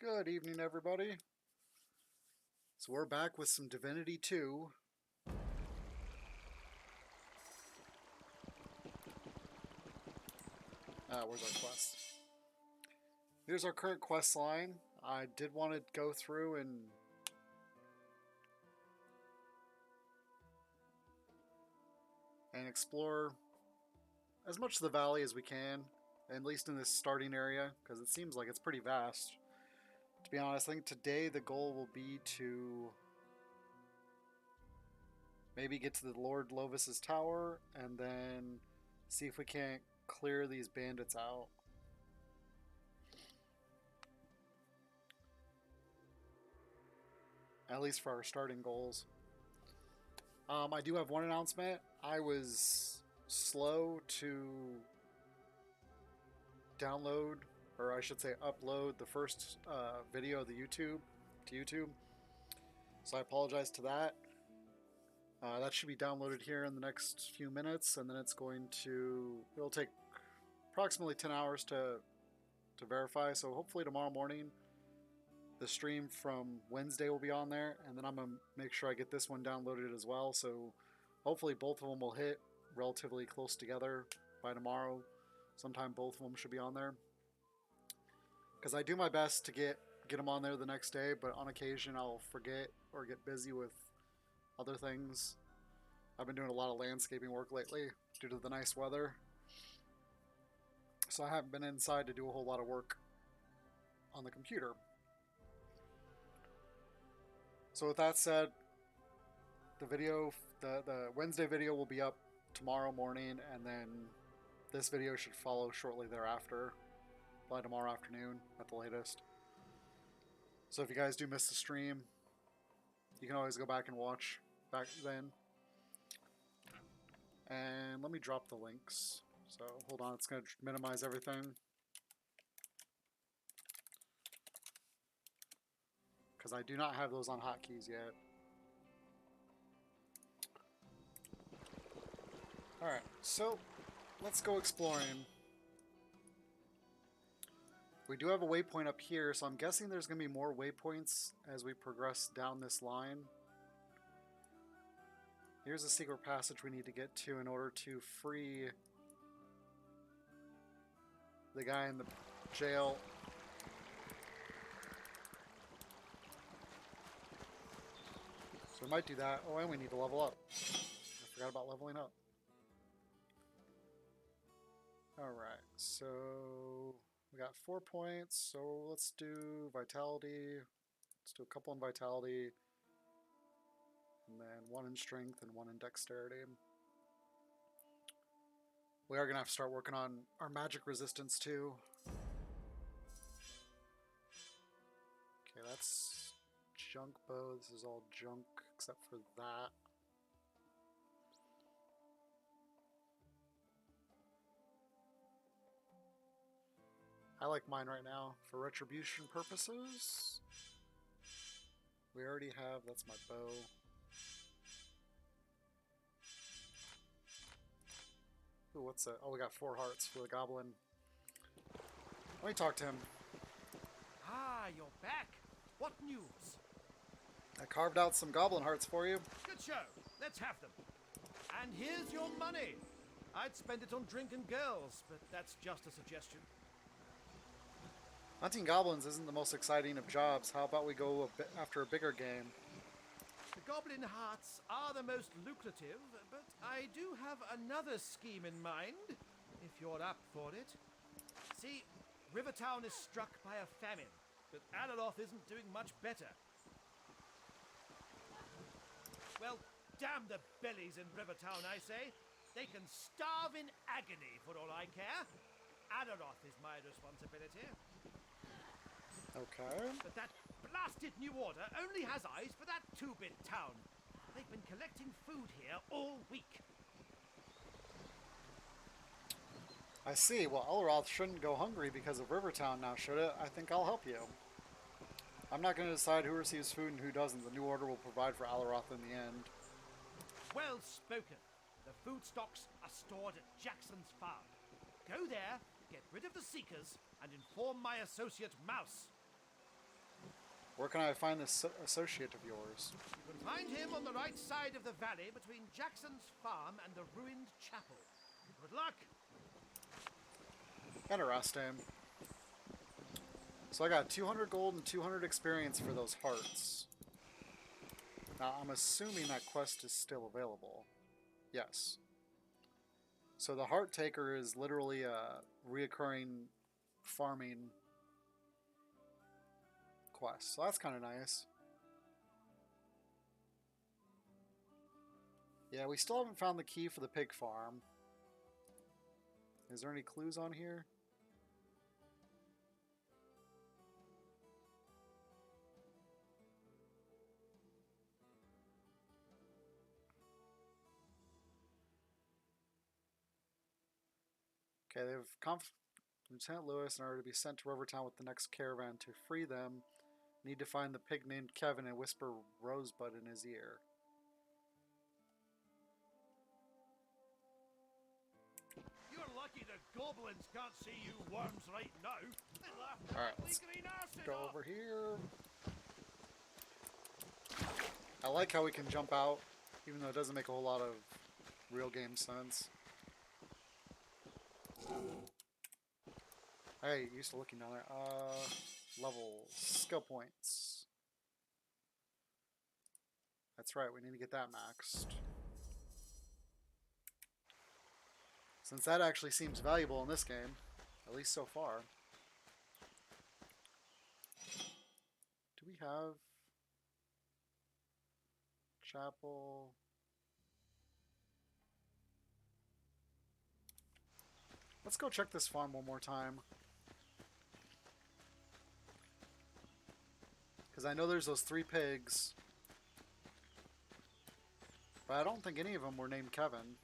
Good evening, everybody. So we're back with some Divinity 2. Where's our quest? Here's our current quest line. I did want to go through and explore as much of the valley as we can. at least in this starting area, because it seems like it's pretty vast. To be honest, I think today the goal will be to maybe get to the Lord Lovis's tower and then see if we can't clear these bandits out. At least for our starting goals. I do have one announcement. I was slow to download, or I should say upload, the first video of the YouTube to YouTube. So I apologize to that. That should be downloaded here in the next few minutes, and then it'll take approximately 10 hours to verify. So hopefully tomorrow morning, the stream from Wednesday will be on there, and then I'm going to make sure I get this one downloaded as well. So hopefully both of them will hit relatively close together by tomorrow. Sometime both of them should be on there. Because I do my best to get them on there the next day, but on occasion I'll forget or get busy with other things. I've been doing a lot of landscaping work lately due to the nice weather. So I haven't been inside to do a whole lot of work on the computer. So with that said, the Wednesday video will be up tomorrow morning, and then this video should follow shortly thereafter, by tomorrow afternoon at the latest. So if you guys do miss the stream, you can always go back and watch back then. And let me drop the links. So hold on, it's going to minimize everything, because I do not have those on hotkeys yet. Alright, so let's go exploring. We do have a waypoint up here, so I'm guessing there's going to be more waypoints as we progress down this line. Here's a secret passage we need to get to in order to free the guy in the jail. So we might do that. Oh, and we need to level up. I forgot about leveling up. Alright, so we got 4 points, so let's do Vitality. Let's do a couple in Vitality, and then 1 in Strength and 1 in Dexterity. We are going to have to start working on our magic resistance too. Okay, that's junk bow. This is all junk except for that. I like mine right now for retribution purposes. We already have, that's my bow. Ooh, what's that? Oh, we got 4 hearts for the goblin. Let me talk to him. Ah, you're back. What news? I carved out some goblin hearts for you. Good show. Let's have them. And here's your money. I'd spend it on drink and girls, but that's just a suggestion. Hunting goblins isn't the most exciting of jobs. How about we go after a bigger game? The goblin hearts are the most lucrative, but I do have another scheme in mind, if you're up for it. See, Rivertown is struck by a famine, but Alaroth isn't doing much better. Well, damn the bellies in Rivertown, I say. They can starve in agony for all I care. Alaroth is my responsibility. Okay. But that blasted New Order only has eyes for that 2-bit town. They've been collecting food here all week. I see. Well, Alaroth shouldn't go hungry because of Rivertown now, should it? I think I'll help you. I'm not going to decide who receives food and who doesn't. The New Order will provide for Alaroth in the end. Well spoken. The food stocks are stored at Jackson's farm. Go there, get rid of the Seekers, and inform my associate Mouse. Where can I find this associate of yours? You can find him on the right side of the valley between Jackson's farm and the ruined chapel. Good luck. Interesting. So I got 200 gold and 200 experience for those hearts. Now I'm assuming that quest is still available. Yes. So the Heart Taker is literally a reoccurring farming quests. So that's kind of nice. Yeah, we still haven't found the key for the pig farm. Is there any clues on here? Okay, they've Lieutenant Lewis, in order to be sent to Rivertown with the next caravan to free them, need to find the pig named Kevin and whisper Rosebud in his ear. You're lucky the goblins can't see you worms right now. Alright, let's go over here. I like how we can jump out, even though it doesn't make a whole lot of real game sense. Hey, used to looking down there. Levels, skill points. That's right, we need to get that maxed. Since that actually seems valuable in this game, at least so far. Do we have chapel? Let's go check this farm one more time. Because I know there's those 3 pigs. But I don't think any of them were named Kevin.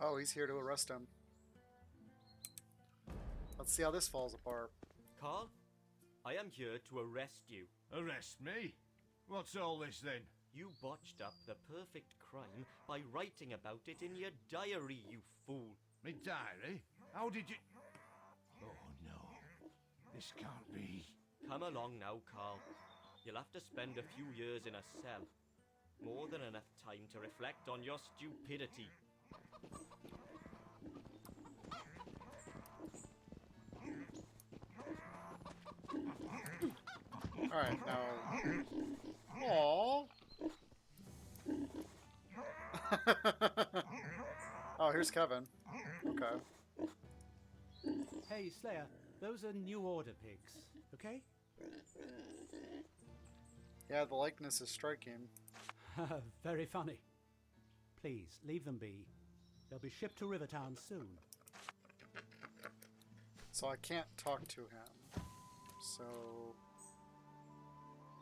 Oh, he's here to arrest him. Let's see how this falls apart. Carl, I am here to arrest you. Arrest me? What's all this then? You botched up the perfect crime by writing about it in your diary, you fool. My diary? How did you... Oh no, this can't be. Come along now, Carl. You'll have to spend a few years in a cell. More than enough time to reflect on your stupidity. Alright, now... Aww. Oh, here's Kevin. Okay. Hey, Slayer, those are New Order pigs, okay? Yeah, the likeness is striking. Very funny. Please, leave them be. They'll be shipped to Rivertown soon. So I can't talk to him. So...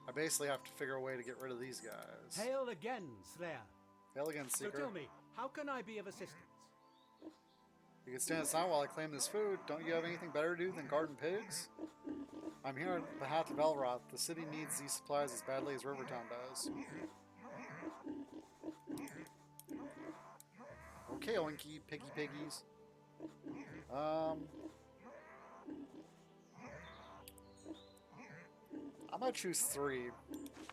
I basically have to figure a way to get rid of these guys. Hail again, Slayer. Hail again, Seeker. So tell me, how can I be of assistance? You can stand aside while I claim this food. Don't you have anything better to do than garden pigs? I'm here on behalf of Elroth. The city needs these supplies as badly as Rivertown does. Okay, Oinky, piggy piggies. I'm gonna choose 3.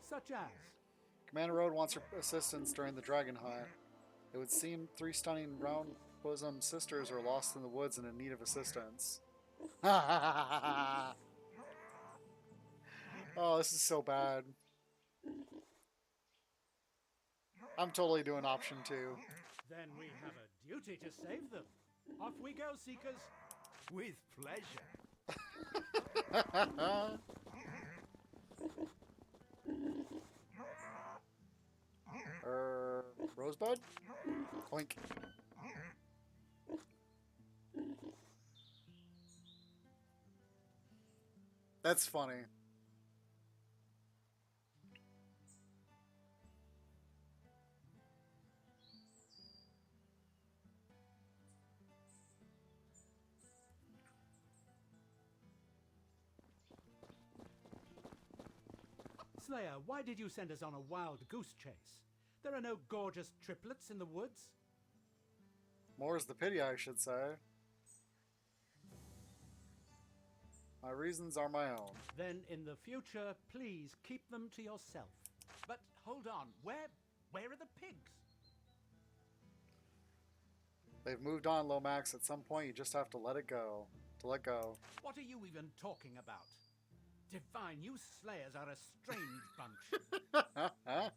Such as? Commander Road wants her assistance during the dragon hunt. It would seem 3 stunning round-bosom sisters are lost in the woods and in need of assistance. Oh, this is so bad. I'm totally doing option 2. Then we have a duty to save them. Off we go, Seekers. With pleasure. Rosebud? Oink. That's funny. Slayer, why did you send us on a wild goose chase? There are no gorgeous triplets in the woods. More's the pity, I should say. My reasons are my own. Then in the future, please keep them to yourself. But hold on, where are the pigs? They've moved on, Lomax. At some point, you just have to let it go. To let go. What are you even talking about? Divine, you slayers are a strange bunch.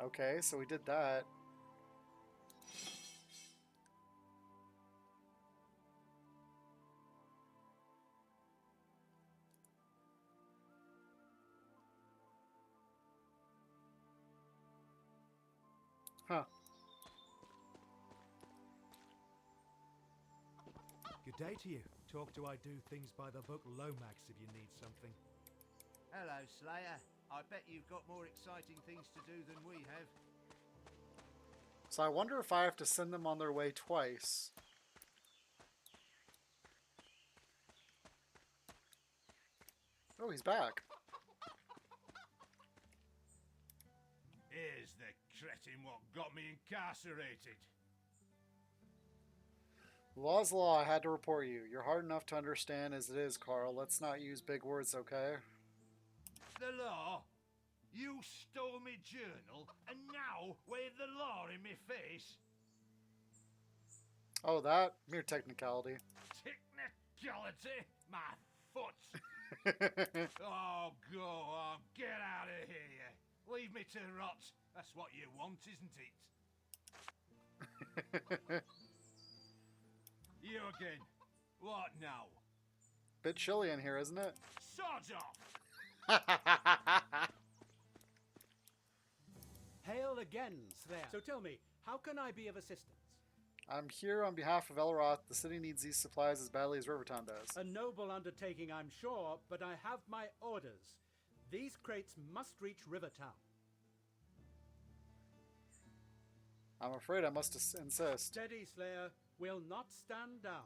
Okay, so we did that. Huh. Good day to you. Talk to I do things by the book Lomax if you need something. Hello, Slayer. I bet you've got more exciting things to do than we have. So I wonder if I have to send them on their way twice. Oh, he's back. Here's the cretin what got me incarcerated. Law's law, I had to report you. You're hard enough to understand as it is, Carl. Let's not use big words, okay? The law? You stole me journal and now wave the law in me face? Oh, that? Mere technicality. Technicality? My foot. Oh, go on. Get out of here. Leave me to rot. That's what you want, isn't it? You again. What now? Bit chilly in here, isn't it? Sod off. Hail again, Slayer. So tell me, how can I be of assistance? I'm here on behalf of Elroth. The city needs these supplies as badly as Rivertown does. A noble undertaking, I'm sure, but I have my orders. These crates must reach Rivertown. I'm afraid I must insist. Steady, Slayer. We'll not stand down.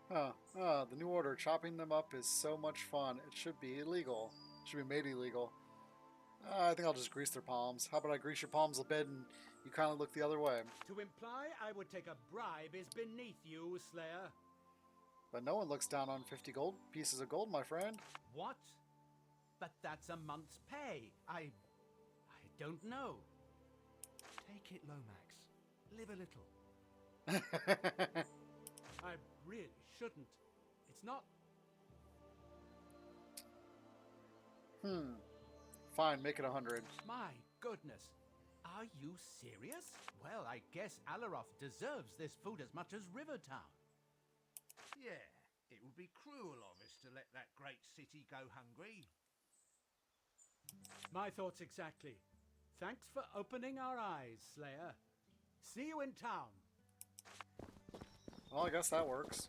The new order. Chopping them up is so much fun. It should be illegal. It should be made illegal. I think I'll just grease their palms. How about I grease your palms a bit and you kindly look the other way? To imply I would take a bribe is beneath you, Slayer. But no one looks down on 50 pieces of gold, my friend. What? But that's a month's pay. I don't know. Take it, Lomax. Live a little. I really shouldn't. It's not... Fine, make it 100. My goodness. Are you serious? Well, I guess Alaroth deserves this food as much as Rivertown. Yeah, it would be cruel of us to let that great city go hungry. My thoughts exactly. Thanks for opening our eyes, Slayer. See you in town. Well, I guess that works.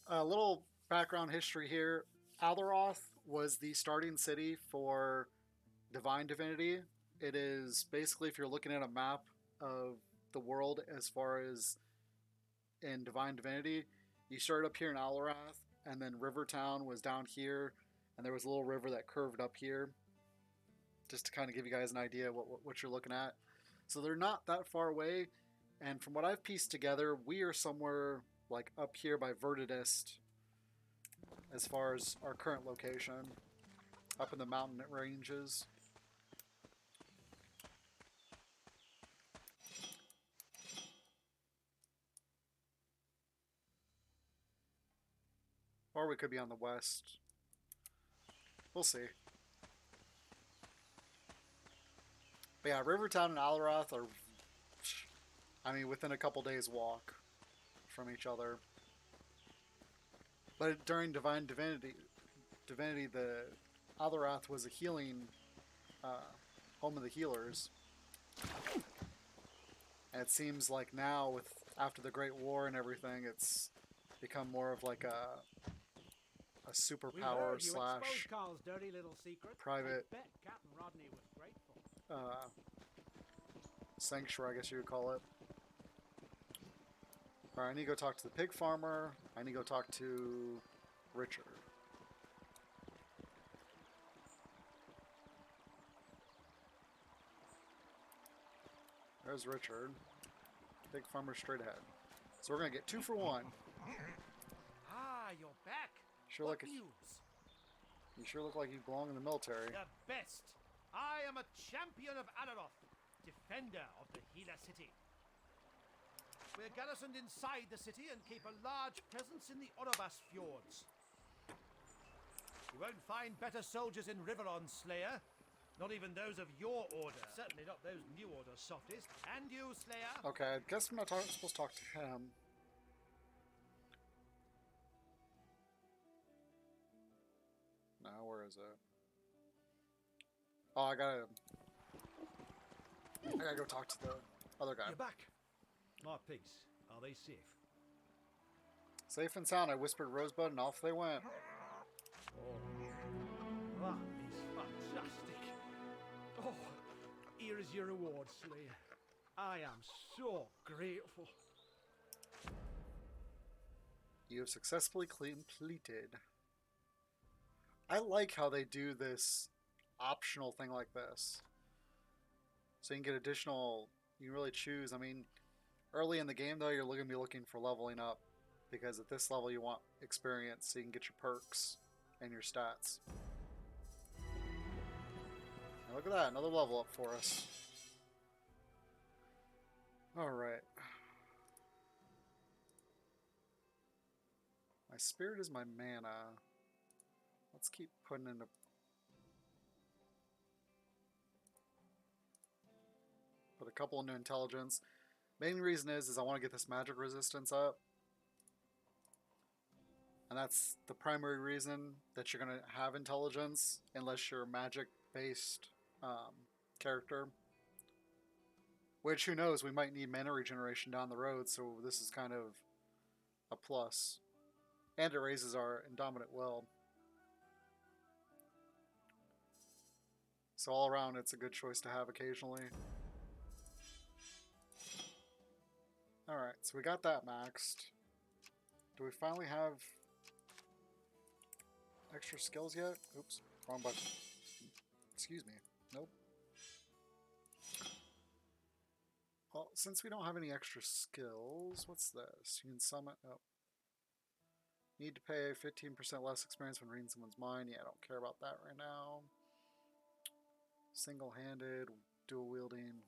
A little background history here. Alaroth was the starting city for Divine Divinity. It is basically, if you're looking at a map of the world as far as in Divine Divinity, you start up here in Alaroth, and then Rivertown was down here, and there was a little river that curved up here, just to kind of give you guys an idea of what you're looking at. So they're not that far away, and from what I've pieced together, we are somewhere like up here by Verdidist as far as our current location, up in the mountain ranges. Or we could be on the west. We'll see. But yeah, Rivertown and Alaroth are, I mean, within a couple days' walk from each other. But during Divine Divinity, the Alaroth was a healing home of the healers. And it seems like now, after the Great War and everything, it's become more of like a superpower slash Carl's dirty little secret. private I bet Captain Rodney was grateful. sanctuary, I guess you would call it. Alright, I need to go talk to the pig farmer. I need to go talk to Richard. There's Richard. Pig farmer straight ahead. So we're going to get 2 for 1. Ah, you're back. Sure What look. news? You sure look like you belong in the military. The best. I am a champion of Alaroth, defender of the Healer City. We're garrisoned inside the city and keep a large presence in the Orobas fjords. You won't find better soldiers in Riveron, Slayer. Not even those of your order. Certainly not those New Order softies. And you, Slayer. Okay, I guess I'm not supposed to talk to him. No, where is it? Oh, I gotta go talk to the other guy. You're back. My pigs, are they safe? Safe and sound, I whispered Rosebud, and off they went. That is fantastic. Oh, here is your reward, Slayer. I am so grateful. You have successfully completed. I like how they do this optional thing like this. So you can get additional, you can really choose. I mean, early in the game though, you're going to be looking for leveling up. Because at this level you want experience so you can get your perks and your stats. Now look at that, another level up for us. Alright. My spirit is my mana. Let's keep putting into... Put a couple into intelligence. Main reason is I want to get this magic resistance up. And that's the primary reason that you're going to have intelligence, unless you're a magic-based character. Which, who knows, we might need mana regeneration down the road, so this is kind of a plus. And it raises our Indominate Will. So all around, it's a good choice to have occasionally. Alright, so we got that maxed. Do we finally have... extra skills yet? Oops, wrong button. Excuse me. Nope. Well, since we don't have any extra skills, what's this? You can summon... Oh. Need to pay 15% less experience when reading someone's mind. Yeah, I don't care about that right now. Single-handed, dual-wielding...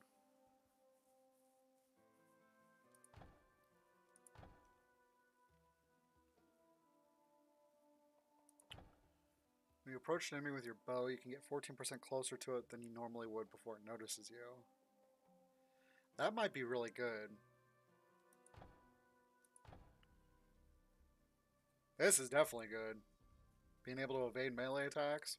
When you approach an enemy with your bow, you can get 14% closer to it than you normally would before it notices you. That might be really good. This is definitely good. Being able to evade melee attacks.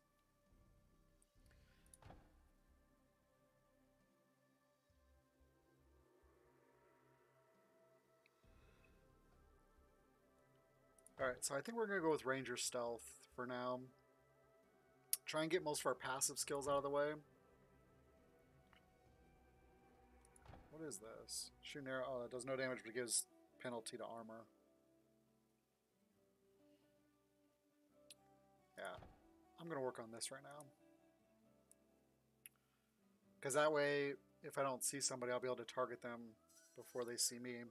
Alright, so I think we're going to go with Ranger Stealth for now. Try and get most of our passive skills out of the way. What is this? Shoot an arrow. Oh, it does no damage, but it gives penalty to armor. Yeah. I'm going to work on this right now. Because that way, if I don't see somebody, I'll be able to target them before they see me.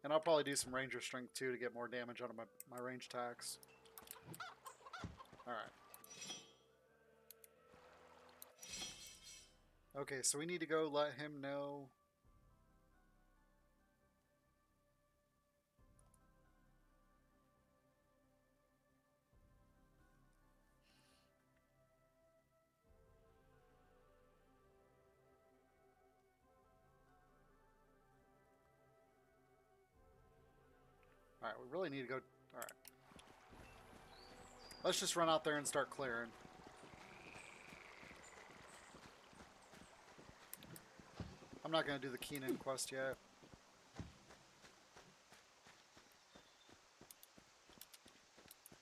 And I'll probably do some Ranger Strength too to get more damage out of my range attacks. Alright. Okay, so we need to go let him know. Alright, we really need to go... Alright. Let's just run out there and start clearing. I'm not going to do the Keenan quest yet.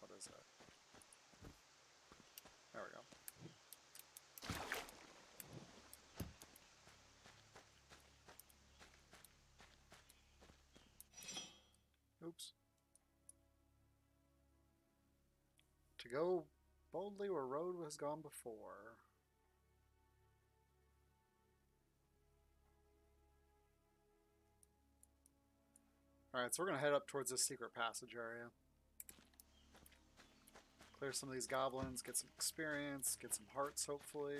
What is that? There we go. Oops. To go boldly where road has gone before. Alright, so we're gonna head up towards this secret passage area. Clear some of these goblins, get some experience, get some hearts, hopefully.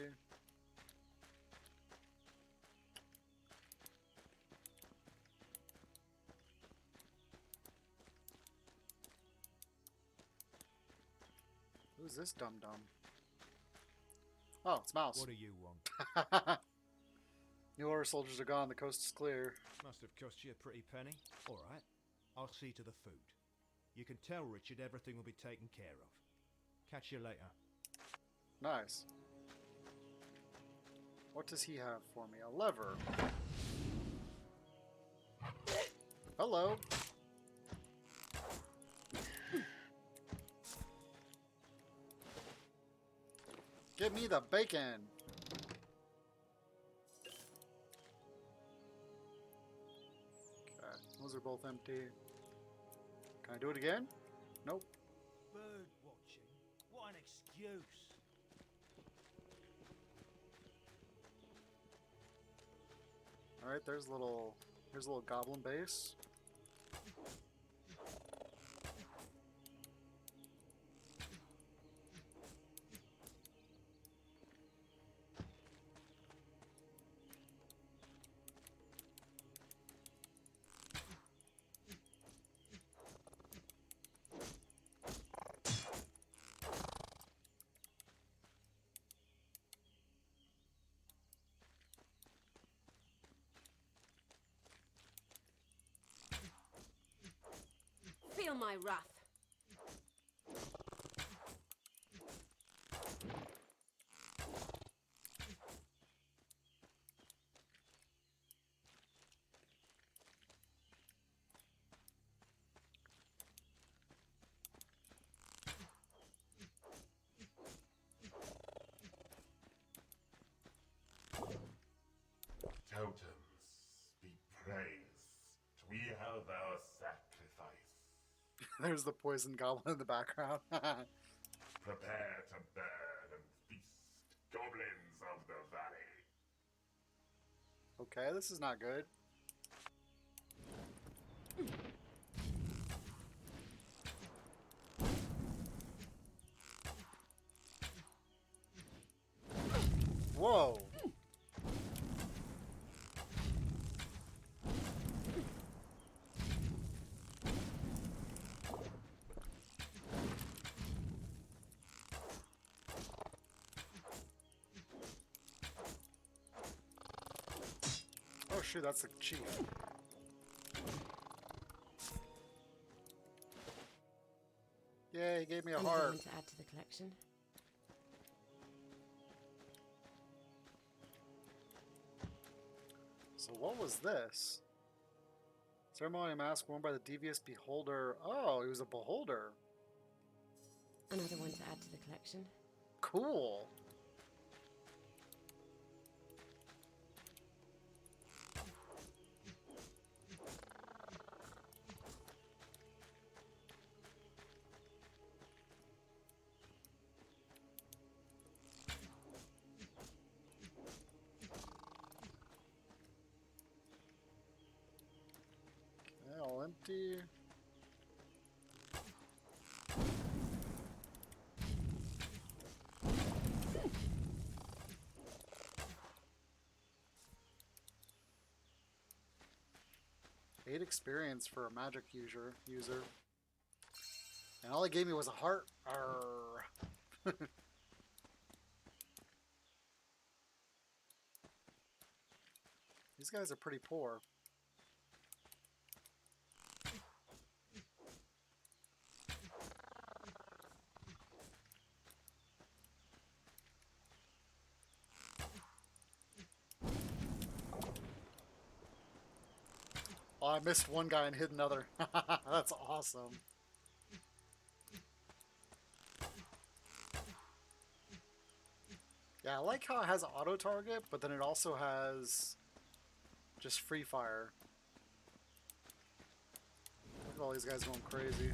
Who's this dum-dum? Oh, it's Mouse. What do you want? New Order soldiers are gone, the coast is clear. Must have cost you a pretty penny. All right, I'll see to the food. You can tell Richard everything will be taken care of. Catch you later. Nice. What does he have for me? A lever. Hello. Give me the bacon. Okay, those are both empty. Can I do it again? Nope. Bird watching? What an excuse. Alright, there's a little goblin base. Feel my wrath. Totems, be praised. We have our sacrifice. There's the poison goblin in the background. Prepare to burn and feast, goblins of the valley. Okay, this is not good. Whoa. Oh shoot, that's the chief. Yeah, he gave me a Anything heart. to add to the collection? So what was this? Ceremonial mask worn by the devious beholder. Oh, he was a beholder. Another one to add to the collection? Cool. Okay, all empty. Eight experience for a magic user, and all he gave me was a heart. Arr. These guys are pretty poor. Oh, I missed one guy and hit another. That's awesome. Yeah, I like how it has auto target, but then it also has just free fire. Look at all these guys going crazy.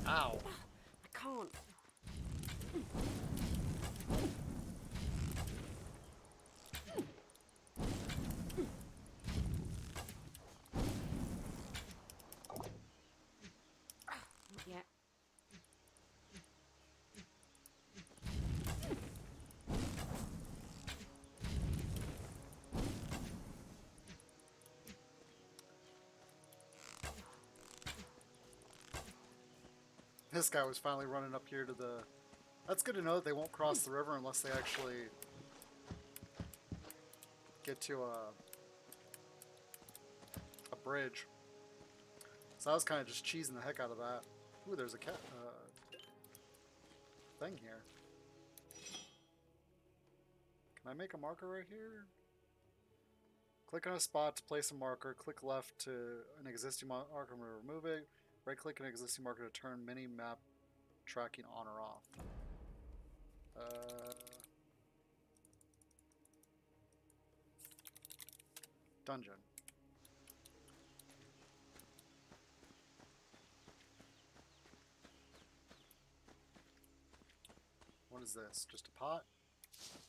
Ow. I can't. This guy was finally running up here to the... That's good to know that they won't cross the river unless they actually get to a bridge. So I was kind of just cheesing the heck out of that. Ooh, there's a cat thing here. Can I make a marker right here? Click on a spot to place a marker. Click left to an existing marker to remove it. Right click an existing marker to turn mini map tracking on or off. Dungeon. What is this? Just a pot?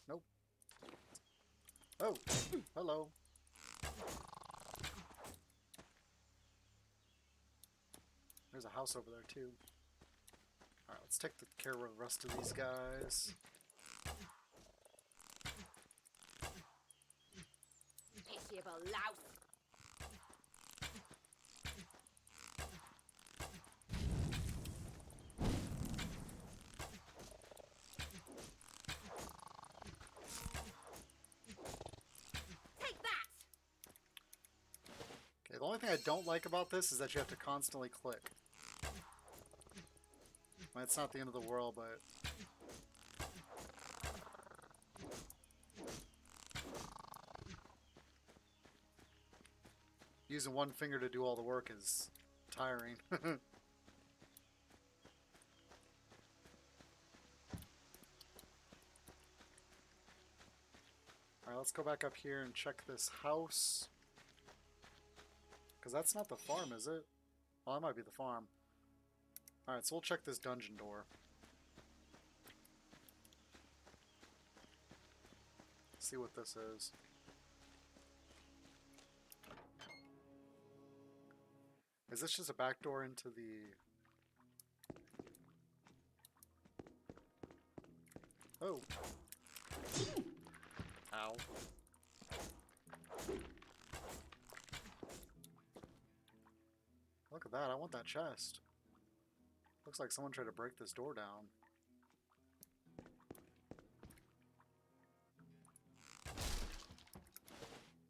Nope. Oh! Hello. There's a house over there too. Alright, let's take care of the rest of these guys. Pitiable louse. Take that! Okay, the only thing I don't like about this is that you have to constantly click. I mean, it's not the end of the world, but... using one finger to do all the work is tiring. Alright, let's go back up here and check this house. Because that's not the farm, is it? Well, that might be the farm. Alright, so we'll check this dungeon door. See what this is. Is this just a back door into the... Oh. Ow. Look at that, I want that chest. Looks like someone tried to break this door down.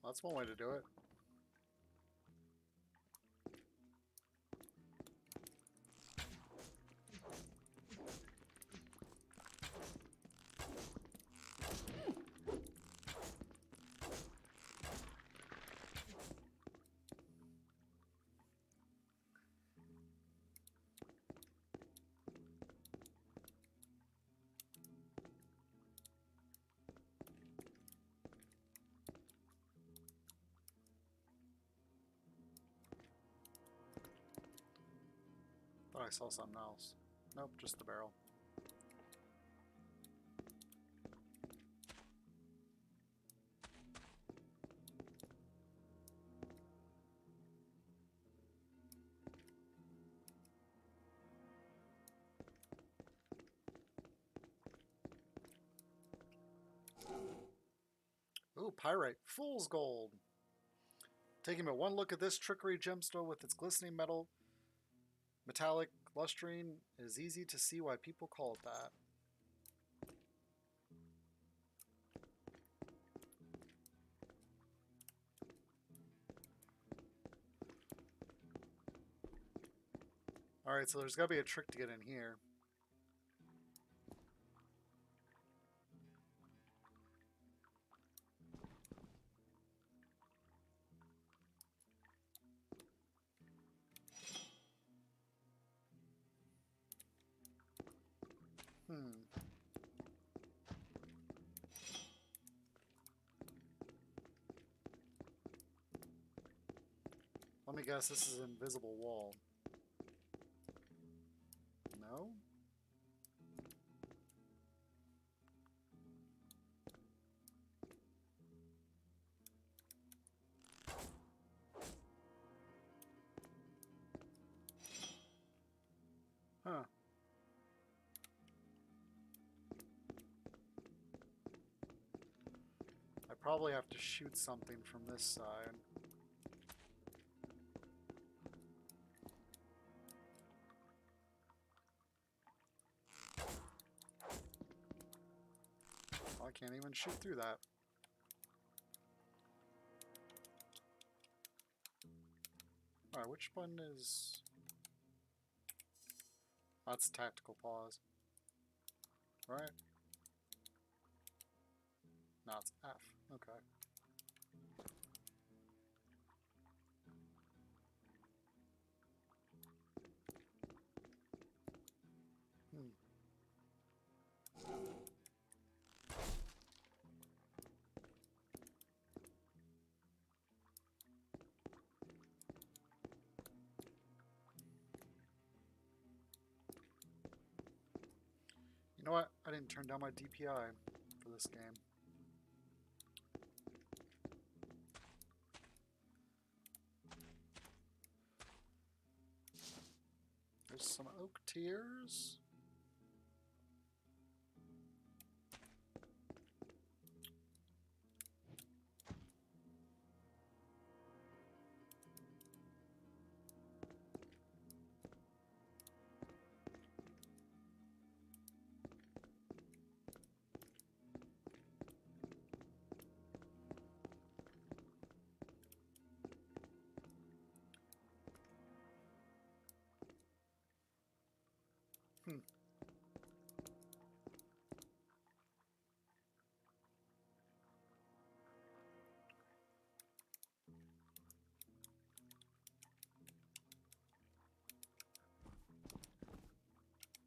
Well, that's one way to do it. Thought I saw something else. Nope, just the barrel. Ooh, pyrite. Fool's gold. Taking but one look at this trickery gemstone with its glistening metallic lustrine, it is easy to see why people call it that. Alright, so there's got to be a trick to get in here. Let me guess, this is an invisible wall. No? Huh. I probably have to shoot something from this side. can't even shoot through that. Alright, which button is... That's tactical pause. Right? No, it's F. Okay. You know what? I didn't turn down my DPI for this game. There's some oak tears.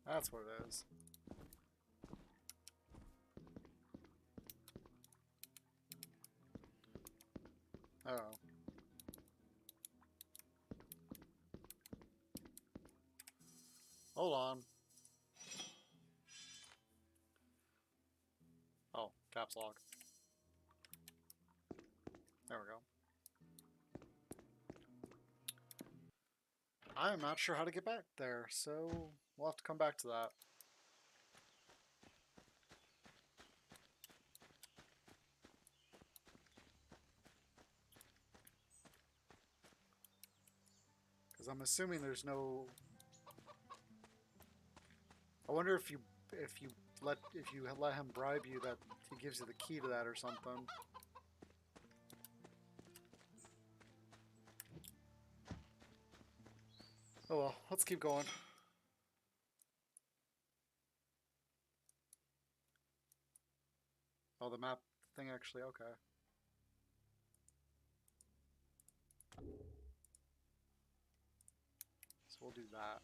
That's what it is. Oh. Hold on. Oh, caps lock. There we go. I am not sure how to get back there, so we'll have to come back to that. Because I'm assuming there's no... I wonder if you let him bribe you that he gives you the key to that or something. Oh well, let's keep going. Oh, the map thing actually, okay. So we'll do that.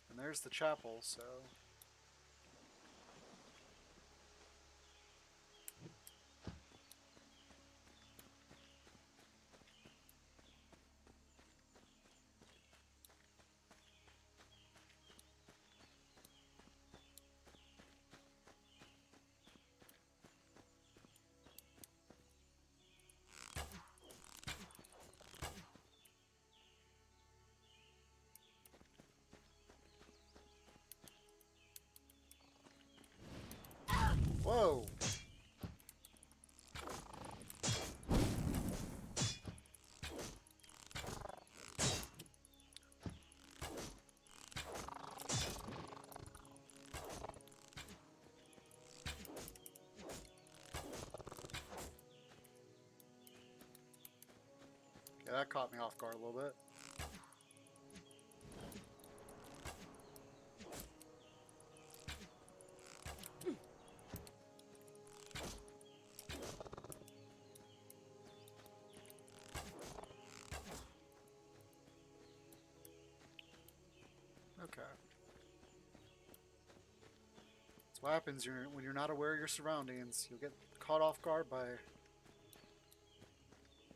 And there's the chapel, so... Whoa! Yeah, that caught me off guard a little bit. Okay. That's what happens when you're not aware of your surroundings. You'll get caught off guard by...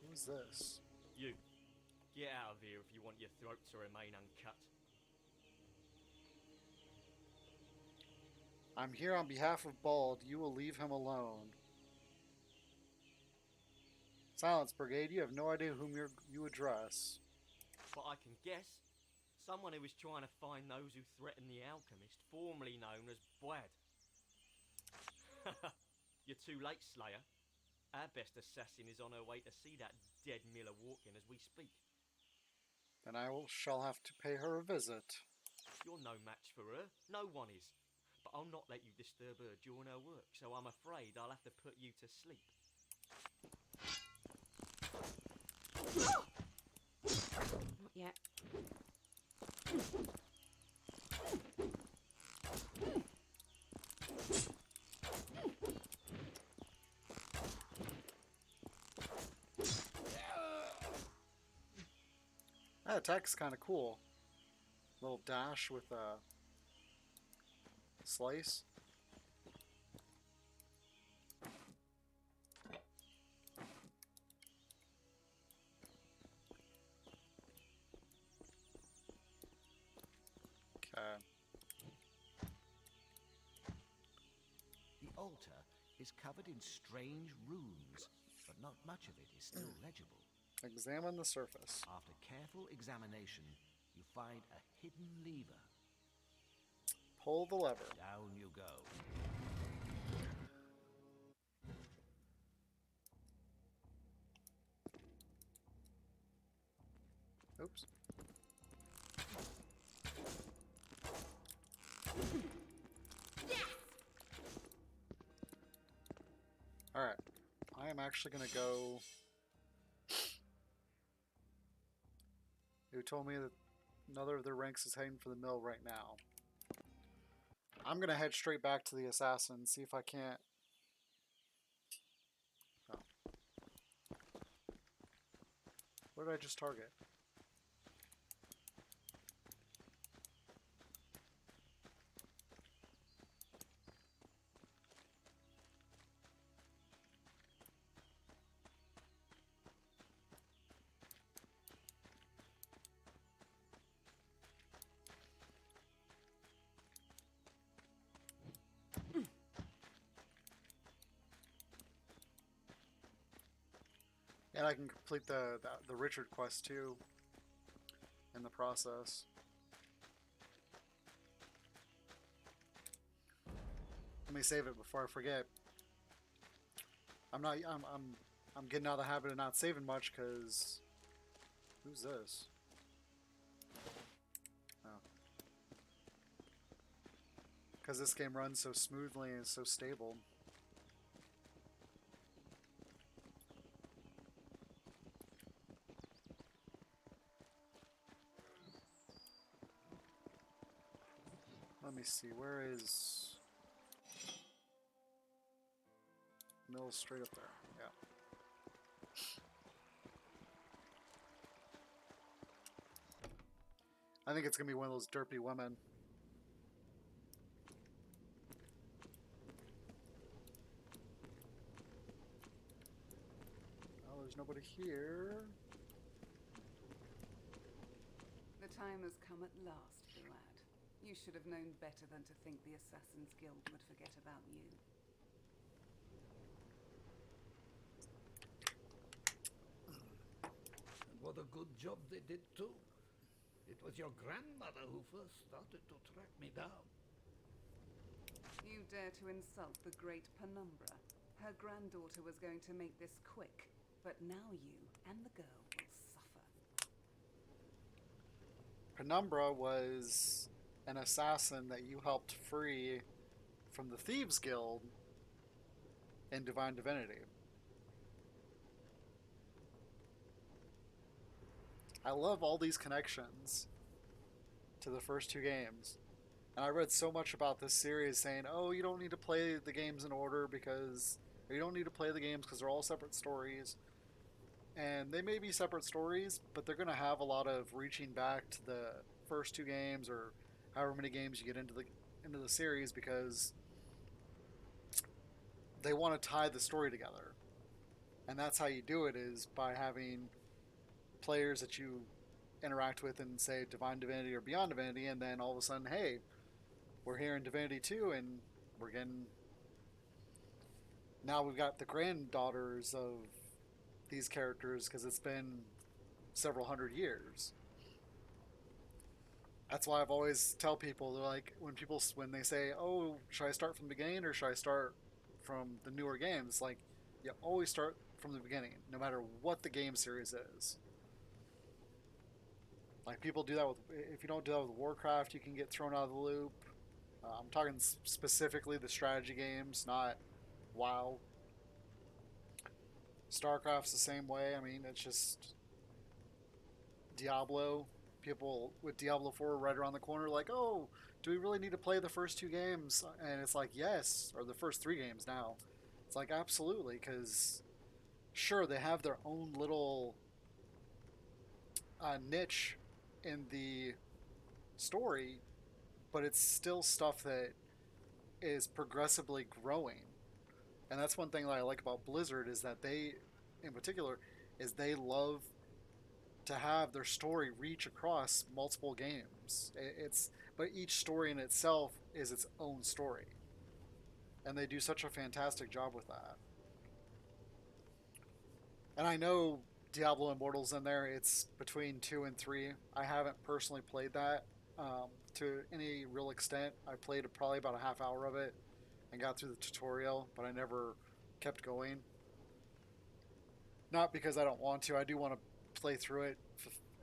Who's this? You. Get out of here if you want your throat to remain uncut. I'm here on behalf of Bald. You will leave him alone. Silence, Brigade. You have no idea whom you address. But I can guess. Someone who is trying to find those who threaten the alchemist, formerly known as Bwad. You're too late, Slayer. Our best assassin is on her way to see that dead Miller walking as we speak. Then shall have to pay her a visit. You're no match for her. No one is. But I'll not let you disturb her during her work, so I'm afraid I'll have to put you to sleep. Not yet. That attack's kind of cool. Little dash with a slice. Okay. The altar is covered in strange runes, but not much of it is still legible. Examine the surface. After careful examination, you find a hidden lever. Pull the lever. Down you go. Oops. Alright. I am actually going to go... Who told me that another of their ranks is heading for the mill right now? I'm going to head straight back to the assassin, see if I can't... Oh. What did I just target? And I can complete the Richard quest too in the process. Let me save it before I forget. I'm getting out of the habit of not saving much because who's this? Oh. Because this game runs so smoothly and is so stable. Let me see, where is... Mill's straight up there, yeah. I think it's gonna be one of those derpy women. Oh, there's nobody here. The time has come at last, Buad. You should have known better than to think the Assassin's Guild would forget about you. And what a good job they did too. It was your grandmother who first started to track me down. You dare to insult the great Penumbra. Her granddaughter was going to make this quick, but now you and the girl will suffer. Penumbra was an assassin that you helped free from the Thieves Guild in Divine Divinity. I love all these connections to the first two games. And I read so much about this series saying, oh, you don't need to play the games in order because... Or you don't need to play the games because they're all separate stories. And they may be separate stories, but they're going to have a lot of reaching back to the first two games or however many games you get into the series because they want to tie the story together. And that's how you do it, is by having players that you interact with in, say, Divine Divinity or Beyond Divinity, and then all of a sudden, hey, we're here in Divinity 2 and we're getting... Now we've got the granddaughters of these characters because it's been several hundred years. That's why I've always tell people, they're like, when they say, oh, should I start from the beginning or should I start from the newer games? Like, you always start from the beginning, no matter what the game series is. Like people do that with, if you don't do that with Warcraft, you can get thrown out of the loop. I'm talking specifically the strategy games, not WoW. StarCraft's the same way. I mean, it's just Diablo. People with Diablo 4 right around the corner, like, oh, do we really need to play the first 2 games? And it's like, yes, or the first 3 games now. It's like, absolutely, because sure, they have their own little niche in the story, but it's still stuff that is progressively growing. And that's one thing that I like about Blizzard is that they, in particular, is they love to have their story reach across multiple games. It's but each story in itself is its own story, and they do such a fantastic job with that. And I know Diablo Immortals in there. It's between 2 and 3. I haven't personally played that to any real extent. I played probably about a half hour of it and got through the tutorial, but I never kept going. Not because I don't want to. I do want to play through it,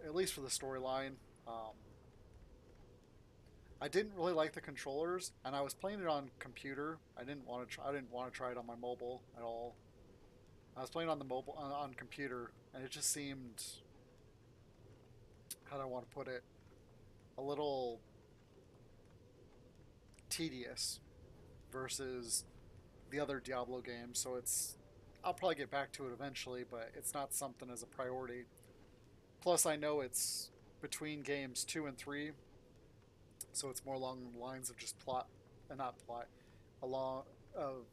at least for the storyline. I didn't really like the controllers, and I was playing it on computer. I didn't want to. I didn't want to try it on my mobile at all. I was playing on the mobile on computer, and it just seemed, how do I want to put it, a little tedious versus the other Diablo games. So I'll probably get back to it eventually, but it's not something as a priority. Plus, I know it's between games 2 and 3, so it's more along the lines of just plot, and not plot, along of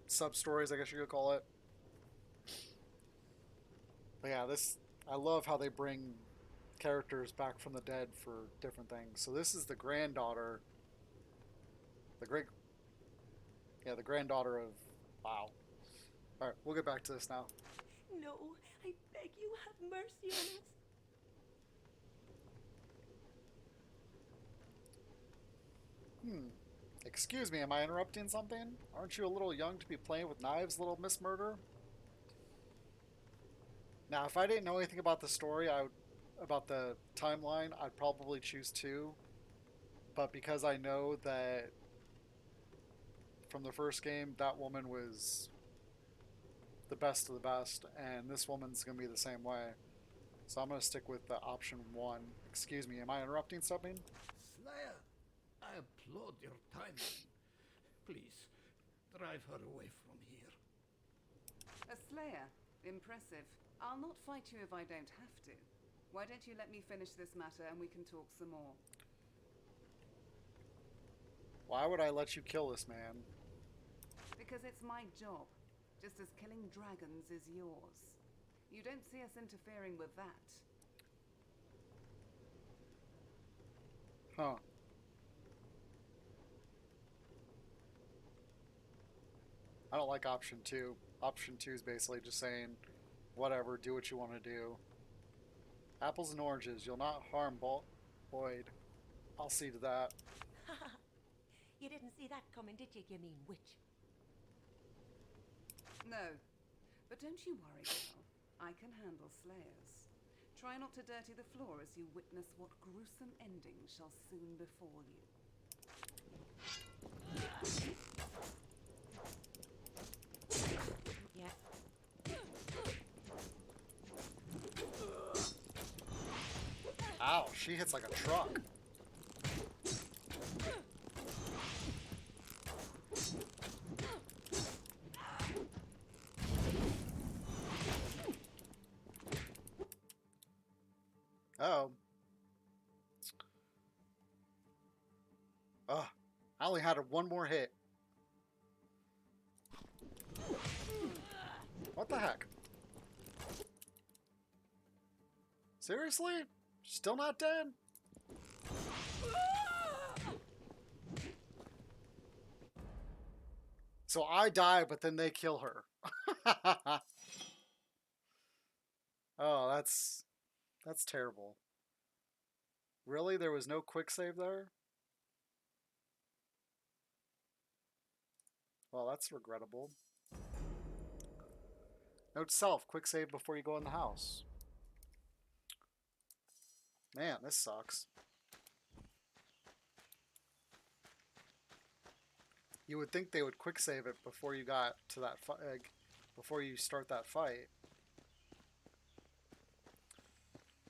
sub stories, I guess you could call it. But yeah, I love how they bring characters back from the dead for different things. So this is the granddaughter, the great, yeah, the granddaughter of, wow. All right, we'll get back to this now. No, I beg you, have mercy on us. Excuse me, am I interrupting something? Aren't you a little young to be playing with knives, little Miss Murder? Now, if I didn't know anything about the story, about the timeline, I'd probably choose 2. But because I know that from the first game, that woman was the best of the best, and this woman's going to be the same way. So I'm going to stick with the option 1. Excuse me, am I interrupting something? Slayer, I applaud your timing. Please, drive her away from here. A slayer. Impressive. I'll not fight you if I don't have to. Why don't you let me finish this matter and we can talk some more? Why would I let you kill this man? Because it's my job, just as killing dragons is yours. You don't see us interfering with that. Huh. I don't like option 2. Option 2 is basically just saying, whatever, do what you want to do. Apples and oranges, you'll not harm Boyd. I'll see to that. You didn't see that coming, did you mean witch? No. But don't you worry, girl. I can handle slayers. Try not to dirty the floor as you witness what gruesome ending shall soon befall you. Yeah. Ow, she hits like a truck. Uh-oh. Ugh. I only had one more hit. What the heck? Seriously? Still not dead? So I die, but then they kill her. Oh, that's terrible. Really? There was no quick save there? Well, that's regrettable. Note self, quick save before you go in the house. Man, this sucks. You would think they would quick save it before you got to that before you start that fight.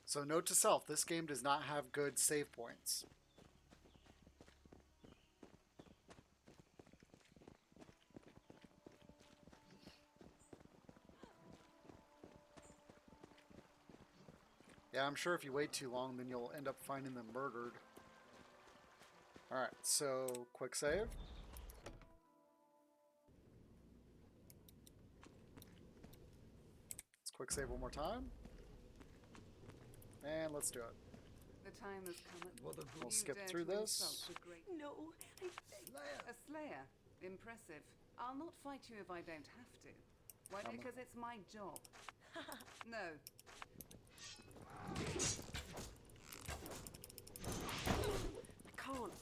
So note to self, this game does not have good save points. Yeah, I'm sure if you wait too long, then you'll end up finding them murdered. Alright, so quick save. Let's quick save one more time. And let's do it. The time has come. We'll skip through this. No, I... Slayer. A slayer. Impressive. I'll not fight you if I don't have to. Why? Because it's my job. No. I can't.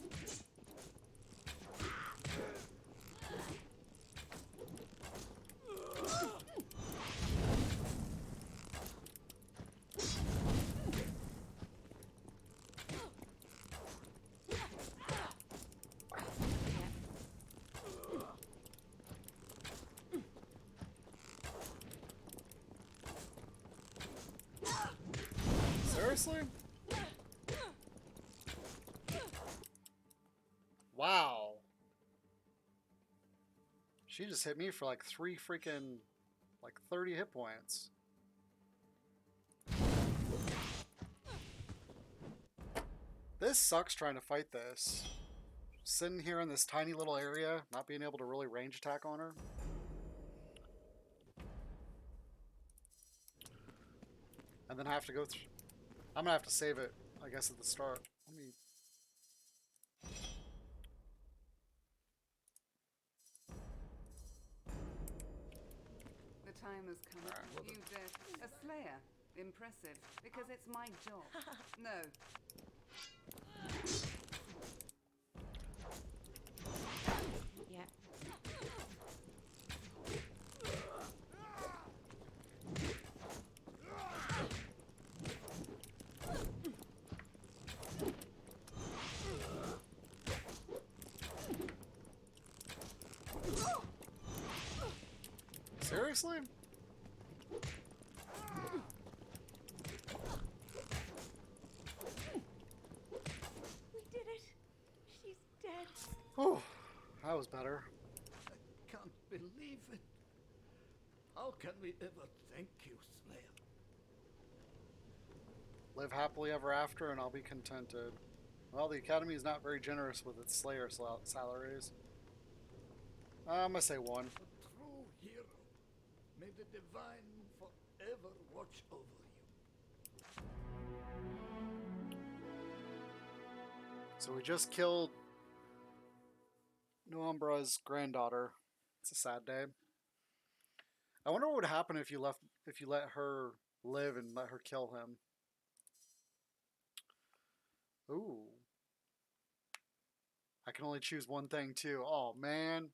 Seriously? Wow. She just hit me for like 3 freaking, like 30 hit points. This sucks trying to fight this. Sitting here in this tiny little area, not being able to really range attack on her. And then have to go through... I'm gonna have to save it, I guess, at the start. Let me... The time has come. Right. You did. A slayer. Impressive. Because it's my job. No. Yeah. Seriously? We did it. She's dead. Oh, that was better. I can't believe it. How can we ever thank you, Slayer? Live happily ever after and I'll be contented. Well, the Academy is not very generous with its Slayer salaries. I'm gonna say 1. A true hero. May the Divine forever watch over you. So we just killed Nuambra's granddaughter. It's a sad day. I wonder what would happen if you let her live and let her kill him. Ooh. I can only choose one thing too. Oh man.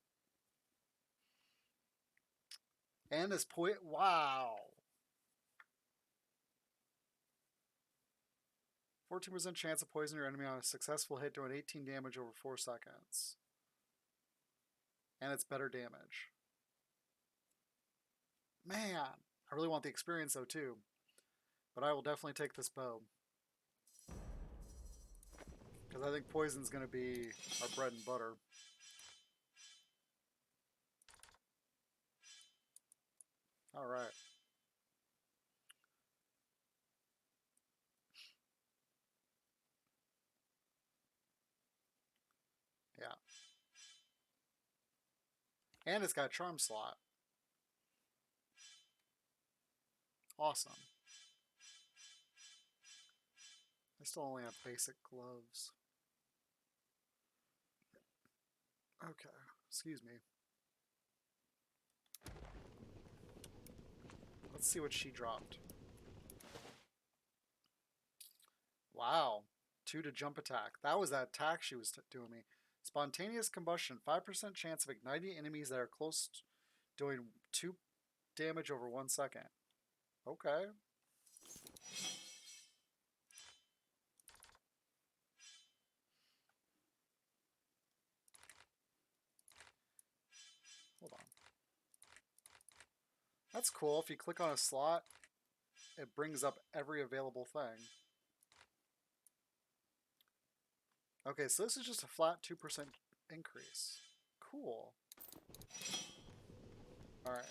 And this wow. 14% chance of poisoning your enemy on a successful hit doing 18 damage over 4 seconds. And it's better damage. Man, I really want the experience though too. But I will definitely take this bow. Because I think poison's going to be our bread and butter. Alright. Yeah. And it's got a charm slot. Awesome. I still only have basic gloves. Okay, excuse me. Let's see what she dropped. Wow. 2 to jump attack. That was that attack she was doing me. Spontaneous combustion. 5% chance of igniting enemies that are close, doing 2 damage over 1 second. Okay. That's cool. If you click on a slot, it brings up every available thing. Okay, so this is just a flat 2% increase. Cool. Alright.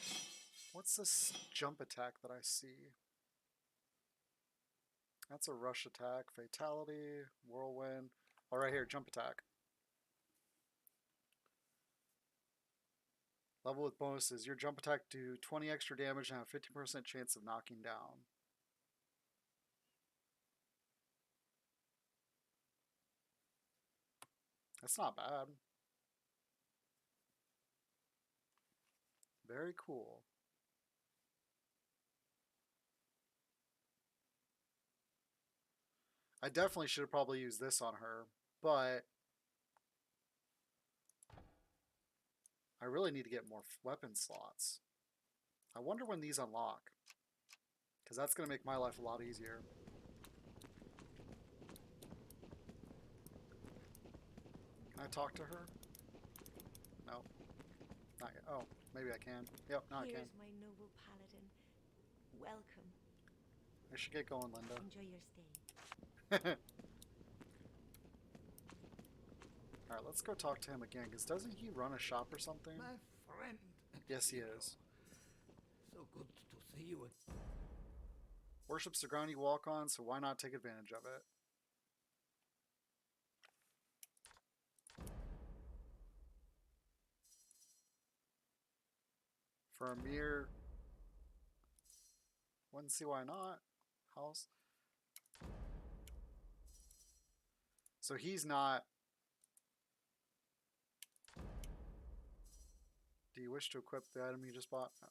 What's this jump attack that I see? That's a rush attack. Fatality. Whirlwind. Oh, right here. Jump attack. Level with bonuses. Your jump attack do 20 extra damage and have 50% chance of knocking down. That's not bad. Very cool. I definitely should have probably used this on her, but I really need to get more weapon slots. I wonder when these unlock, because that's going to make my life a lot easier. Can I talk to her? No. Not yet. Oh, maybe I can. Yep, now I can. Here's my noble paladin. Welcome. I should get going, Linda. Enjoy your stay. Alright, let's go talk to him again, because doesn't he run a shop or something? My friend. Yes, he is. So good to see you. Worships the ground you walk on, so why not take advantage of it? For a mere... Wouldn't see why not. House. So he's not... Do you wish to equip the item you just bought? No.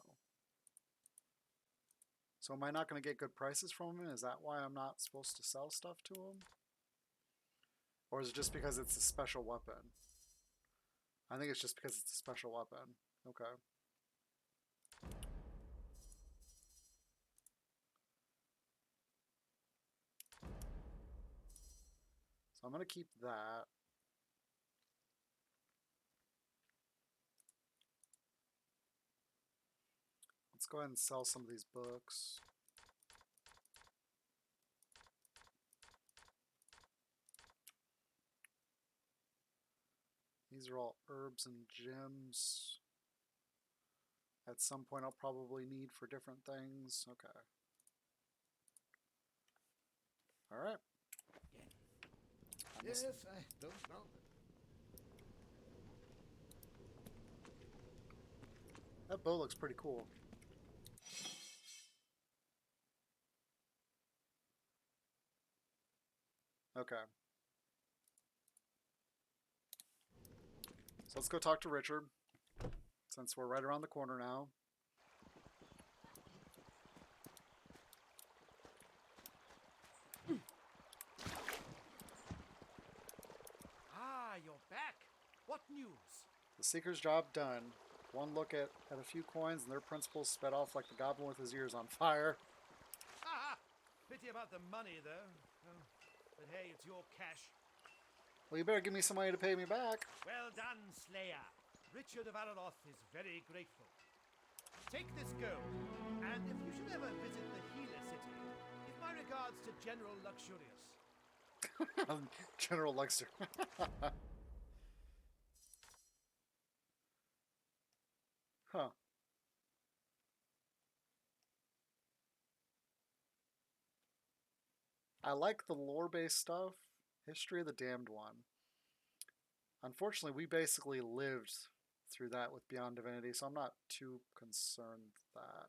So am I not going to get good prices from him? Is that why I'm not supposed to sell stuff to him? Or is it just because it's a special weapon? I think it's just because it's a special weapon. Okay. So I'm going to keep that. Let's go ahead and sell some of these books. These are all herbs and gems. At some point I'll probably need for different things. Okay. Alright. Yes, I don't know. That bow looks pretty cool. Okay. So let's go talk to Richard, since we're right around the corner now. Ah, you're back. What news? The Seeker's job done. One look at a few coins and their principals sped off like the goblin with his ears on fire. Ha! Pity about the money, though. Oh, but hey, it's your cash. Well, you better give me some money to pay me back. Well done, Slayer. Richard of Araroth is very grateful. Take this gold, and if you should ever visit the Healer City, give my regards to General Luxurious. General Luxor. Huh. I like the lore-based stuff. History of the Damned One. Unfortunately, we basically lived through that with Beyond Divinity, so I'm not too concerned with that.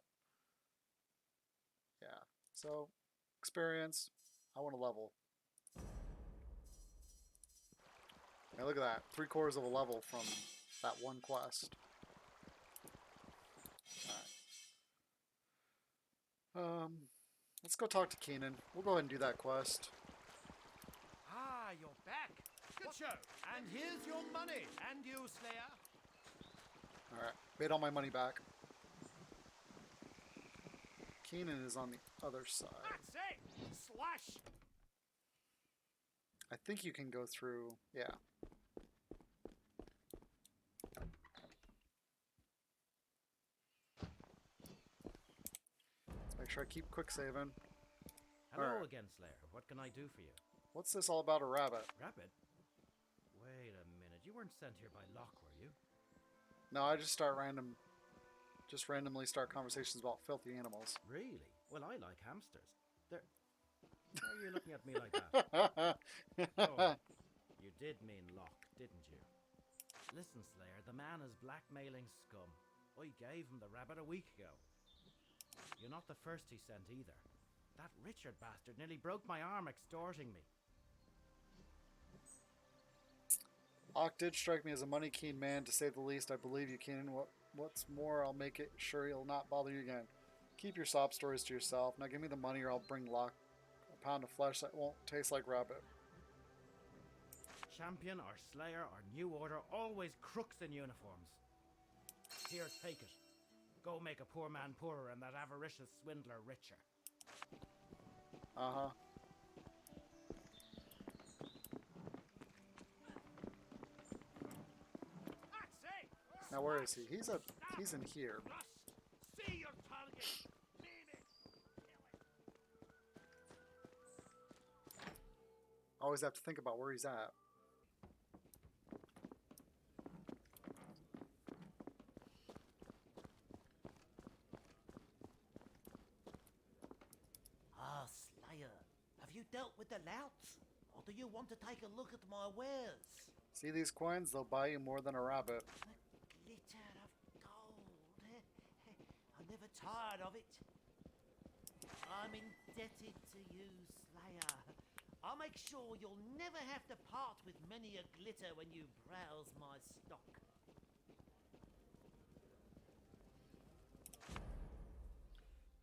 Yeah. So, experience. I want to level. Hey, look at that. 3/4 of a level from that one quest. Alright. Let's go talk to Keenan. We'll go ahead and do that quest. Ah, you're back. Good show. And here's your money. And you, Slayer. Alright. Made all my money back. Keenan is on the other side. That's it. Slash. I think you can go through... Yeah. Make sure I keep quick saving. Hello Alright. again, Slayer. What can I do for you? What's this all about a rabbit? Rabbit? Wait a minute. You weren't sent here by Locke, were you? No, I just randomly start conversations about filthy animals. Really? Well, I like hamsters. They're... Why are you looking at me like that? Oh, you did mean Locke, didn't you? Listen, Slayer, the man is blackmailing scum. I gave him the rabbit a week ago. You're not the first he sent either. That Richard bastard nearly broke my arm extorting me. Locke did strike me as a money-keen man, to say the least. I believe you, Keenan. What's more, I'll make it sure he'll not bother you again. Keep your sob stories to yourself. Now give me the money or I'll bring Locke a pound of flesh that won't taste like rabbit. Champion or Slayer or New Order, always crooks in uniforms. Here, take it. Go make a poor man poorer and that avaricious swindler richer. Uh-huh. Now where is he? He's in here. See your target. Mean it. Always have to think about where he's at. Ah, Slayer, have you dealt with the louts? Or do you want to take a look at my wares? See these coins? They'll buy you more than a rabbit. The glitter of gold. I'm never tired of it. I'm indebted to you, Slayer. I'll make sure you'll never have to part with many a glitter when you browse my stock.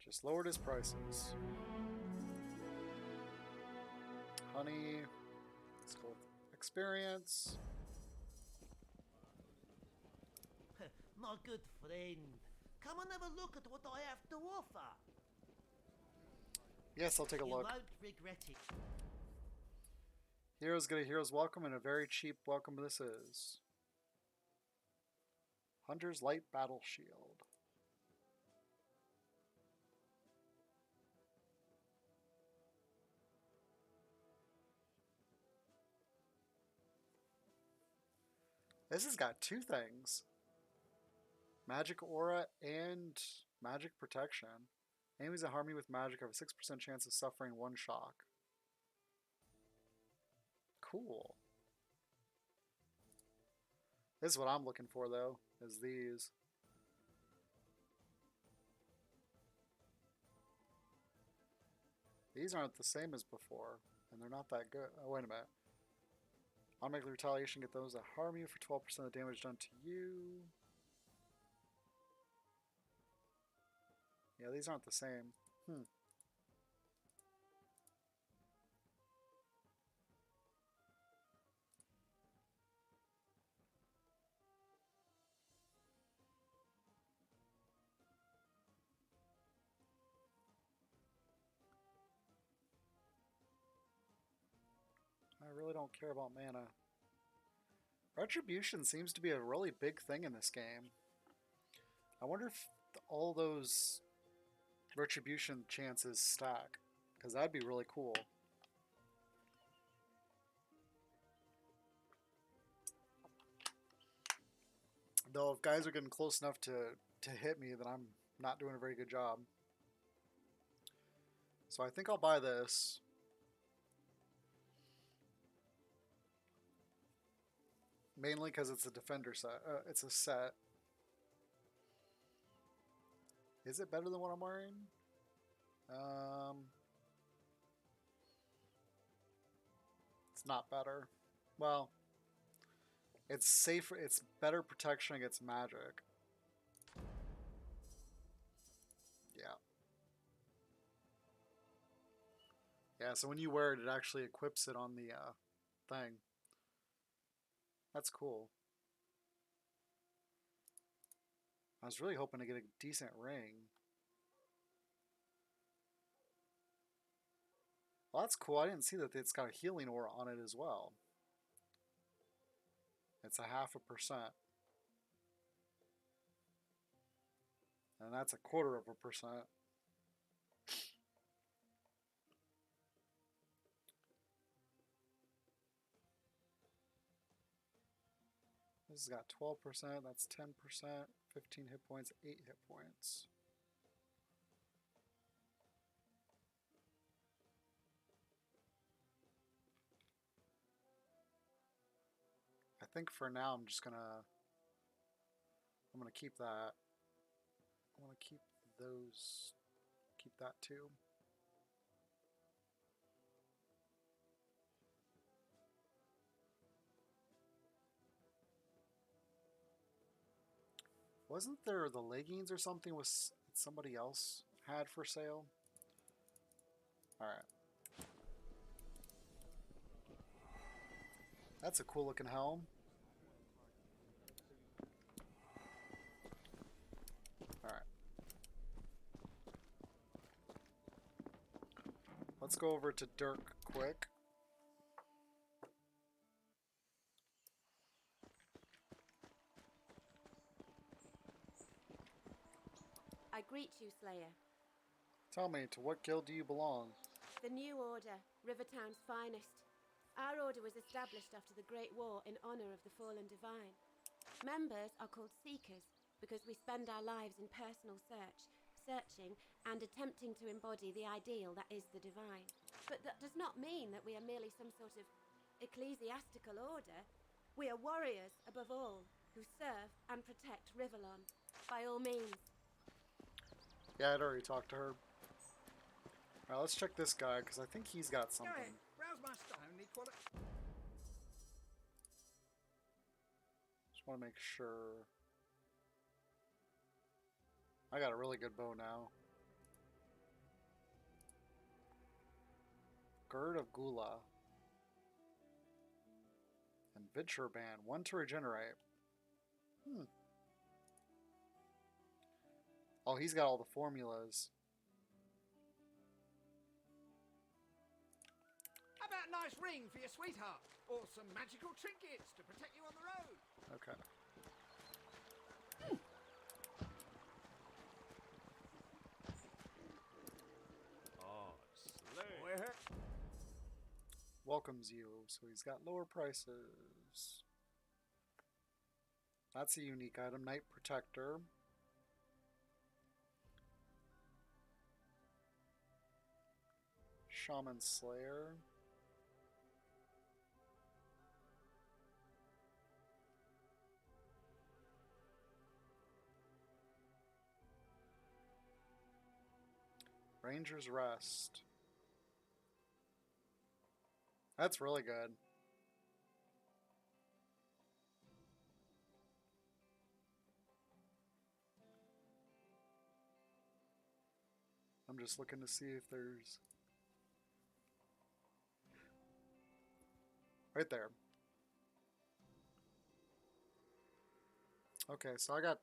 Just lowered his prices. Honey. Let's go with experience. My good friend, come and have a look at what I have to offer. Yes, I'll take a You look. won't regret it. Heroes get a hero's welcome, and a very cheap welcome this is. Hunter's Light Battle Shield. This has got two things. Magic Aura and Magic Protection. Enemies that harm you with magic have a 6% chance of suffering one shock. Cool. This is what I'm looking for, though, is these. These aren't the same as before, and they're not that good. Oh, wait a minute. Automatic retaliation, get those that harm you for 12% of the damage done to you. Yeah, these aren't the same. I really don't care about mana. Retribution seems to be a really big thing in this game. I wonder if all those Retribution chances stack, because that'd be really cool. Though if guys are getting close enough to hit me, then I'm not doing a very good job. So I think I'll buy this. Mainly because it's a defender set. It's a set. Is it better than what I'm wearing? It's not better. Well, it's safer. It's better protection against magic. Yeah. Yeah, so when you wear it, it actually equips it on the thing. That's cool. I was really hoping to get a decent ring. Well, that's cool. I didn't see that it's got a healing aura on it as well. It's a 0.5%. And that's a 0.25%. This has got 12%, that's 10%, 15 hit points, 8 hit points. I think for now I'm gonna keep that. I want to keep those, keep that too. Wasn't there the leggings or something was somebody else had for sale? All right. That's a cool looking helm. All right. Let's go over to Dirk quick. I greet you, Slayer. Tell me, to what guild do you belong? The New Order, Rivertown's finest. Our order was established after the Great War in honor of the fallen divine. Members are called Seekers because we spend our lives in personal searching and attempting to embody the ideal that is the divine. But that does not mean that we are merely some sort of ecclesiastical order. We are warriors, above all, who serve and protect Riverlon, by all means. Yeah, I'd already talked to her. Alright, let's check this guy, because I think he's got something. Go ahead, browse my stuff. Only quality. Just want to make sure. I got a really good bow now. Gird of Gula. And Venture Band. 1 to regenerate. Oh, he's got all the formulas. How about a nice ring for your sweetheart? Or some magical trinkets to protect you on the road? Okay. Oh, slay. Welcomes you, so he's got lower prices. That's a unique item. Night Protector. Shaman Slayer. Ranger's Rest. That's really good. I'm just looking to see if there's... Right there. Okay, so I got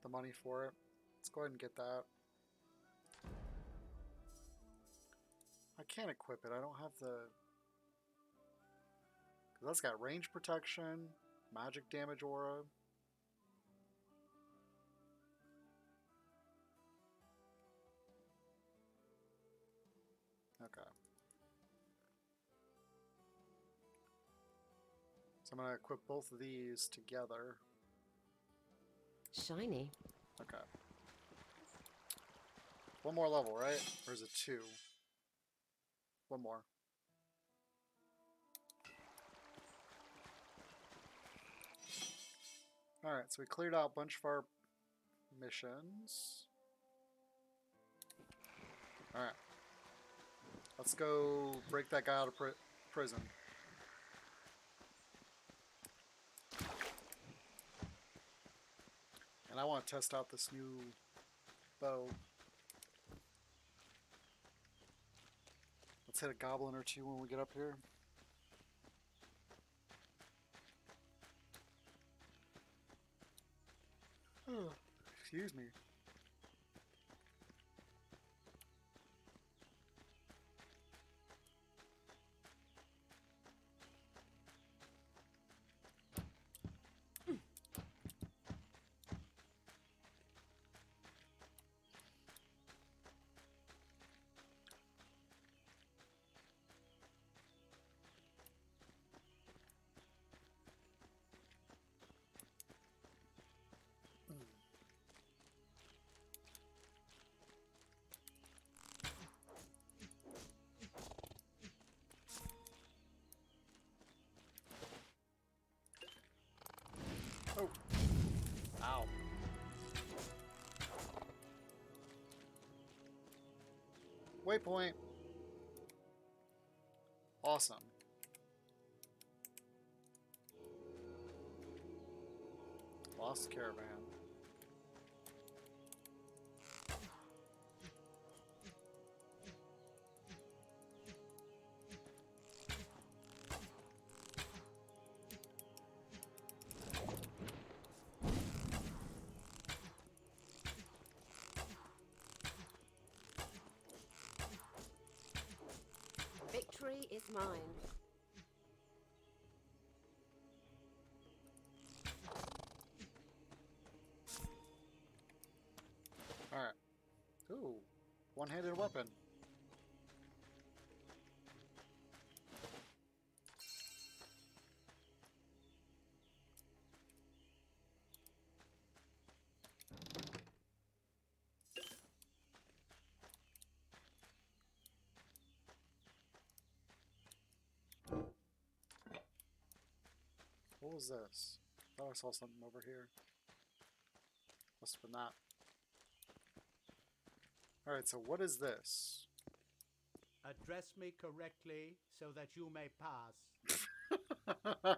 the money for it. Let's go ahead and get that. I can't equip it. I don't have the... Cause that's got range protection, magic damage aura. Okay. So I'm going to equip both of these together. Shiny. Okay. One more level, right? Or is it 2? One more. Alright, so we cleared out a bunch of our missions. Alright. Let's go break that guy out of prison. And I want to test out this new bow. Let's hit a goblin or two when we get up here. Oh, excuse me. Waypoint. Awesome. Lost caravan. Victory is mine. Alright. Ooh. One-handed weapon. What was this? I thought I saw something over here. Must have been that. Alright, so what is this? Address me correctly so that you may pass.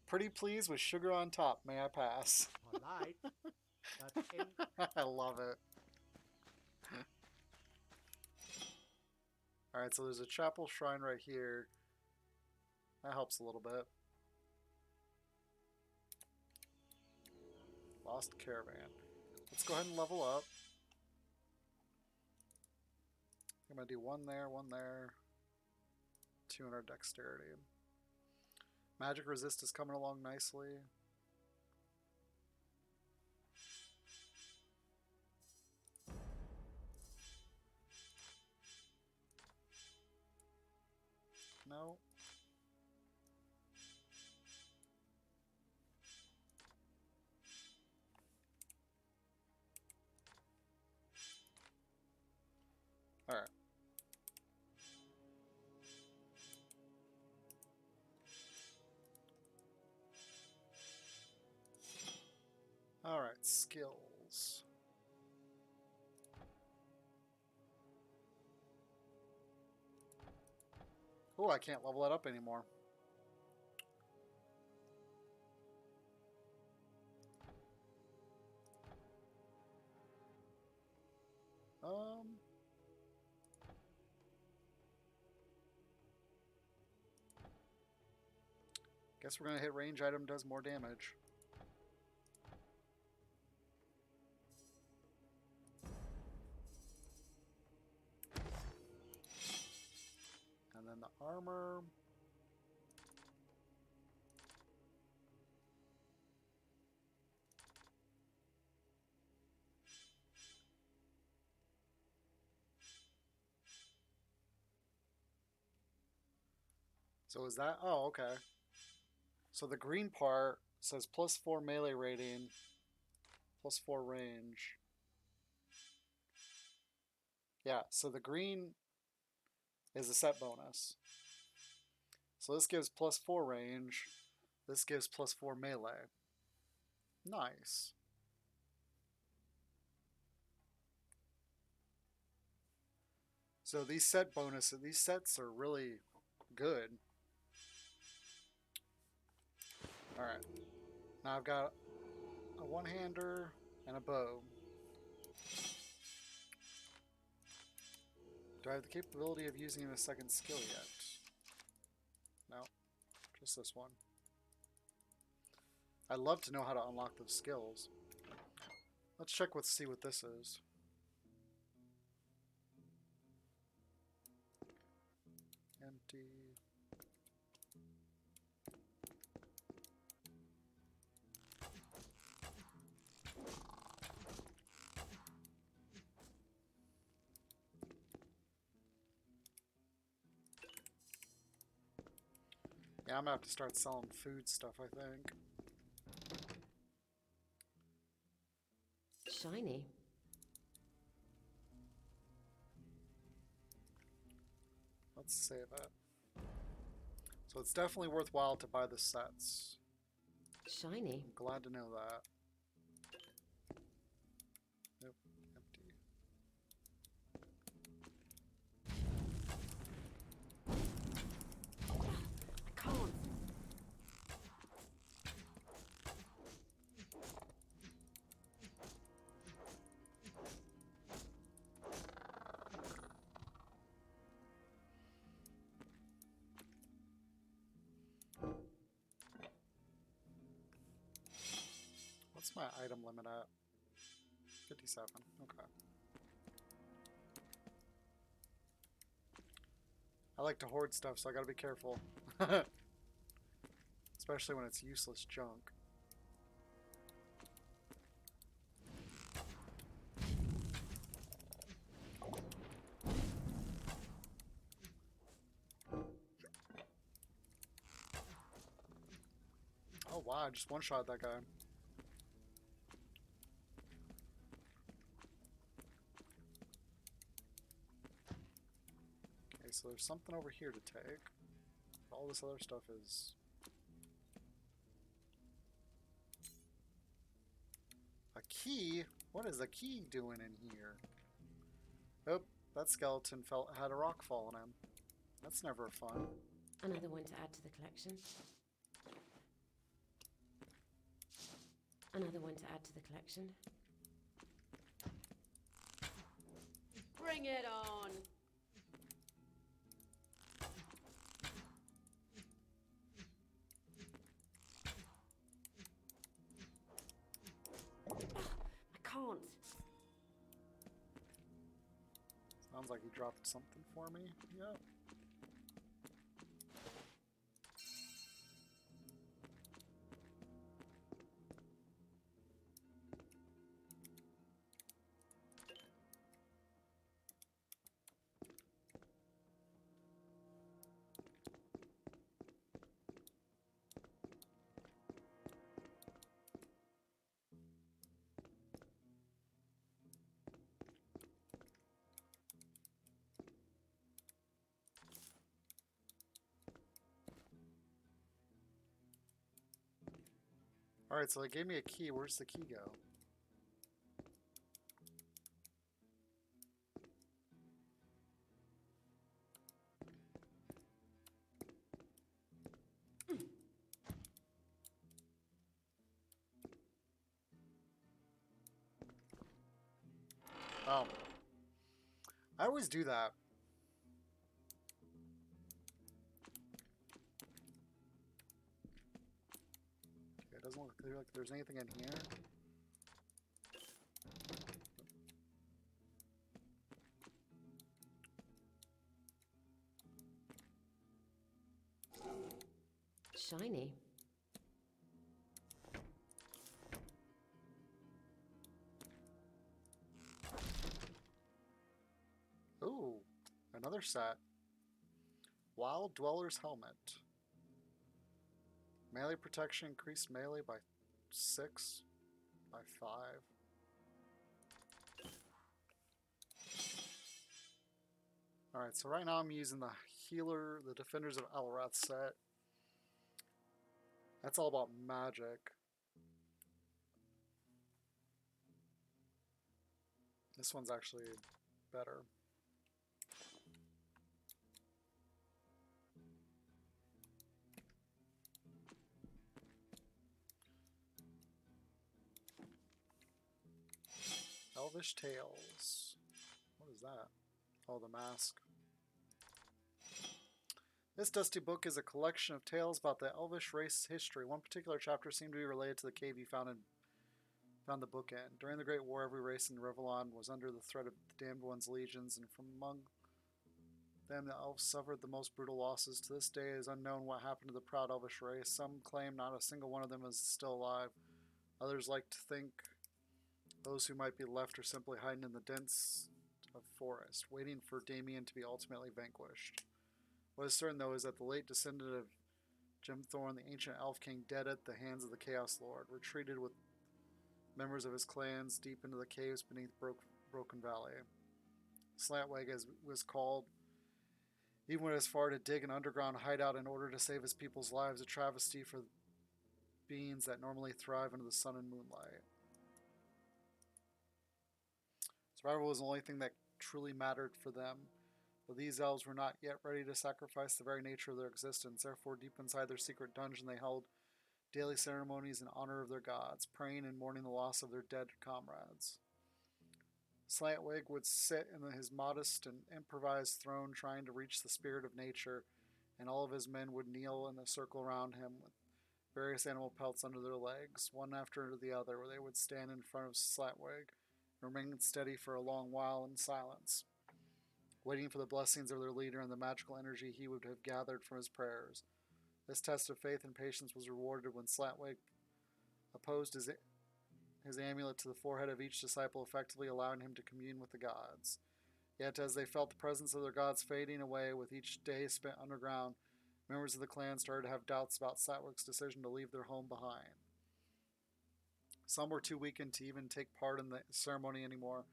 Pretty please with sugar on top. May I pass? Polite, but in I love it. Alright, so there's a chapel shrine right here. That helps a little bit. Lost caravan. Let's go ahead and level up. I'm going to do one there, 200 dexterity. Magic resist is coming along nicely. No. Alright. Alright, skills. Oh, I can't level that up anymore. Guess we're gonna hit range item does more damage. And then the armor. So is that? Oh, okay. So the green part says +4 melee rating, +4 range. Yeah, so the green is a set bonus. So this gives +4 range. This gives +4 melee. Nice. So these set bonuses, these sets are really good. Alright. Now I've got a one-hander and a bow. Do I have the capability of using a second skill yet? No. Just this one. I'd love to know how to unlock those skills. Let's check see what this is. Empty. Yeah, I'm gonna have to start selling food stuff, I think. Shiny. Let's save it. So it's definitely worthwhile to buy the sets. Shiny. I'm glad to know that. Nope, empty. my item limit at? 57. Okay. I like to hoard stuff, so I gotta be careful. Especially when it's useless junk. Oh wow, I just one-shot that guy. Okay, so there's something over here to take. All this other stuff is... A key? What is the key doing in here? Oh, that skeleton had a rock fall on him. That's never fun. Another one to add to the collection. Another one to add to the collection. Bring it on! I can't. Sounds like he dropped something for me. Yep. Alright, so they gave me a key. Where's the key go? Oh. I always do that. Okay, it doesn't look like there's anything in here. Shiny. Ooh, another set. Wild Dweller's Helmet. Melee protection increased melee by 6, by 5. Alright, so right now I'm using the Healer, the Defenders of Elrath set. That's all about magic. This one's actually better. Elvish Tales. What is that? Oh, the mask. This dusty book is a collection of tales about the Elvish race's history. One particular chapter seemed to be related to the cave you found the book in. During the Great War, every race in Rivellon was under the threat of the Damned One's legions, and from among them the elves suffered the most brutal losses. To this day, it is unknown what happened to the proud Elvish race. Some claim not a single one of them is still alive. Others like to think those who might be left are simply hiding in the dense of forest, waiting for Damien to be ultimately vanquished. What is certain, though, is that the late descendant of Gemthorn, the ancient elf king, dead at the hands of the Chaos Lord, retreated with members of his clans deep into the caves beneath Broken Valley. Slantweg, as was called, even went as far to dig an underground hideout in order to save his people's lives, a travesty for beings that normally thrive under the sun and moonlight. Survival was the only thing that truly mattered for them. But these elves were not yet ready to sacrifice the very nature of their existence. Therefore, deep inside their secret dungeon, they held daily ceremonies in honor of their gods, praying and mourning the loss of their dead comrades. Slantwig would sit in his modest and improvised throne trying to reach the spirit of nature, and all of his men would kneel in a circle around him with various animal pelts under their legs, one after the other, where they would stand in front of Slatwig and remain steady for a long while in silence, waiting for the blessings of their leader and the magical energy he would have gathered from his prayers. This test of faith and patience was rewarded when Slatwig opposed his amulet to the forehead of each disciple, effectively allowing him to commune with the gods. Yet, as they felt the presence of their gods fading away with each day spent underground, members of the clan started to have doubts about Slatwig's decision to leave their home behind. Some were too weakened to even take part in the ceremony anymore,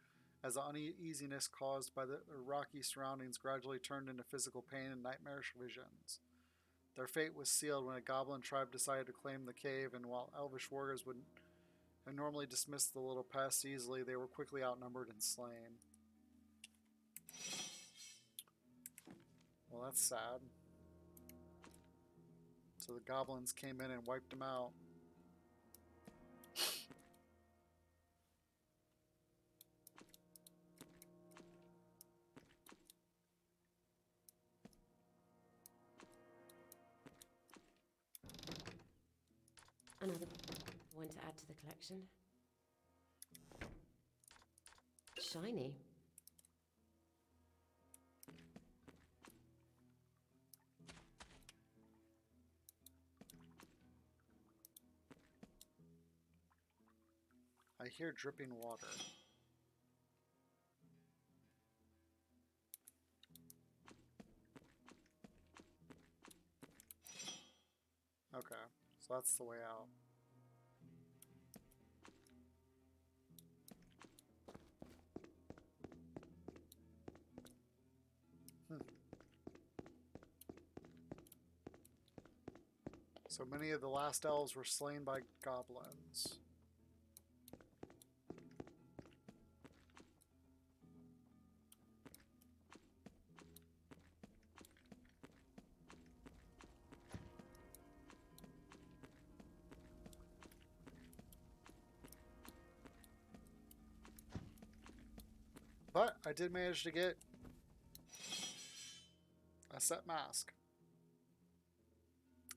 as the uneasiness caused by the rocky surroundings gradually turned into physical pain and nightmarish visions. Their fate was sealed when a goblin tribe decided to claim the cave, and while elvish warriors would have normally dismissed the little pest easily, they were quickly outnumbered and slain. Well, that's sad. So the goblins came in and wiped them out. Another one to add to the collection. Shiny. I hear dripping water. Okay, so that's the way out. So many of the last elves were slain by goblins. But I did manage to get a set mask.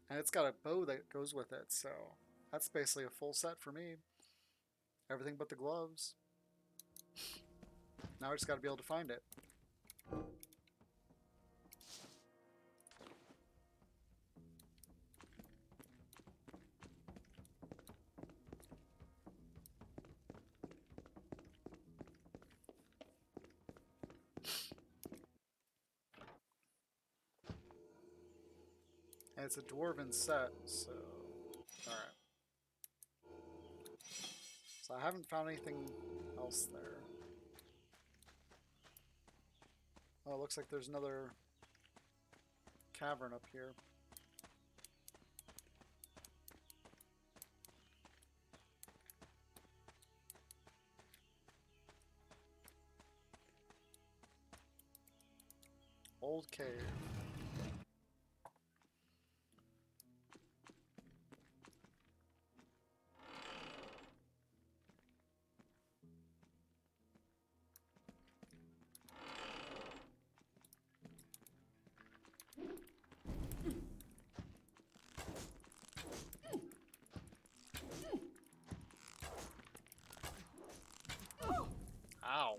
And it's got a bow that goes with it, so that's basically a full set for me. Everything but the gloves. Now I just got to be able to find it. And it's a dwarven set, so... Alright. So I haven't found anything else there. Oh, it looks like there's another cavern up here. Old cave. Ow.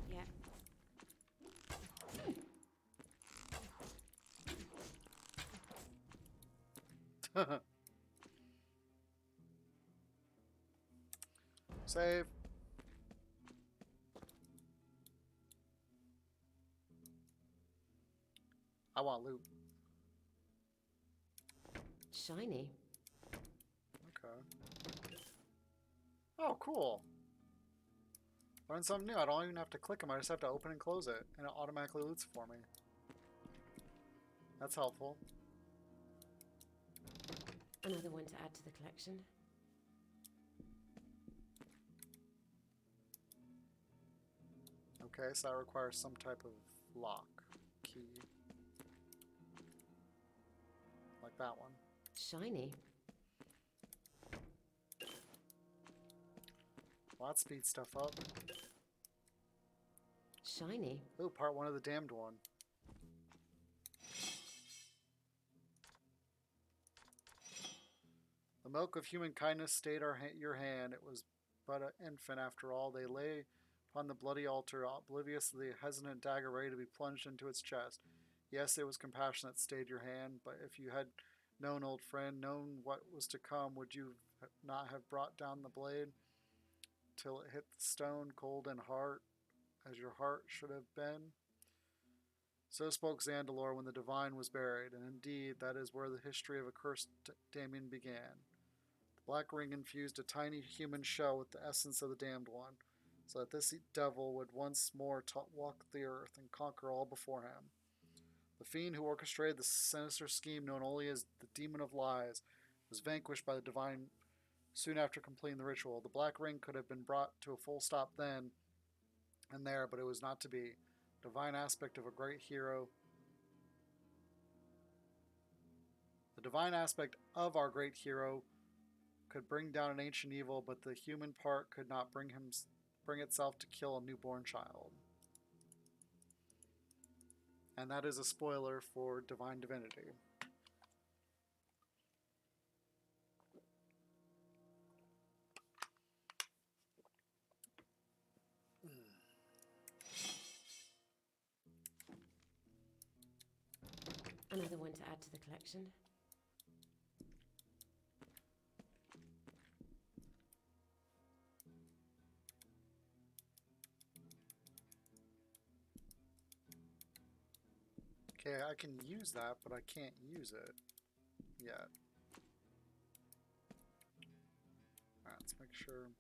Yeah. Save. I want loot. Shiny. Okay. Oh, cool. Learn something new. I don't even have to click them. I just have to open and close it, and it automatically loots for me. That's helpful. Another one to add to the collection. Okay, so that requires some type of lock key. Like that one. Shiny. Well, that speeds stuff up. Shiny. Ooh, part 1 of the damned one. milk of human kindness stayed your hand. It was but an infant after all. They lay upon the bloody altar, oblivious of the hesitant dagger ready to be plunged into its chest. Yes, it was compassion that stayed your hand, but if you had known, old friend, known what was to come, would you not have brought down the blade till it hit the stone, cold and hard as your heart should have been? So spoke Zandalor when the Divine was buried, and indeed that is where the history of accursed Damien began. The Black Ring infused a tiny human shell with the essence of the Damned One, so that this devil would once more walk the earth and conquer all before him. The fiend who orchestrated the sinister scheme known only as the Demon of Lies was vanquished by the Divine soon after completing the ritual. The Black Ring could have been brought to a full stop then and there, but it was not to be. Divine aspect of a great hero. The divine aspect of our great hero could bring down an ancient evil, but the human part could not bring itself to kill a newborn child. And that is a spoiler for Divine Divinity. Another one to add to the collection. Okay, I can use that, but I can't use it yet. Alright, let's make sure.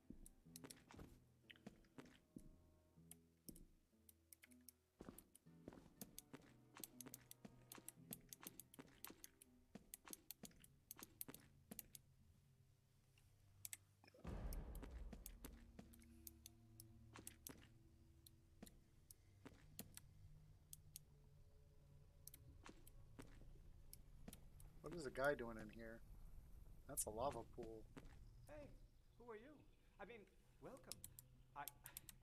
What is a guy doing in here? That's a lava pool. Hey, who are you? I mean, welcome.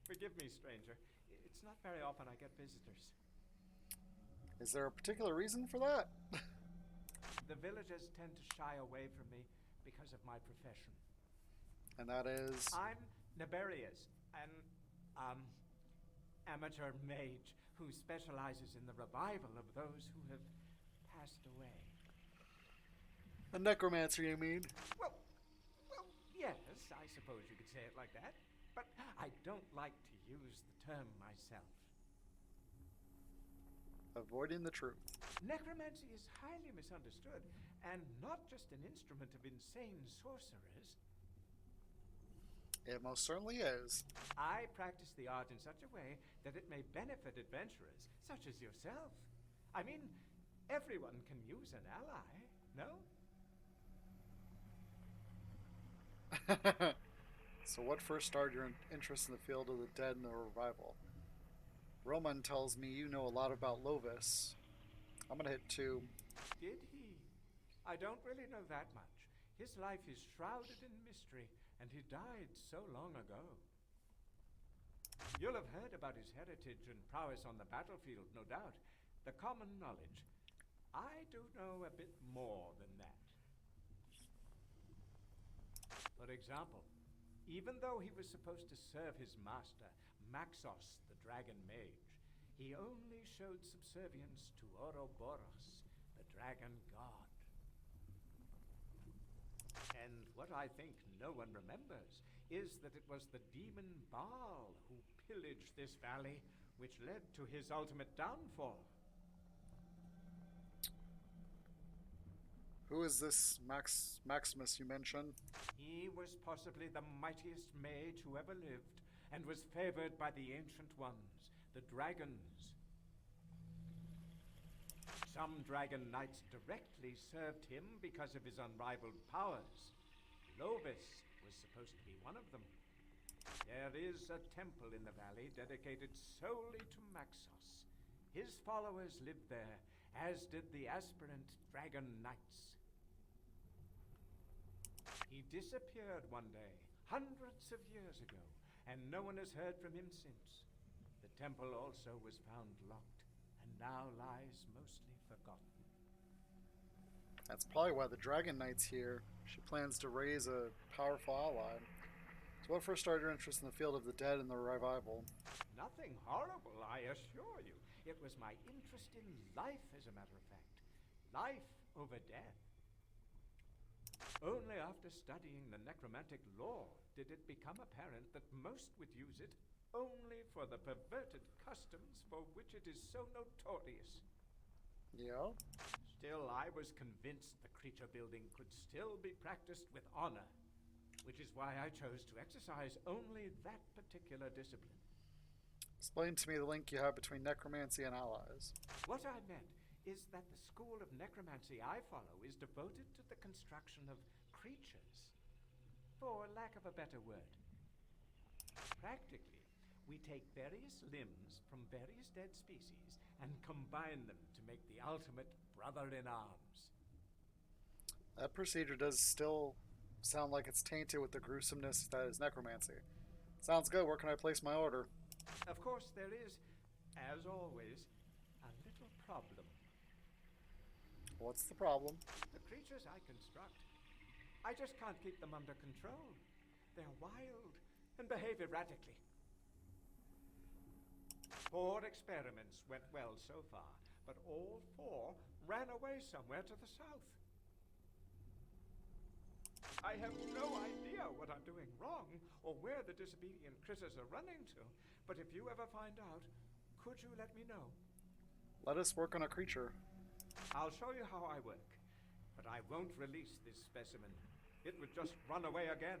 Forgive me, stranger. It's not very often I get visitors. Is there a particular reason for that? The villagers tend to shy away from me because of my profession. And that is? I'm Naberius, an amateur mage who specializes in the revival of those who have passed away. A necromancer, you mean? Well, yes, I suppose you could say it like that. But I don't like to use the term myself. Avoiding the truth. Necromancy is highly misunderstood, and not just an instrument of insane sorcerers. It most certainly is. I practice the art in such a way that it may benefit adventurers, such as yourself. I mean, everyone can use an ally, no? So what first started your interest in the field of the dead and the revival? Roman tells me you know a lot about Lovis. I'm gonna hit 2. Did he? I don't really know that much. His life is shrouded in mystery, and he died so long ago. You'll have heard about his heritage and prowess on the battlefield, no doubt. The common knowledge. I do know a bit more than that. For example, even though he was supposed to serve his master, Maxos, the dragon mage, he only showed subservience to Ouroboros, the dragon god. And what I think no one remembers is that it was the demon Baal who pillaged this valley, which led to his ultimate downfall. Who is this Maximus you mentioned? He was possibly the mightiest mage who ever lived, and was favored by the ancient ones, the dragons. Some dragon knights directly served him because of his unrivaled powers. Lovis was supposed to be one of them. There is a temple in the valley dedicated solely to Maxos. His followers lived there, as did the aspirant dragon knights. He disappeared one day, hundreds of years ago, and no one has heard from him since. The temple also was found locked, and now lies mostly forgotten. That's probably why the Dragon Knight's here. She plans to raise a powerful ally. So what first started your interest in the field of the dead and the revival? Nothing horrible, I assure you. It was my interest in life, as a matter of fact. Life over death. Only after studying the necromantic lore did it become apparent that most would use it only for the perverted customs for which it is so notorious. Yeah? Still, I was convinced the creature building could still be practiced with honor, which is why I chose to exercise only that particular discipline. Explain to me the link you have between necromancy and allies. What I meant is that the school of necromancy I follow is devoted to the construction of creatures, for lack of a better word. Practically, we take various limbs from various dead species and combine them to make the ultimate brother-in-arms. That procedure does still sound like it's tainted with the gruesomeness that is necromancy. Sounds good. Where can I place my order? Of course, there is, as always, a little problem. What's the problem? The creatures I construct, I just can't keep them under control. They're wild and behave erratically. 4 experiments went well so far, but all 4 ran away somewhere to the south. I have no idea what I'm doing wrong or where the disobedient critters are running to, but if you ever find out, could you let me know? Let us work on a creature. I'll show you how I work, but I won't release this specimen. It would just run away again.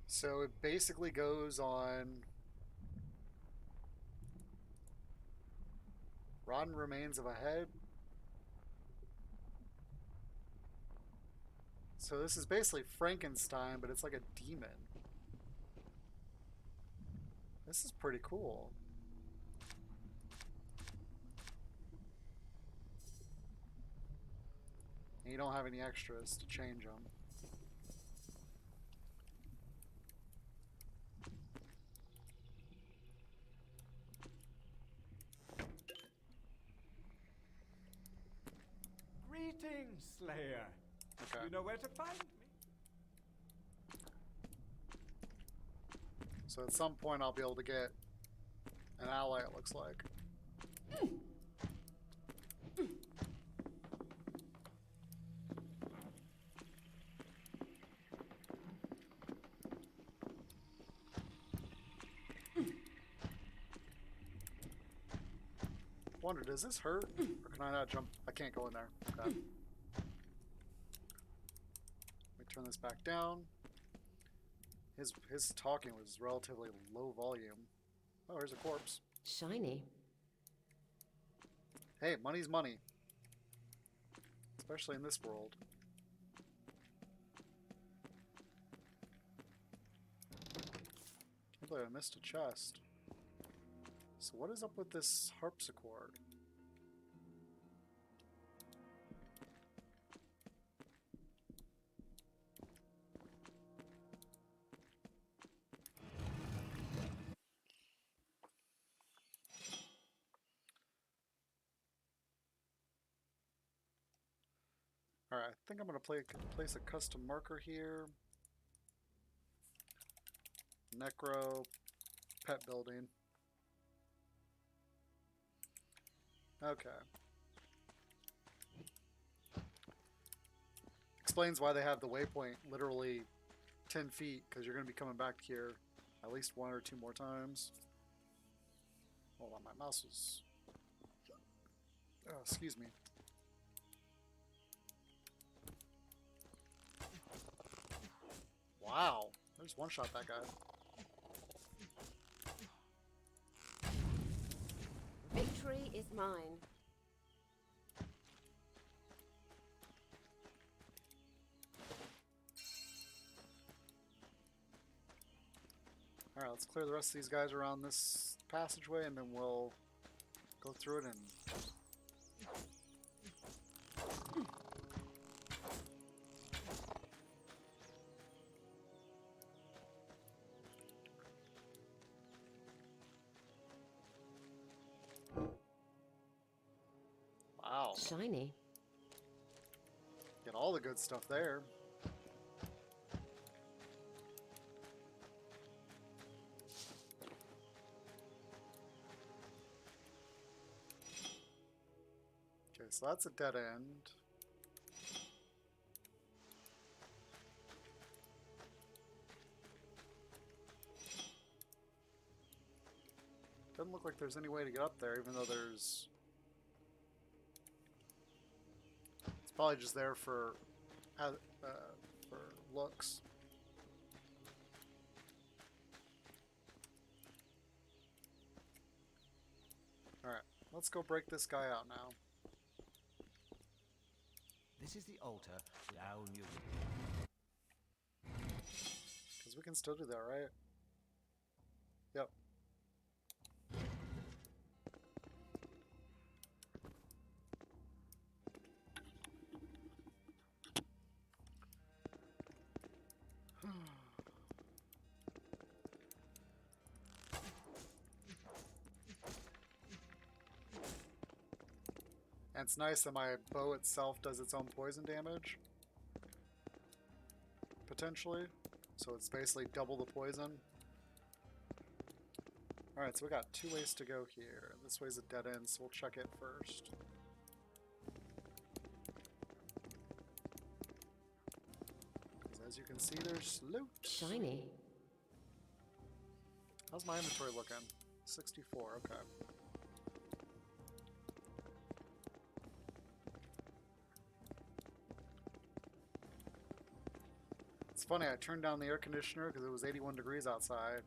So it basically goes on rotten remains of a head. So this is basically Frankenstein, but it's like a demon. This is pretty cool. And you don't have any extras to change them. Greetings, Slayer. Okay. You know where to find me. So at some point I'll be able to get an ally, it looks like. Wonder, does this hurt? Or can I not jump? I can't go in there. Okay. Let me turn this back down. His talking was relatively low volume. Oh, here's a corpse. Shiny. Hey, money's money. Especially in this world. Can't believe I missed a chest. So what is up with this harpsichord? Alright, I think I'm going to place a custom marker here. Necro, pet building. Okay. Explains why they have the waypoint literally 10 feet, because you're going to be coming back here at least 1 or 2 more times. Hold on, my mouse is... Oh, excuse me. Wow, there's one shot that guy. Victory is mine. Alright, let's clear the rest of these guys around this passageway and then we'll go through it and... Shiny. Get all the good stuff there. Okay, so that's a dead end. Doesn't look like there's any way to get up there, even though there's... It's probably just there for looks. Alright, let's go break this guy out now. This is the altar to our new. Because we can still do that, right? Yep. And it's nice that my bow itself does its own poison damage. Potentially. So it's basically double the poison. Alright, so we got 2 ways to go here. This way's a dead end, so we'll check it first. Because as you can see, there's loot. Shiny. How's my inventory looking? 64, okay. It's funny, I turned down the air conditioner because it was 81 degrees outside.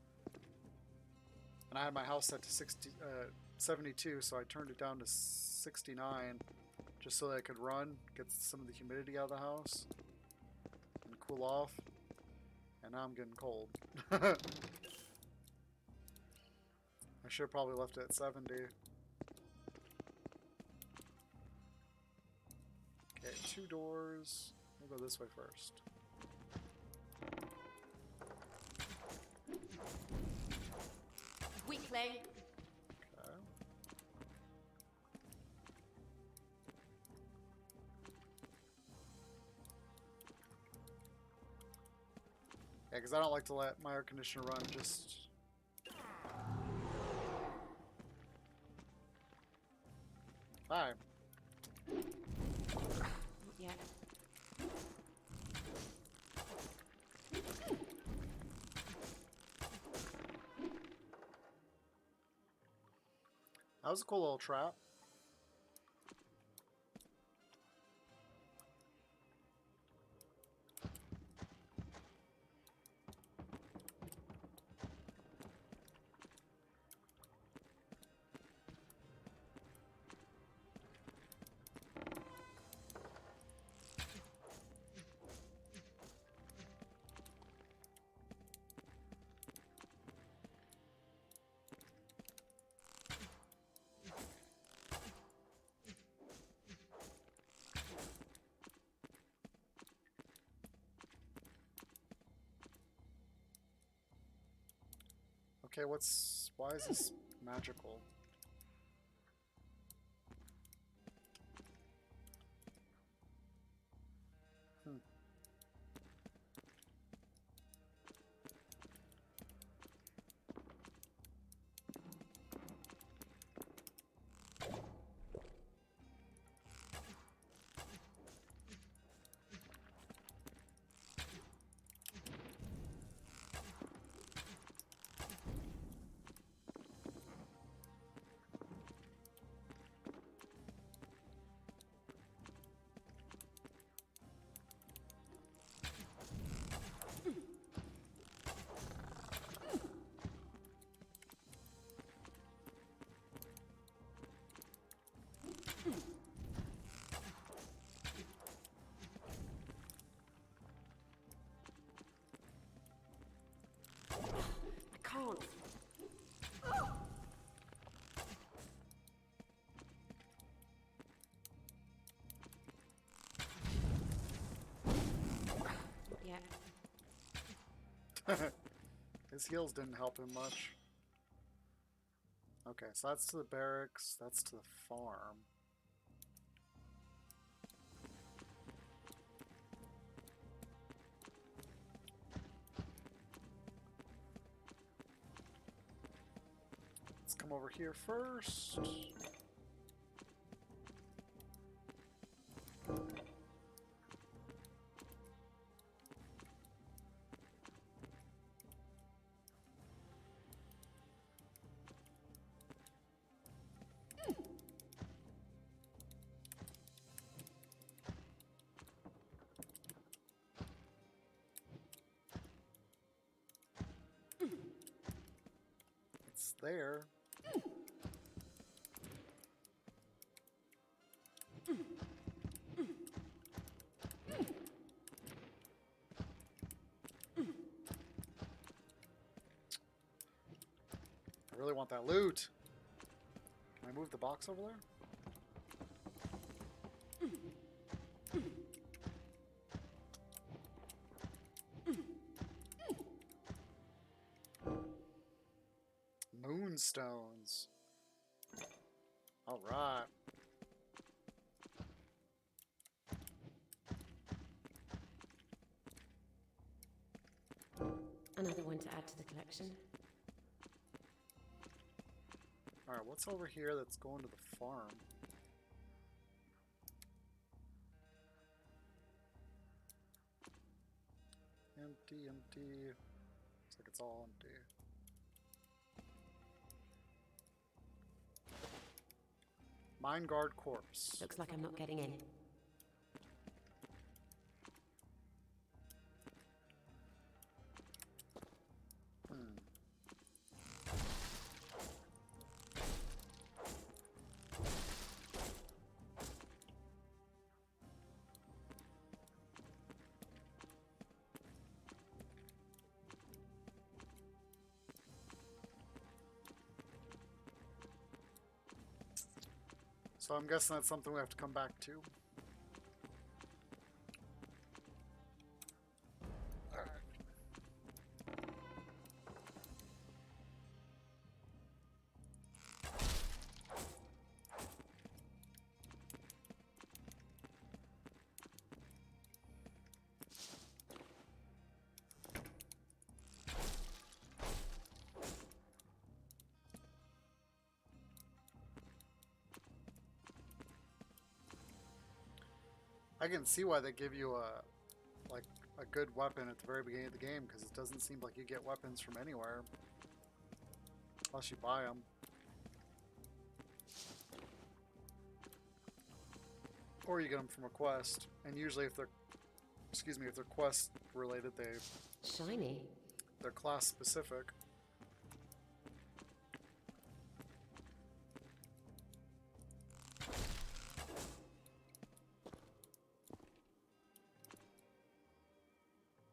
And I had my house set to 72, so I turned it down to 69 just so that I could run, get some of the humidity out of the house, and cool off. And now I'm getting cold. I should have probably left it at 70. Okay, 2 doors. We'll go this way first. Weakling. Okay. Yeah, because I don't like to let my air conditioner run just... Hi. Yeah. That was a cool little trap. Okay, why is this magical? I can't. Yeah. His heals didn't help him much. Okay, so that's to the barracks, that's to the farm. come over here first. It's there. I really want that loot. Can I move the box over there? Moonstones. All right. Another one to add to the collection. All right, what's over here that's going to the farm? Empty, empty. Looks like it's all empty. Mine guard corpse. Looks like I'm not getting in. So I'm guessing that's something we have to come back to. I can see why they give you a good weapon at the very beginning of the game, because it doesn't seem like you get weapons from anywhere unless you buy them. Or you get them from a quest, and usually if they're quest related, Shiny. they're class specific.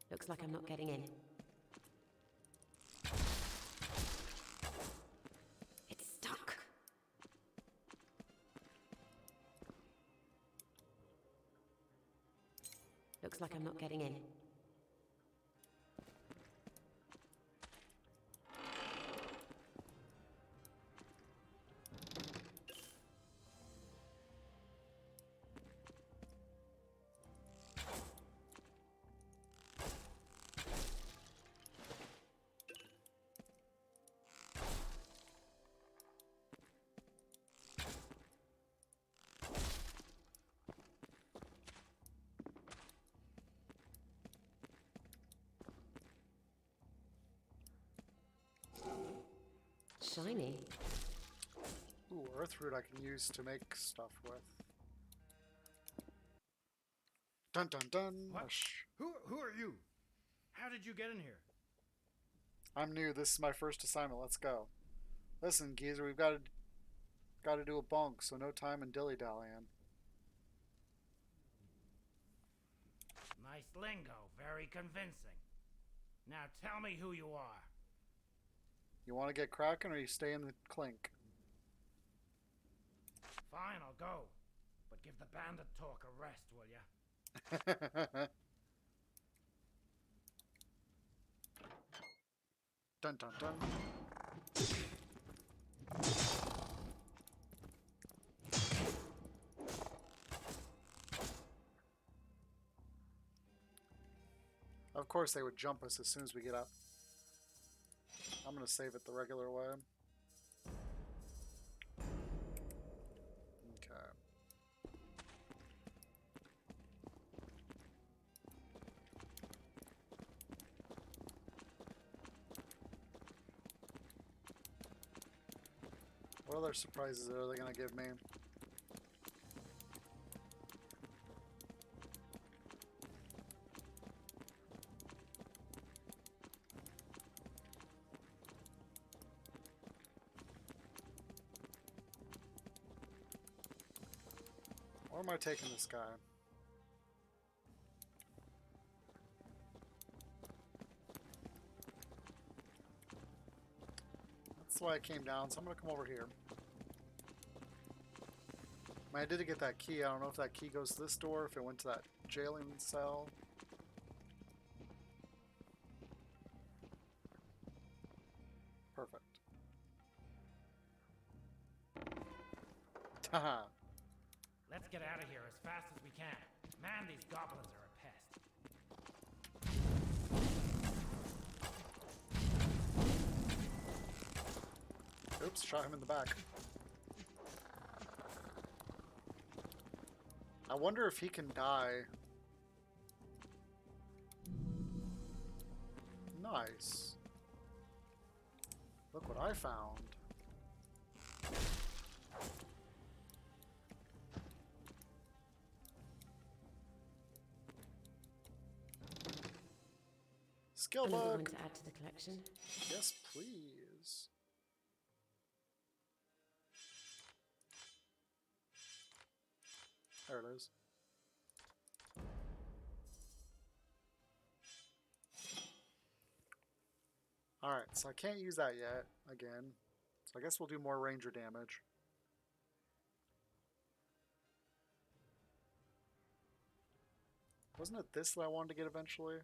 Looks like I'm not getting in. It's stuck. Looks like I'm not getting in. Shiny. Ooh, earthroot I can use to make stuff with. Dun dun dun. What? Who are you? How did you get in here? I'm new. This is my first assignment. Let's go. Listen, geezer, we've got to do a bunk, so no time in dilly-dallying. Nice lingo, very convincing. Now tell me who you are. You want to get cracking, or you stay in the clink? Fine, I'll go. But give the bandit talk a rest, will ya? Dun dun dun. Of course they would jump us as soon as we get up. I'm gonna save it the regular way. What other surprises are they gonna give me? Or am I taking this guy? That's why I came down, so I'm gonna come over here. I did get that key. I don't know if that key goes to this door, if it went to that jailing cell. Perfect. Haha. Let's get out of here as fast as we can. Man, these goblins are a pest. Oops, shot him in the back. I wonder if he can die. Nice. Look what I found. Skill Another one book. to add to the collection. Yes, please. There it is. Alright, so I can't use that yet, again. So I guess we'll do more ranger damage. Wasn't it this that I wanted to get eventually?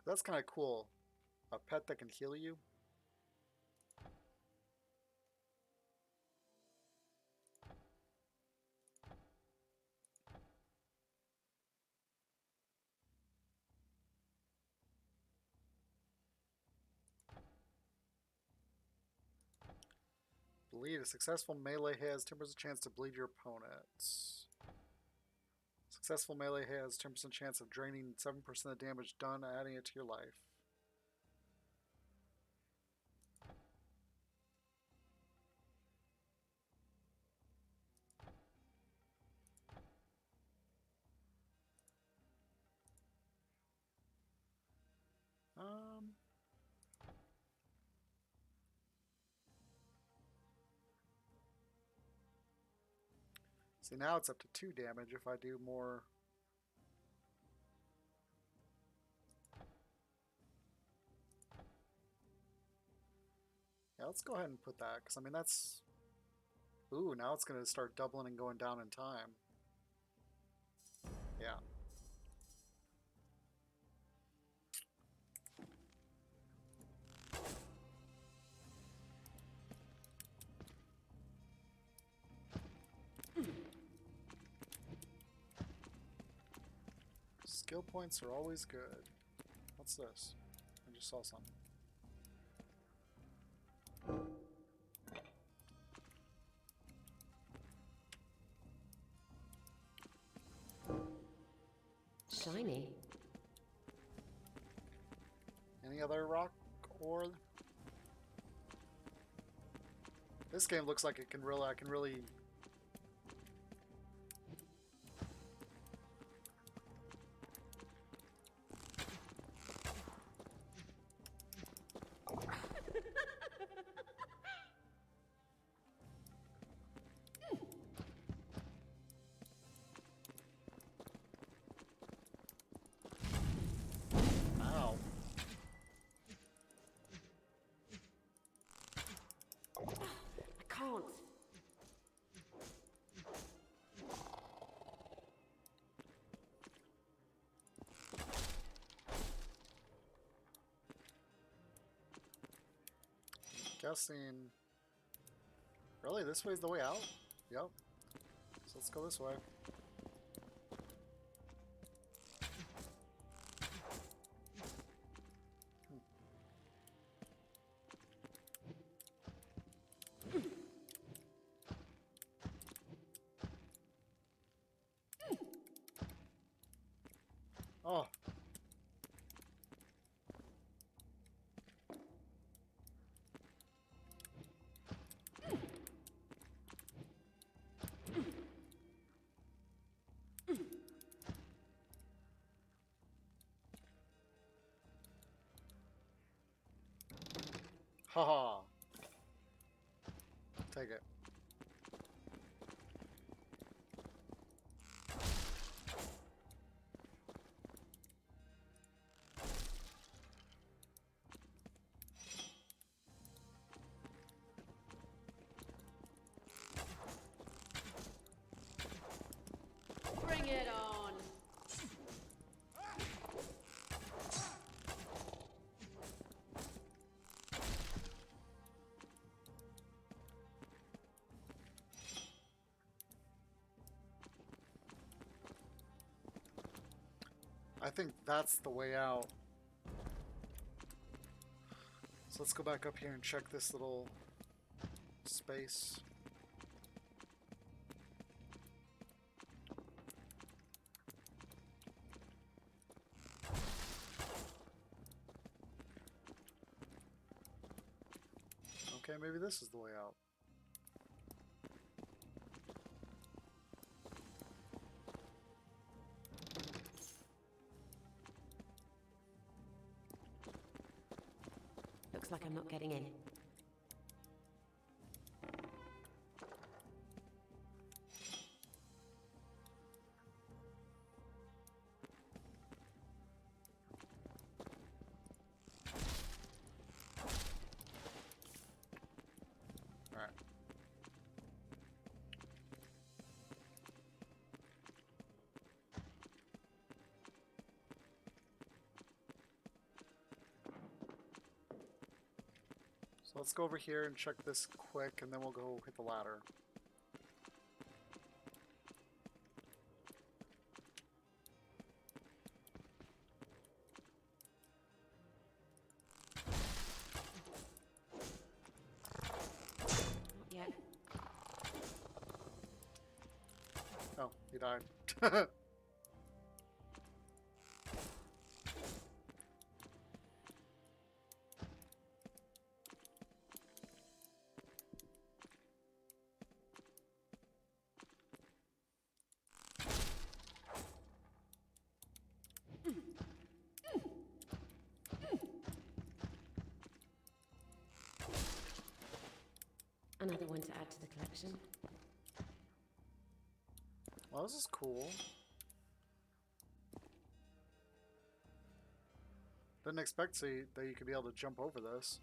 That's kind of cool. A pet that can heal you. Bleed. A successful melee hit has 10% chance to bleed your opponents. Successful melee hit has 10% chance of draining 7% of the damage done, adding it to your life. See, now it's up to 2 damage if I do more. Yeah, let's go ahead and put that, because I mean that's... Ooh, now it's going to start doubling and going down in time. Yeah. Skill points are always good. What's this? I just saw something. Shiny. Any other rock or... This game looks like it can really... I can really... Ow. I can't. Guessing... Really? This way's the way out? Yep. So let's go this way. Oh. Haha. Take it. Bring it on. I think that's the way out. So let's go back up here and check this little space. Okay, maybe this is the way out. Looks like I'm not getting in. Alright. So let's go over here and check this quick, and then we'll go hit the ladder. Not yet. Oh, he died. Another one to add to the collection. Well, this is cool. Didn't expect that you could be able to jump over this.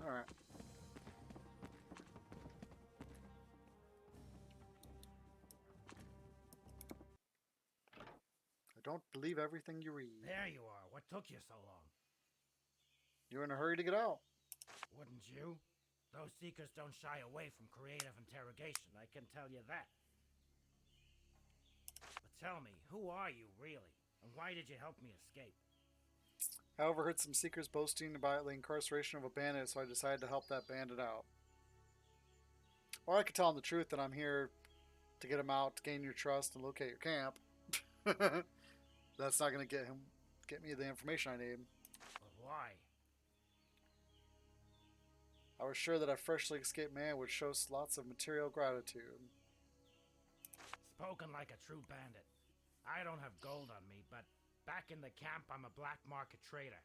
Alright. I don't believe everything you read. There you are. What took you so long? You're in a hurry to get out. Wouldn't you? Those seekers don't shy away from creative interrogation, I can tell you that. But tell me, who are you really? And why did you help me escape? I overheard some seekers boasting about the incarceration of a bandit, so I decided to help that bandit out. Or I could tell him the truth that I'm here to get him out, to gain your trust, and locate your camp. That's not going to get me the information I need. But why? I was sure that a freshly escaped man would show lots of material gratitude. Spoken like a true bandit. I don't have gold on me, but back in the camp, I'm a black market trader.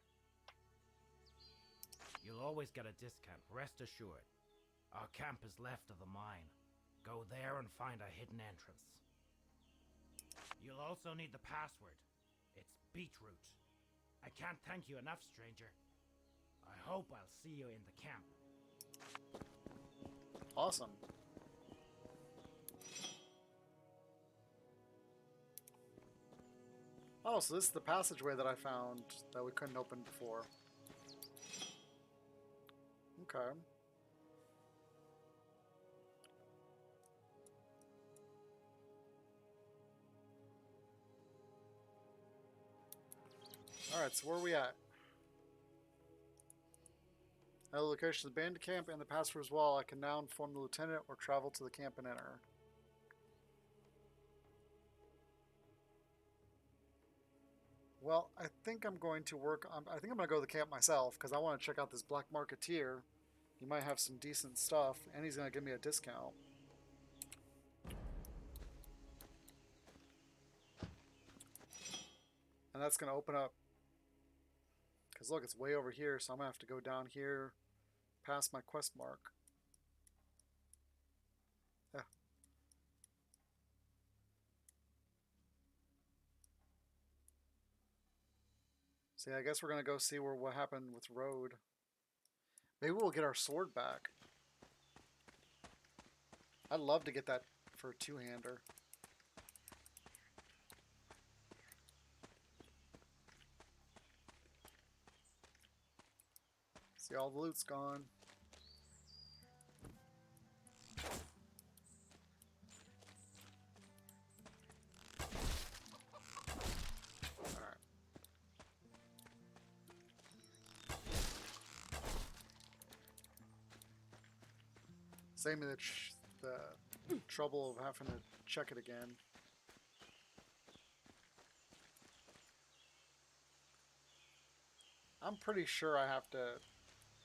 You'll always get a discount, rest assured. Our camp is left of the mine. Go there and find a hidden entrance. You'll also need the password. It's beetroot. I can't thank you enough, stranger. I hope I'll see you in the camp. Awesome. Oh, so this is the passageway that I found that we couldn't open before. Okay. Alright, so where are we at? At the location of the bandit camp and the password as well, I can now inform the lieutenant or travel to the camp and enter. Well, I think I'm going to work on... I think I'm going to go to the camp myself, because I want to check out this black marketeer He might have some decent stuff, and he's gonna give me a discount. And that's gonna open up, because look, it's way over here, so I'm gonna have to go down here past my quest mark. Yeah. See, I guess we're gonna go see what happened with Road. Maybe we'll get our sword back. I'd love to get that for a two-hander. See, all the loot's gone. Alright. Save me the trouble of having to check it again. I'm pretty sure I have to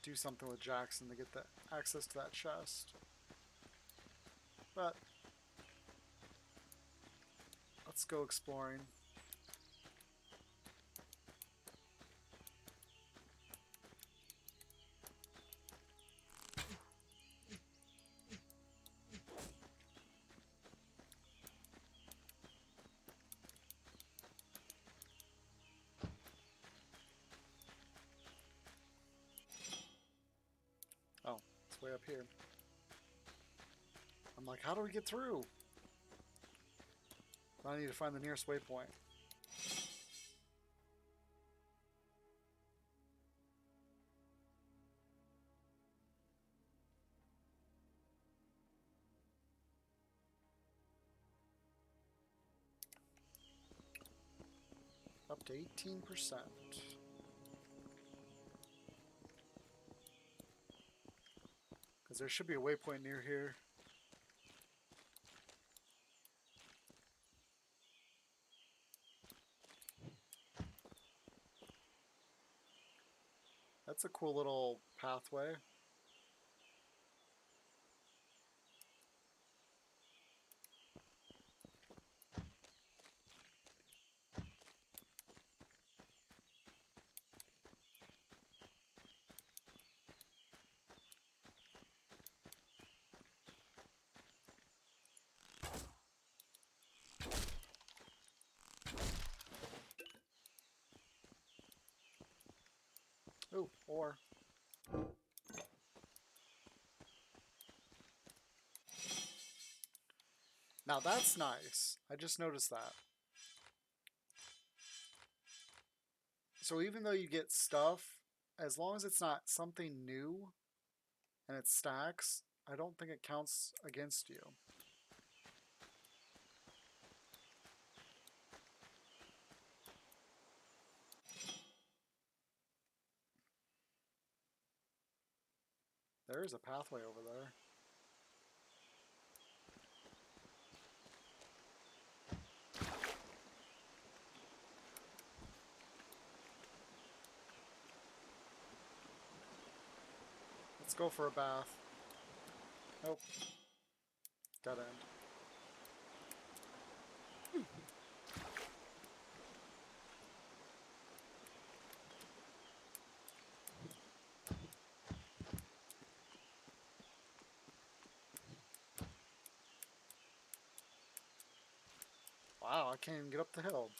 do something with Jackson to get the access to that chest. But let's go exploring. Oh, it's way up here. I'm like, how do we get through? I need to find the nearest waypoint. Up to 18%. Because there should be a waypoint near here. That's a cool little pathway. Ooh, ore. Now that's nice. I just noticed that. So even though you get stuff, as long as it's not something new and it stacks, I don't think it counts against you. There is a pathway over there. Let's go for a bath. Nope. Dead end. Wow, I can't even get up the hill.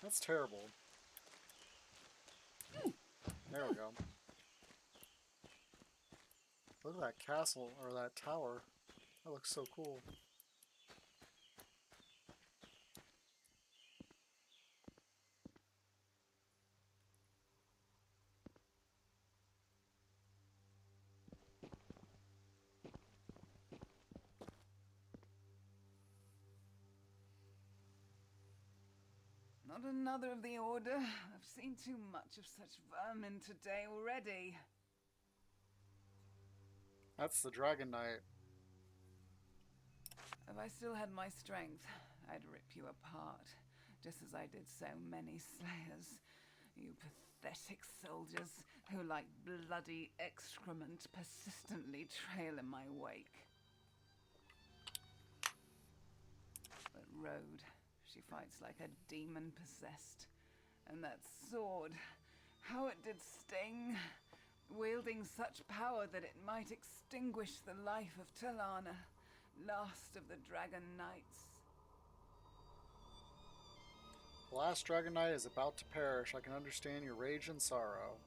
That's terrible. There we go. Look at that castle, or that tower. That looks so cool. Not another of the Order. I've seen too much of such vermin today already. That's the Dragon Knight. If I still had my strength, I'd rip you apart. just as I did so many slayers. You pathetic soldiers who, like bloody excrement, persistently trail in my wake. But Rode, she fights like a demon possessed. And that sword, how it did sting, wielding such power that it might extinguish the life of Talana, last of the Dragon Knights. The last Dragon Knight is about to perish. I can understand your rage and sorrow.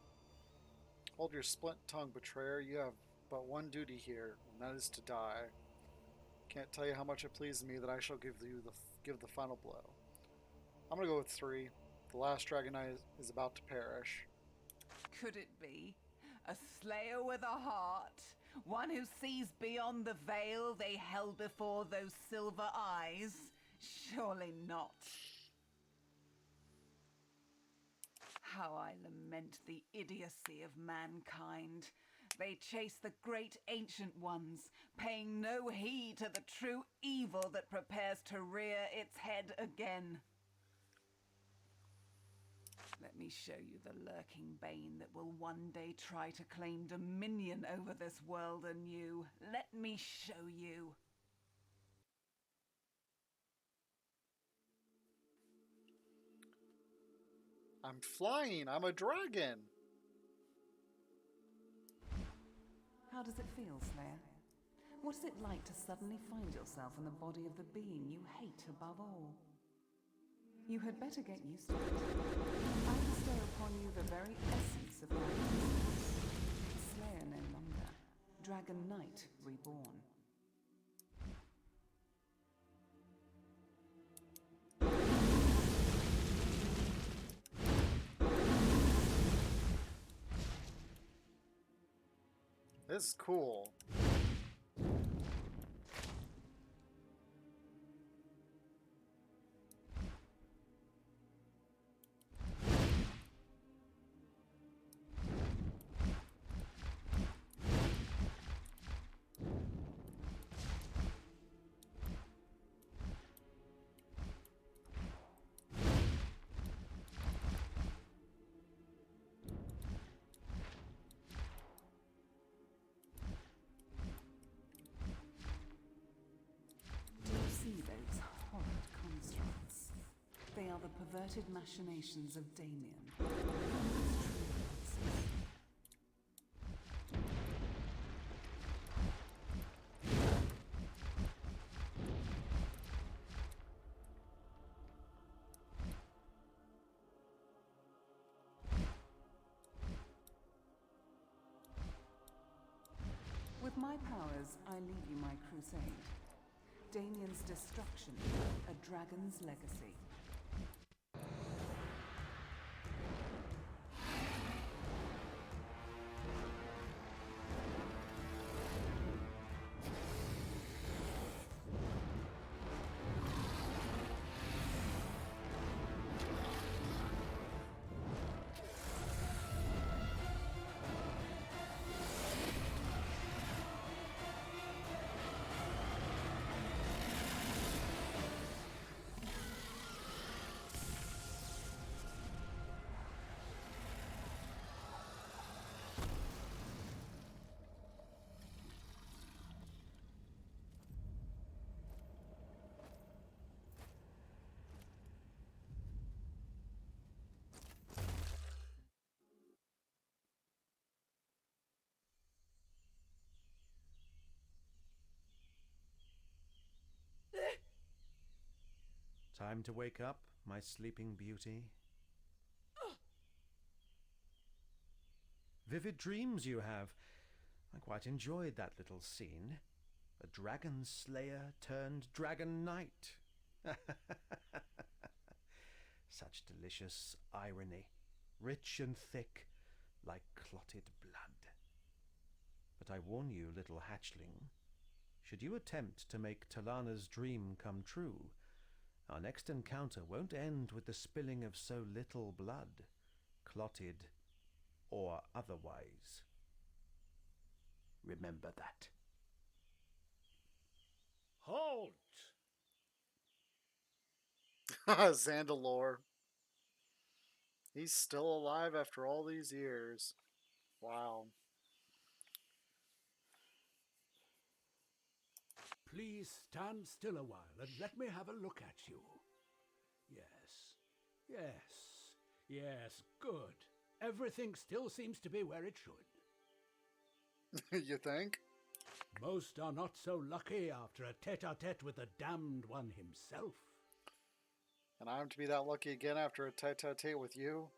Hold your splint tongue, betrayer. You have but one duty here, and that is to die. Can't tell you how much it pleases me that I shall give the final blow. I'm gonna go with 3. The last Dragon Knight is about to perish. Could it be? A slayer with a heart? One who sees beyond the veil they held before those silver eyes? Surely not. How I lament the idiocy of mankind. They chase the great ancient ones, paying no heed to the true evil that prepares to rear its head again. Let me show you the lurking bane that will one day try to claim dominion over this world anew. Let me show you. I'm flying. I'm a dragon. How does it feel, Slayer? What is it like to suddenly find yourself in the body of the being you hate above all? You had better get used to it. I bestow upon you the very essence of my existence. Slayer no longer. Dragon Knight reborn. This is cool. They are the perverted machinations of Damien. With my powers, I leave you my crusade. Damien's destruction, a dragon's legacy. Time to wake up, my sleeping beauty. Vivid dreams you have. I quite enjoyed that little scene. A dragon slayer turned dragon knight. Such delicious irony, rich and thick, like clotted blood. But I warn you, little hatchling, should you attempt to make Talana's dream come true, our next encounter won't end with the spilling of so little blood, clotted or otherwise. Remember that. Halt! Zandalore. He's still alive after all these years. Wow. Please stand still a while and let me have a look at you. Yes, yes, yes, good. Everything still seems to be where it should. You think? Most are not so lucky after a tete-a-tete with the damned one himself. And I'm to be that lucky again after a tete-a-tete with you?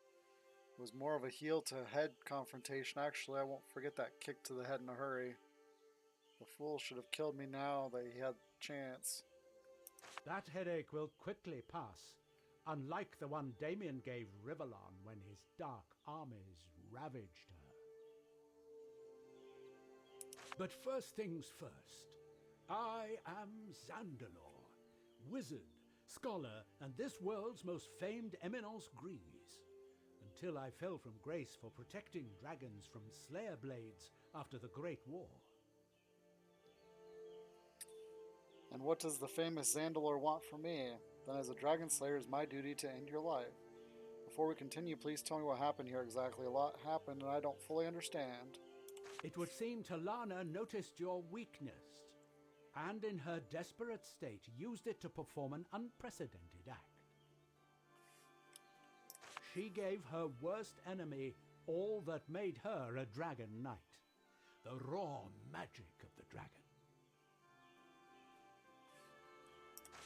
It was more of a heel-to-head confrontation. Actually, I won't forget that kick to the head in a hurry. The fool should have killed me now that he had the chance. That headache will quickly pass, unlike the one Damien gave Rivellon when his dark armies ravaged her. But first things first, I am Zandalore, wizard, scholar, and this world's most famed eminence grise, until I fell from grace for protecting dragons from slayer blades after the Great War. And what does the famous Zandalore want from me? Then as a dragon slayer, it is my duty to end your life. Before we continue, please tell me what happened here exactly. A lot happened and I don't fully understand. It would seem Talana noticed your weakness, and in her desperate state used it to perform an unprecedented act. She gave her worst enemy all that made her a dragon knight, the raw magic of the dragon.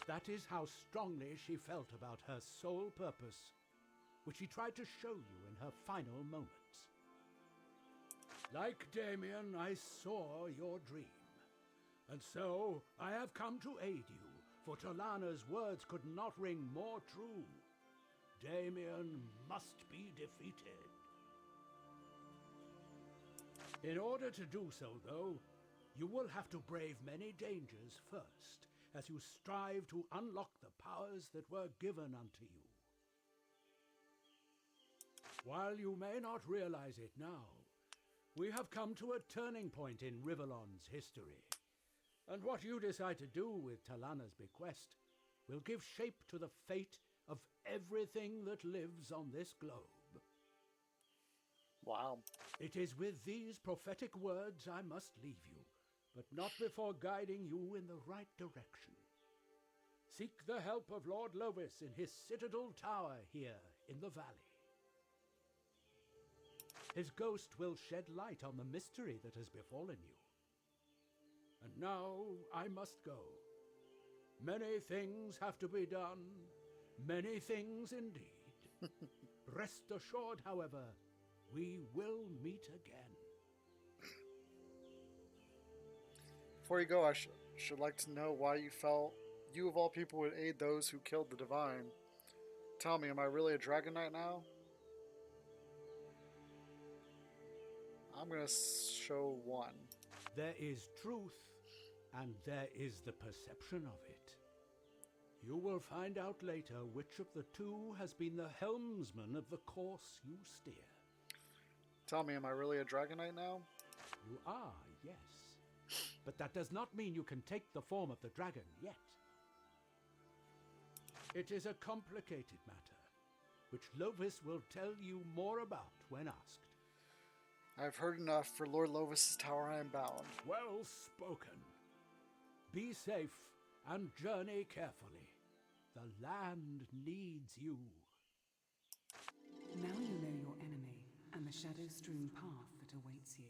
That is how strongly she felt about her sole purpose, which she tried to show you in her final moments. Like Damien, I saw your dream, and so I have come to aid you, for Talana's words could not ring more true. Damien must be defeated. In order to do so, though, you will have to brave many dangers first, as you strive to unlock the powers that were given unto you. While you may not realize it now, we have come to a turning point in Rivellon's history, and what you decide to do with Talana's bequest will give shape to the fate of everything that lives on this globe. Wow. It is with these prophetic words I must leave you, but not before guiding you in the right direction. Seek the help of Lord Lovis in his citadel tower here in the valley. His ghost will shed light on the mystery that has befallen you. And now I must go. Many things have to be done, many things indeed. Rest assured, however, we will meet again. Before you go, I should like to know why you felt you of all people would aid those who killed the divine. Tell me, am I really a dragon knight now? I'm gonna show one. There is truth, and there is the perception of it. You will find out later which of the two has been the helmsman of the course you steer. Tell me, am I really a dragon knight now? You are, yes. But that does not mean you can take the form of the dragon yet. It is a complicated matter, which Lovis will tell you more about when asked. I've heard enough. For Lord Lovis's tower I am bound. Well spoken. Be safe and journey carefully. The land needs you. Now you know your enemy and the shadow-strewn path that awaits you.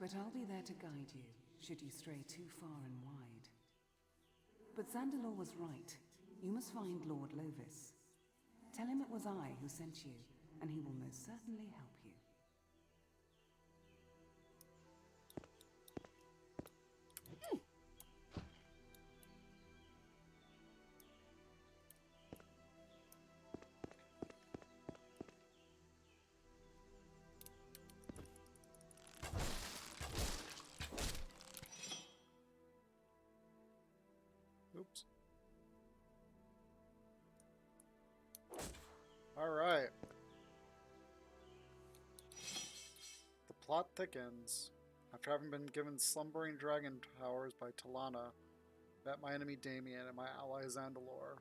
But I'll be there to guide you, should you stray too far and wide. But Zandalore was right. You must find Lord Lovis. Tell him it was I who sent you, and he will most certainly help you. Oops. Alright. The plot thickens. After having been given slumbering dragon powers by Talana, met my enemy Damien and my ally Zandalore.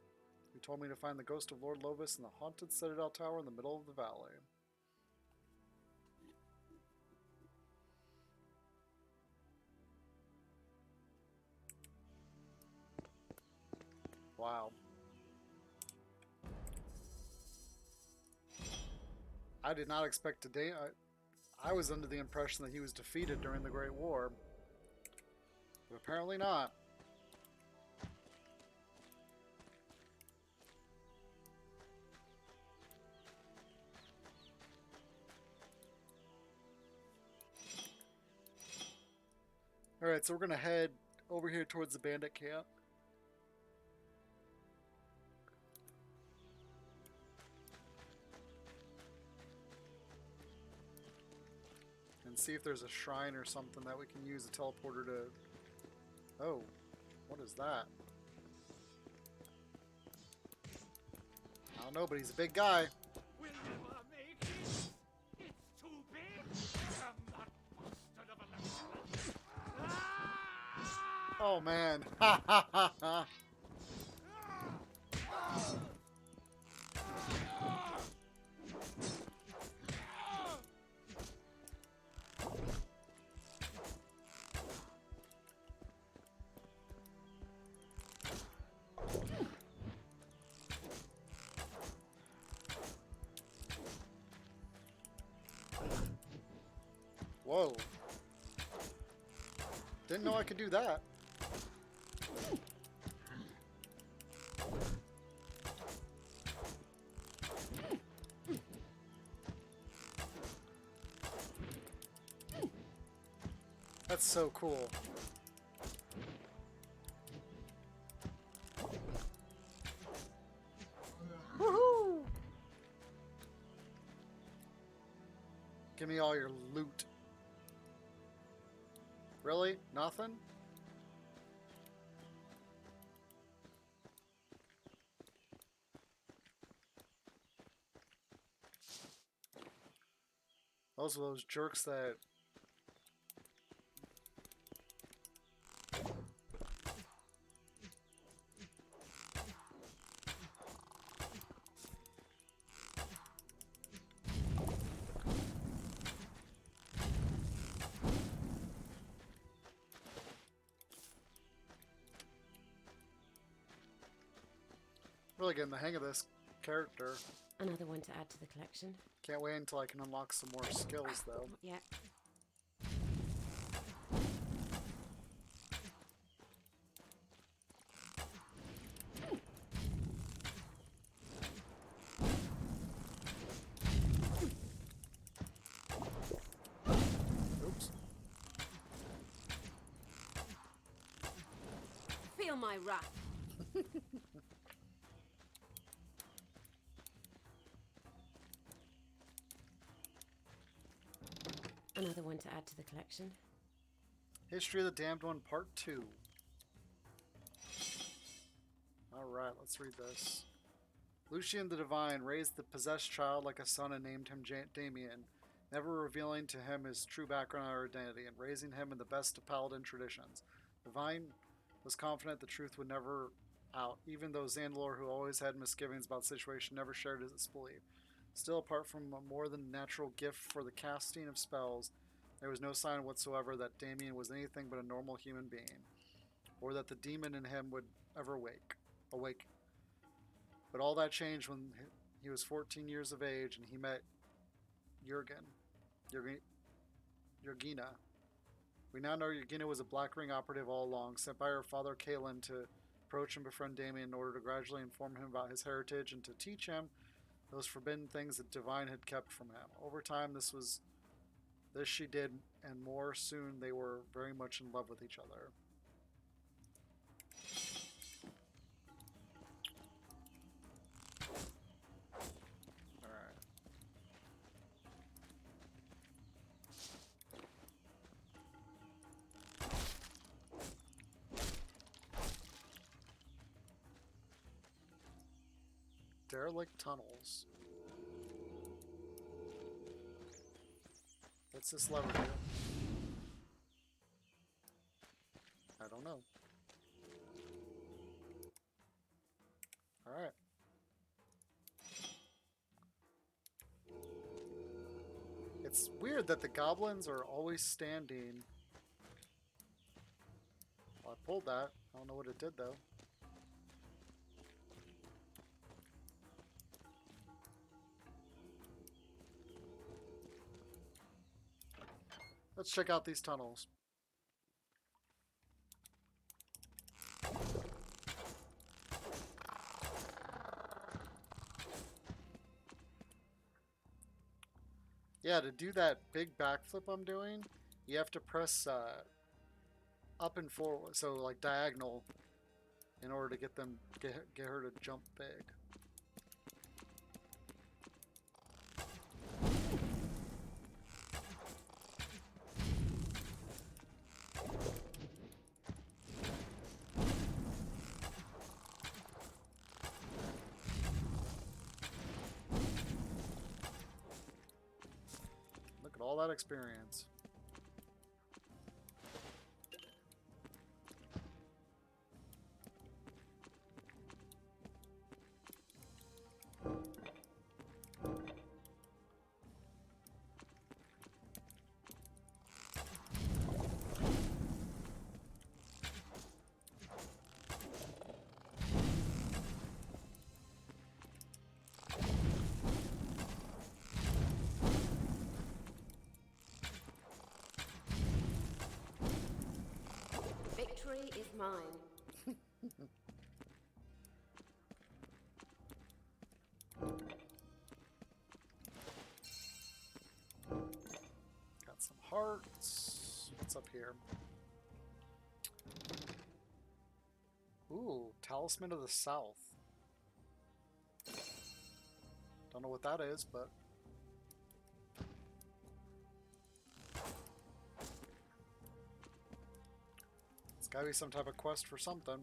He told me to find the ghost of Lord Lovis in the haunted Citadel Tower in the middle of the valley. Wow. I did not expect to I was under the impression that he was defeated during the Great War. But apparently not. Alright, so we're going to head over here towards the bandit camp. And see if there's a shrine or something that we can use a teleporter to... Oh, what is that? I don't know, but he's a big guy. We'll never make it. It's too big. I'm that bastard of a lieutenant. Oh, man. Ha ha ha ha. Whoa. Didn't know I could do that. That's so cool. Woohoo! Give me all your loot. Really? Nothing? Those are those jerks that... Really getting the hang of this character. Another one to add to the collection. Can't wait until I can unlock some more skills, though. Yeah. Oops. Feel my wrath. Another one to add to the collection. History of the Damned One, Part 2. Alright, let's read this. Lucian the Divine raised the possessed child like a son and named him Damien, never revealing to him his true background or identity, and raising him in the best of Paladin traditions. Divine was confident the truth would never out, even though Zandalor, who always had misgivings about the situation, never shared his belief. Still, apart from a more than natural gift for the casting of spells, there was no sign whatsoever that Damien was anything but a normal human being, or that the demon in him would ever awake. But all that changed when he was 14 years of age and he met Yurgina. We now know Yurgina was a Black Ring operative all along, sent by her father Kalen to approach and befriend Damien in order to gradually inform him about his heritage and to teach him those forbidden things that Divine had kept from him. Over time, this she did, and more. Soon they were very much in love with each other. Alright. Derelict tunnels. What's this lever do? I don't know. Alright. It's weird that the goblins are always standing. Well, I pulled that. I don't know what it did though. Let's check out these tunnels. Yeah, to do that big backflip I'm doing, you have to press up and forward, so like diagonal, in order to get her to jump big. Look at all that experience. Victory is mine. Got some hearts. What's up here? Ooh, Talisman of the South. Don't know what that is, but it's gotta be some type of quest for something.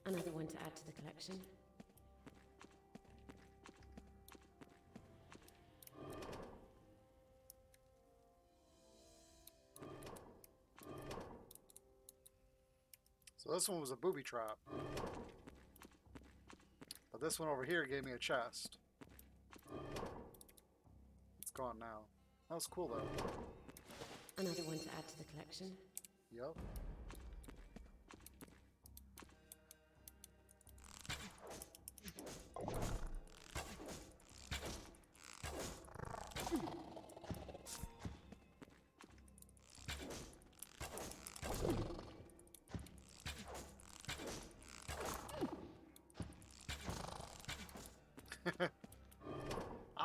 Another one to add to the collection. So this one was a booby trap. But this one over here gave me a chest. It's gone now. That was cool though. Another one to add to the collection. Yup.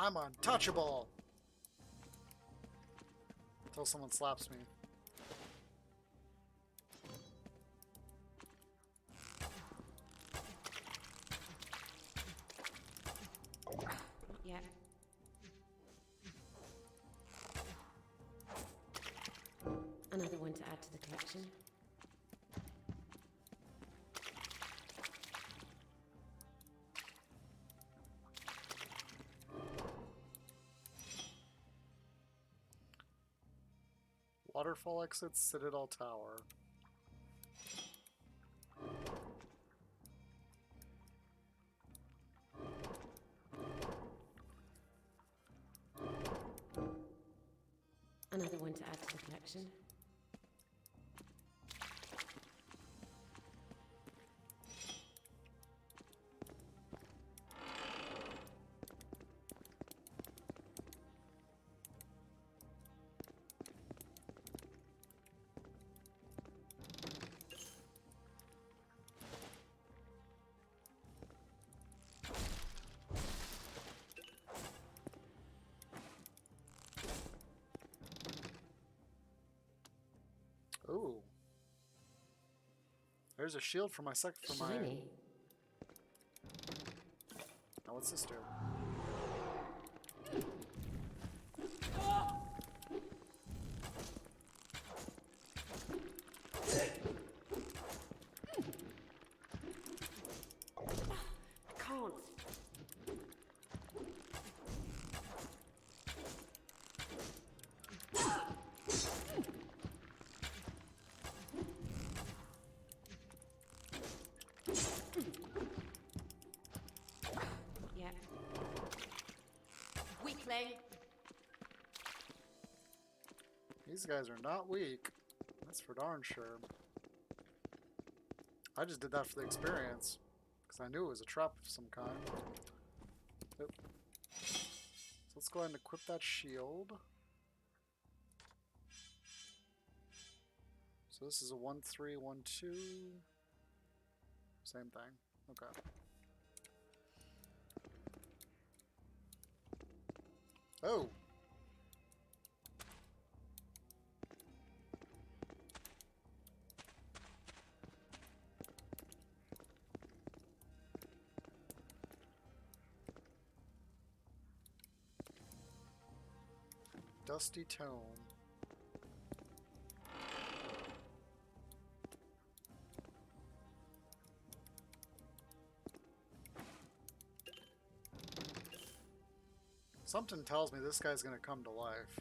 I'm untouchable! Until someone slaps me. Not yet. Another one to add to the collection. Waterfall exits Citadel Tower. Another one to add to the collection. There's a shield for my Shiny. Now what's this do? Can't. Yeah. Weakling. These guys are not weak. That's for darn sure. I just did that for the experience. Because I knew it was a trap of some kind. Oop. So let's go ahead and equip that shield. So this is a 1-3, 1-2. Same thing. Okay. Oh! Dusty Tome. Something tells me this guy's gonna come to life.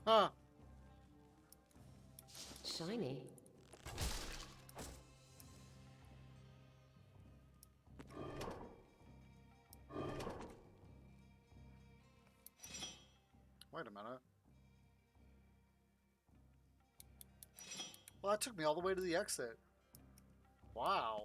Huh. Shiny. Wait a minute. Well, that took me all the way to the exit. Wow.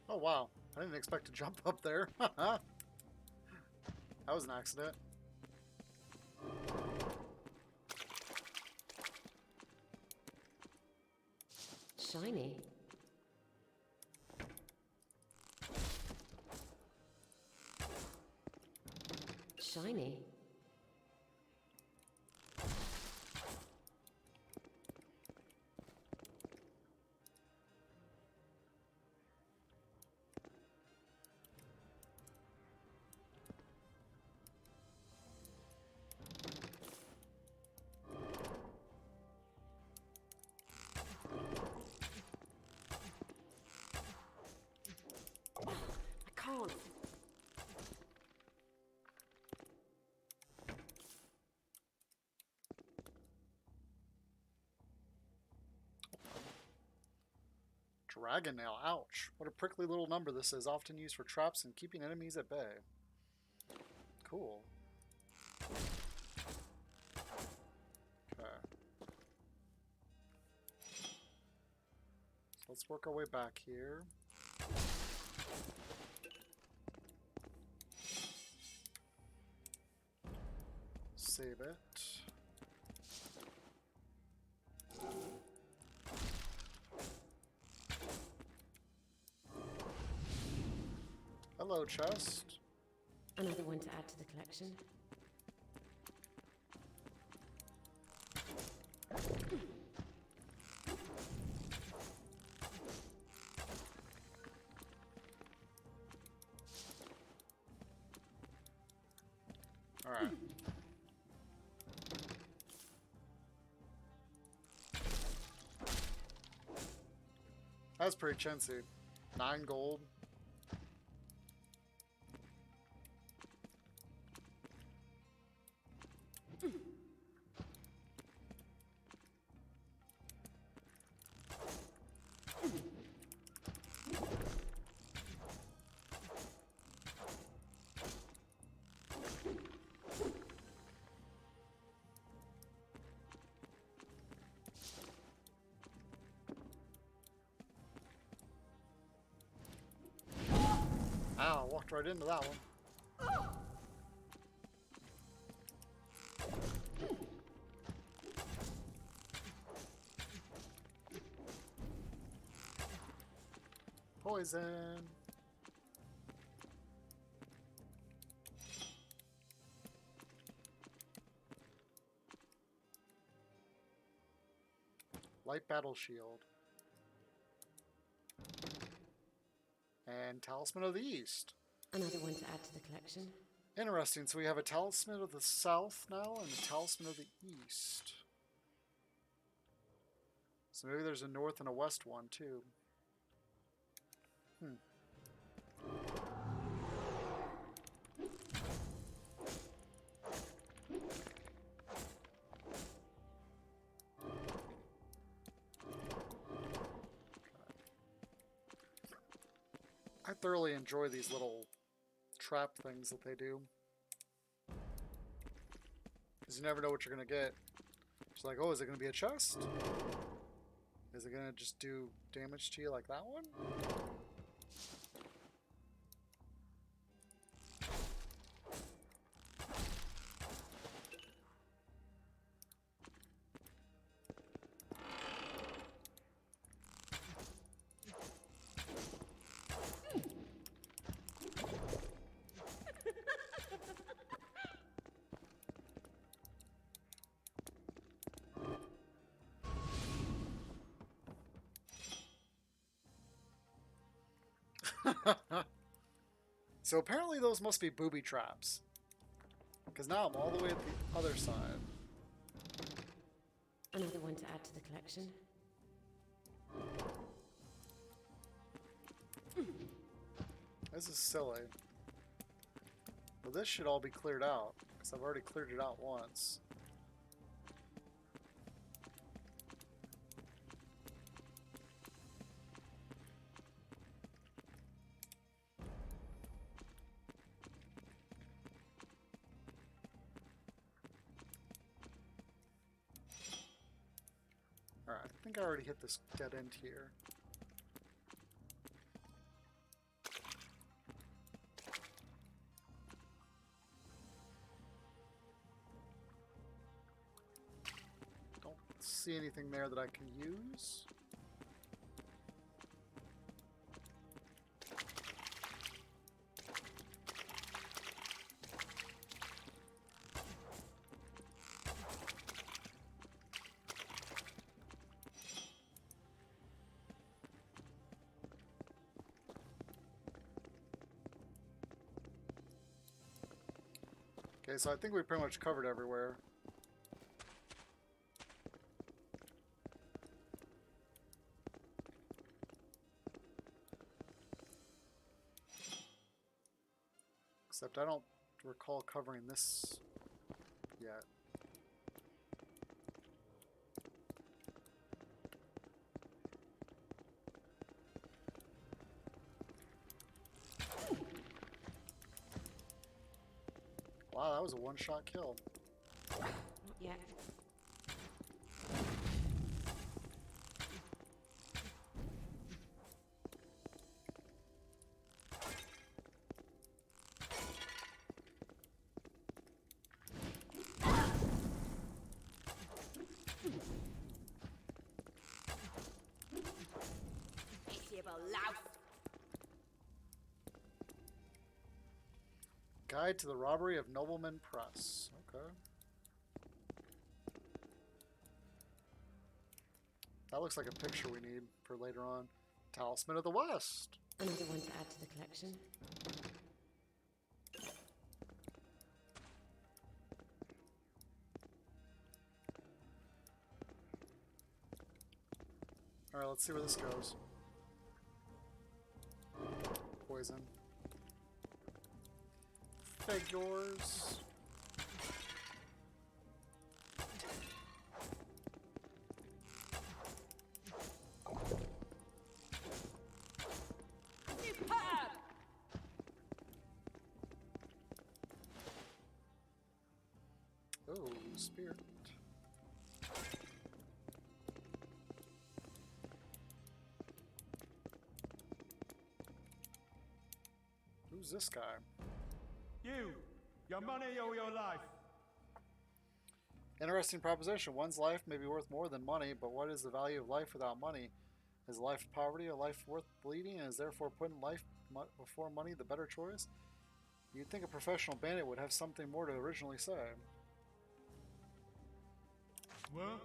Oh wow, I didn't expect to jump up there. That was an accident. Shiny. Shiny. I can't. Dragon nail, ouch. What a prickly little number this is, often used for traps and keeping enemies at bay. Cool. Okay. So let's work our way back here. Save it. Hello, chest. Another one to add to the collection. All right. That's pretty chintzy. 9 gold. right into that one. Poison. Light battle shield. And Talisman of the East. Another one to add to the collection. Interesting. So we have a Talisman of the South now and a Talisman of the East. So maybe there's a North and a West one too. I thoroughly enjoy these little trap things that they do. Because you never know what you're going to get. It's like, oh, is it going to be a chest? Is it going to just do damage to you like that one? So apparently those must be booby traps. Because now I'm all the way at the other side. Another one to add to the collection. This is silly. But this should all be cleared out. Because I've already cleared it out once. Alright, I think I already hit this dead end here. Don't see anything there that I can use. Okay, so I think we pretty much covered everywhere. Except I don't recall covering this yet. Wow, that was a one-shot kill. Not yet. Pitiable louse. Guide to the Robbery of Nobleman Press. Okay. That looks like a picture we need for later on. Talisman of the West. Another one to add to the collection. Alright, let's see where this goes. Poison. Figures. Oh, spirit. Ooh, Who's this guy? You! Your money or your life? Interesting proposition. One's life may be worth more than money, but what is the value of life without money? Is life of poverty a life worth bleeding, and is therefore putting life before money the better choice? You'd think a professional bandit would have something more to originally say. What?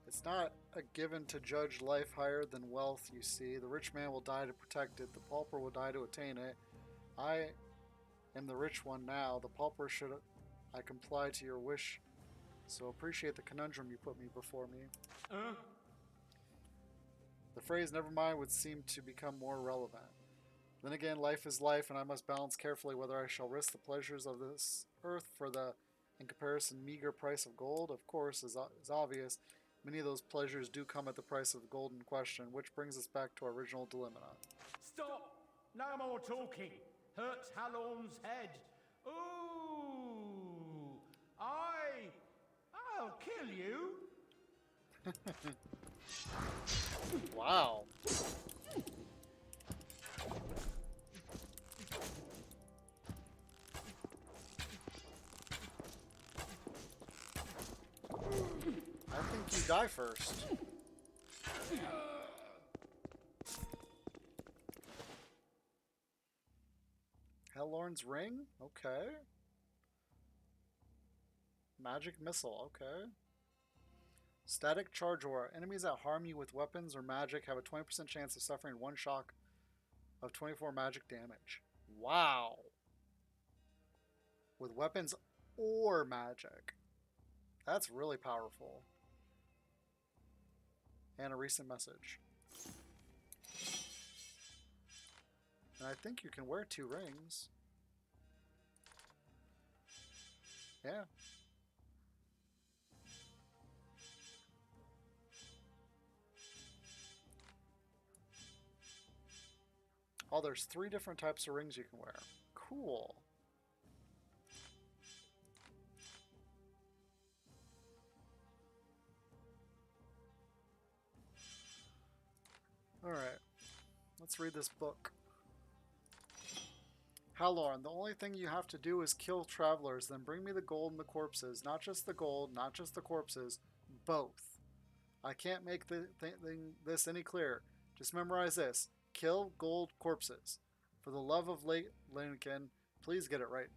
It's not a given to judge life higher than wealth, you see. The rich man will die to protect it. The pauper will die to attain it. I am the rich one now. The pauper should I comply to your wish. So appreciate the conundrum you put me before me. The phrase "never mind" would seem to become more relevant. Then again, life is life, and I must balance carefully whether I shall risk the pleasures of this earth for the, in comparison, meager price of gold. Of course, as obvious, many of those pleasures do come at the price of the gold in question, which brings us back to our original dilemma. Stop! No more talking. Hurts Halorn's head. Ooh! I'll kill you. Wow. I think you die first. Hellorn's ring? Okay. Magic missile, okay. Static charge aura. Enemies that harm you with weapons or magic have a 20% chance of suffering one shock of 24 magic damage. Wow. With weapons or magic. That's really powerful. And a recent message. And I think you can wear 2 rings. Yeah. Oh, there's 3 different types of rings you can wear. Cool. Alright. Let's read this book. Halorn, the only thing you have to do is kill travelers, then bring me the gold and the corpses. Not just the gold, not just the corpses. Both. I can't make this any clearer. Just memorize this. Kill gold corpses. For the love of Lincoln, please get it right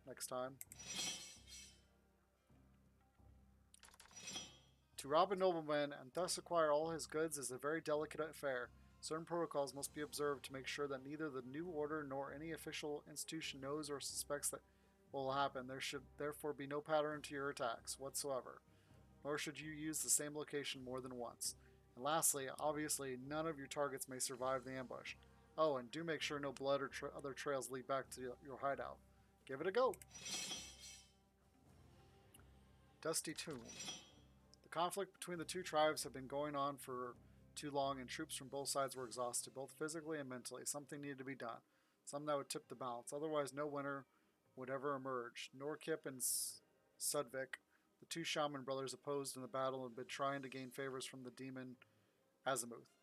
next time. To rob a nobleman and thus acquire all his goods is a very delicate affair. Certain protocols must be observed to make sure that neither the new order nor any official institution knows or suspects that will happen. There should therefore be no pattern to your attacks whatsoever, nor should you use the same location more than once. And lastly, obviously, none of your targets may survive the ambush. Oh, and do make sure no blood or other trails lead back to your hideout. Give it a go. Dusty Tomb. The conflict between the 2 tribes had been going on for too long, and troops from both sides were exhausted, both physically and mentally. Something needed to be done. Something that would tip the balance. Otherwise, no winner would ever emerge. Norkip and Sudvik, the 2 shaman brothers opposed in the battle, had been trying to gain favors from the demon Azimuth.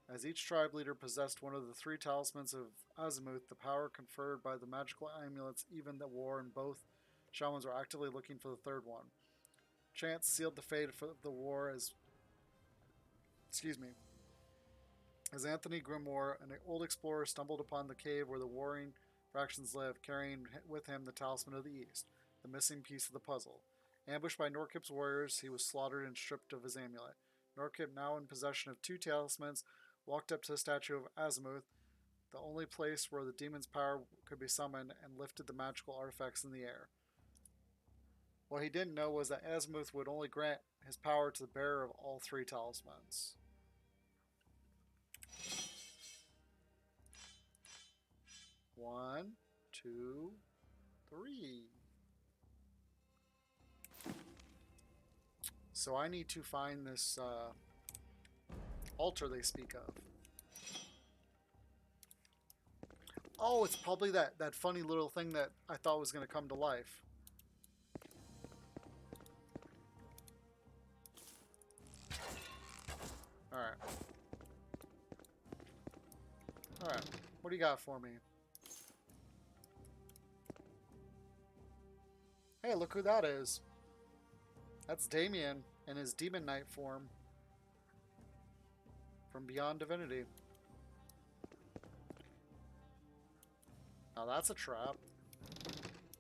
As each tribe leader possessed one of the 3 talismans of Azimuth, the power conferred by the magical amulets even the war, and both shamans were actively looking for the 3rd one. Chance sealed the fate of the war as Anthony Grimoire, an old explorer, stumbled upon the cave where the warring factions lived, carrying with him the Talisman of the East, the missing piece of the puzzle. Ambushed by Norkip's warriors, he was slaughtered and stripped of his amulet. Norkip, now in possession of 2 talismans, walked up to the statue of Azimuth, the only place where the demon's power could be summoned, and lifted the magical artifacts in the air. What he didn't know was that Azimuth would only grant his power to the bearer of all 3 talismans. One, 2, 3. So I need to find this altar they speak of. Oh, it's probably that funny little thing that I thought was going to come to life. Alright. Alright, what do you got for me? Hey, look who that is. That's Damien in his Demon Knight form from Beyond Divinity. Now that's a trap.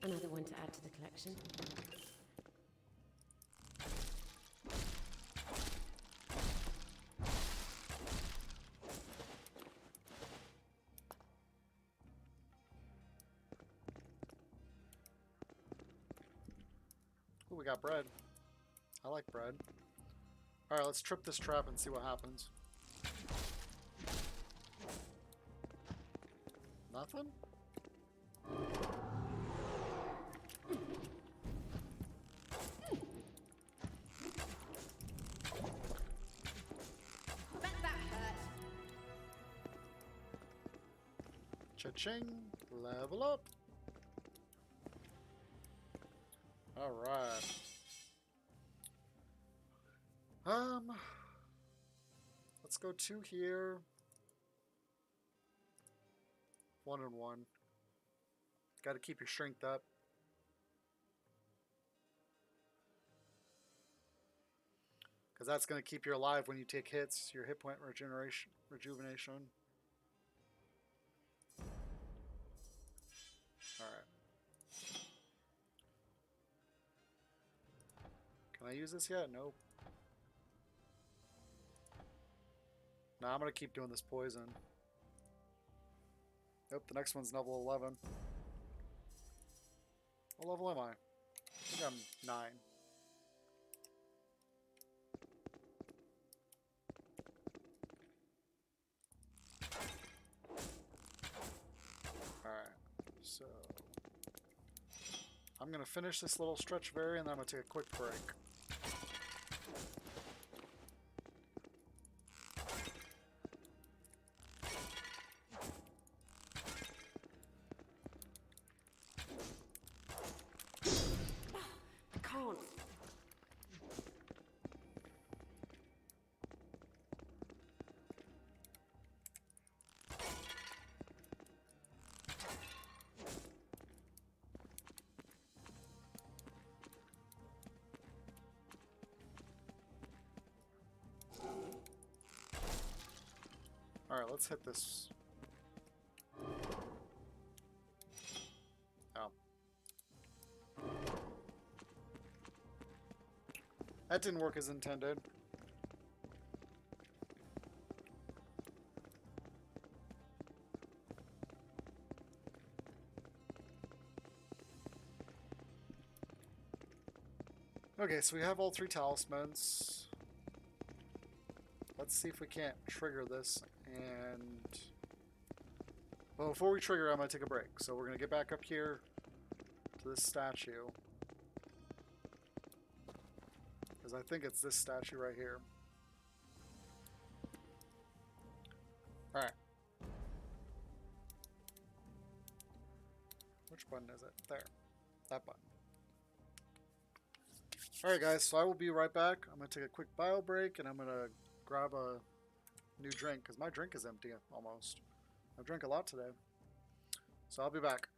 Another one to add to the collection. Ooh, we got bread. I like bread. Alright, let's trip this trap and see what happens. Nothing? Bet that hurt. Cha-ching! Level up! Alright. Let's go 2 here. 1 and 1. Got to keep your strength up. Because that's going to keep you alive when you take hits, your hit point rejuvenation. Alright. Can I use this yet? Nope. Nah, I'm going to keep doing this poison. Nope, the next one's level 11. What level am I? I think I'm 9. Alright, so I'm going to finish this little stretch vary and then I'm going to take a quick break. I can't. Alright, let's hit this. Oh. That didn't work as intended. Okay, so we have all 3 talismans. Let's see if we can't trigger this. And well, before we trigger, I'm going to take a break. So we're going to get back up here to this statue. Because I think it's this statue right here. Alright. Which button is it? There. That button. Alright guys, so I will be right back. I'm going to take a quick bio break and I'm going to grab a new drink because my drink is empty almost. I've drank a lot today. So I'll be back.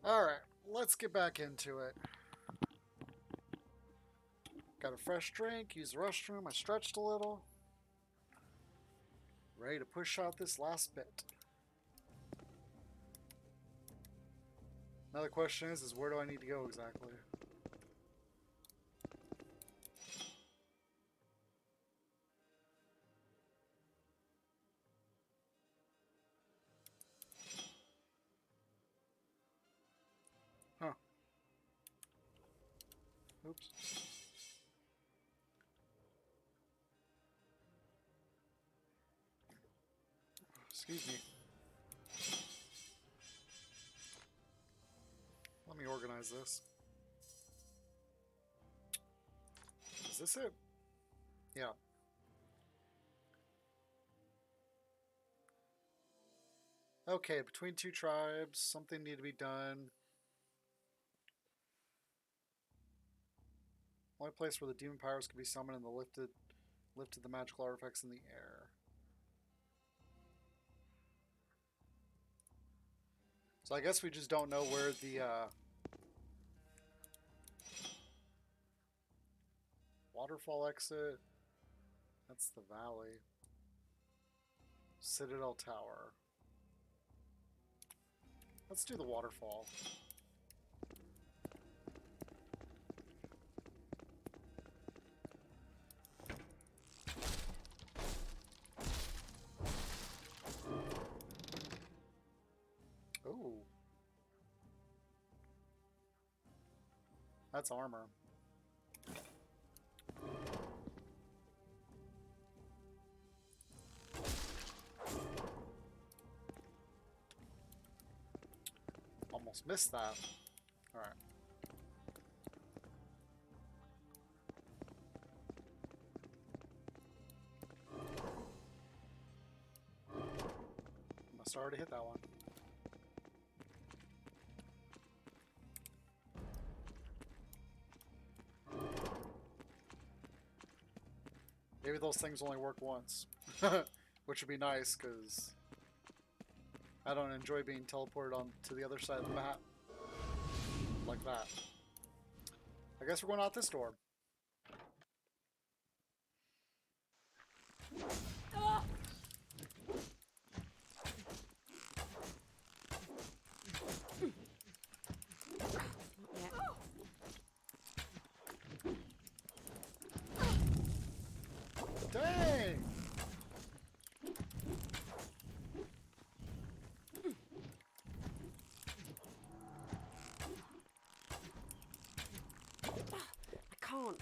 Alright, let's get back into it. Got a fresh drink, used the restroom, I stretched a little. Ready to push out this last bit. Another question is where do I need to go exactly? Huh. Oops. Excuse me. Let me organize this. Is this it? Yeah. Okay, between two tribes, something need to be done. Only place where the demon powers can be summoned and lifted the magical artifacts in the air. So I guess we just don't know where the waterfall exit. That's the valley. Citadel Tower. Let's do the waterfall. Ooh. That's armor. Almost missed that. Alright. Must already hit that one. Maybe those things only work once. Which would be nice, because I don't enjoy being teleported on to the other side of the map. Like that. I guess we're going out this door. Dang! I can't.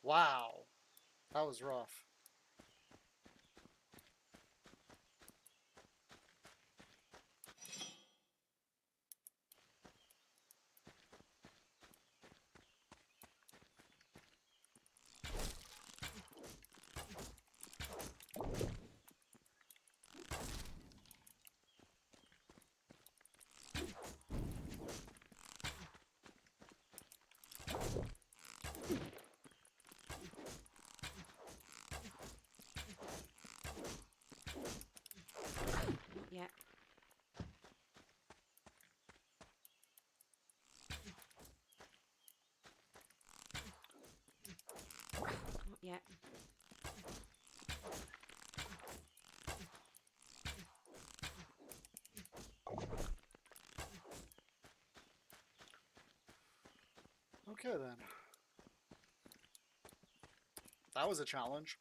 Wow. That was rough. Yeah. Not yet. Okay then. That was a challenge.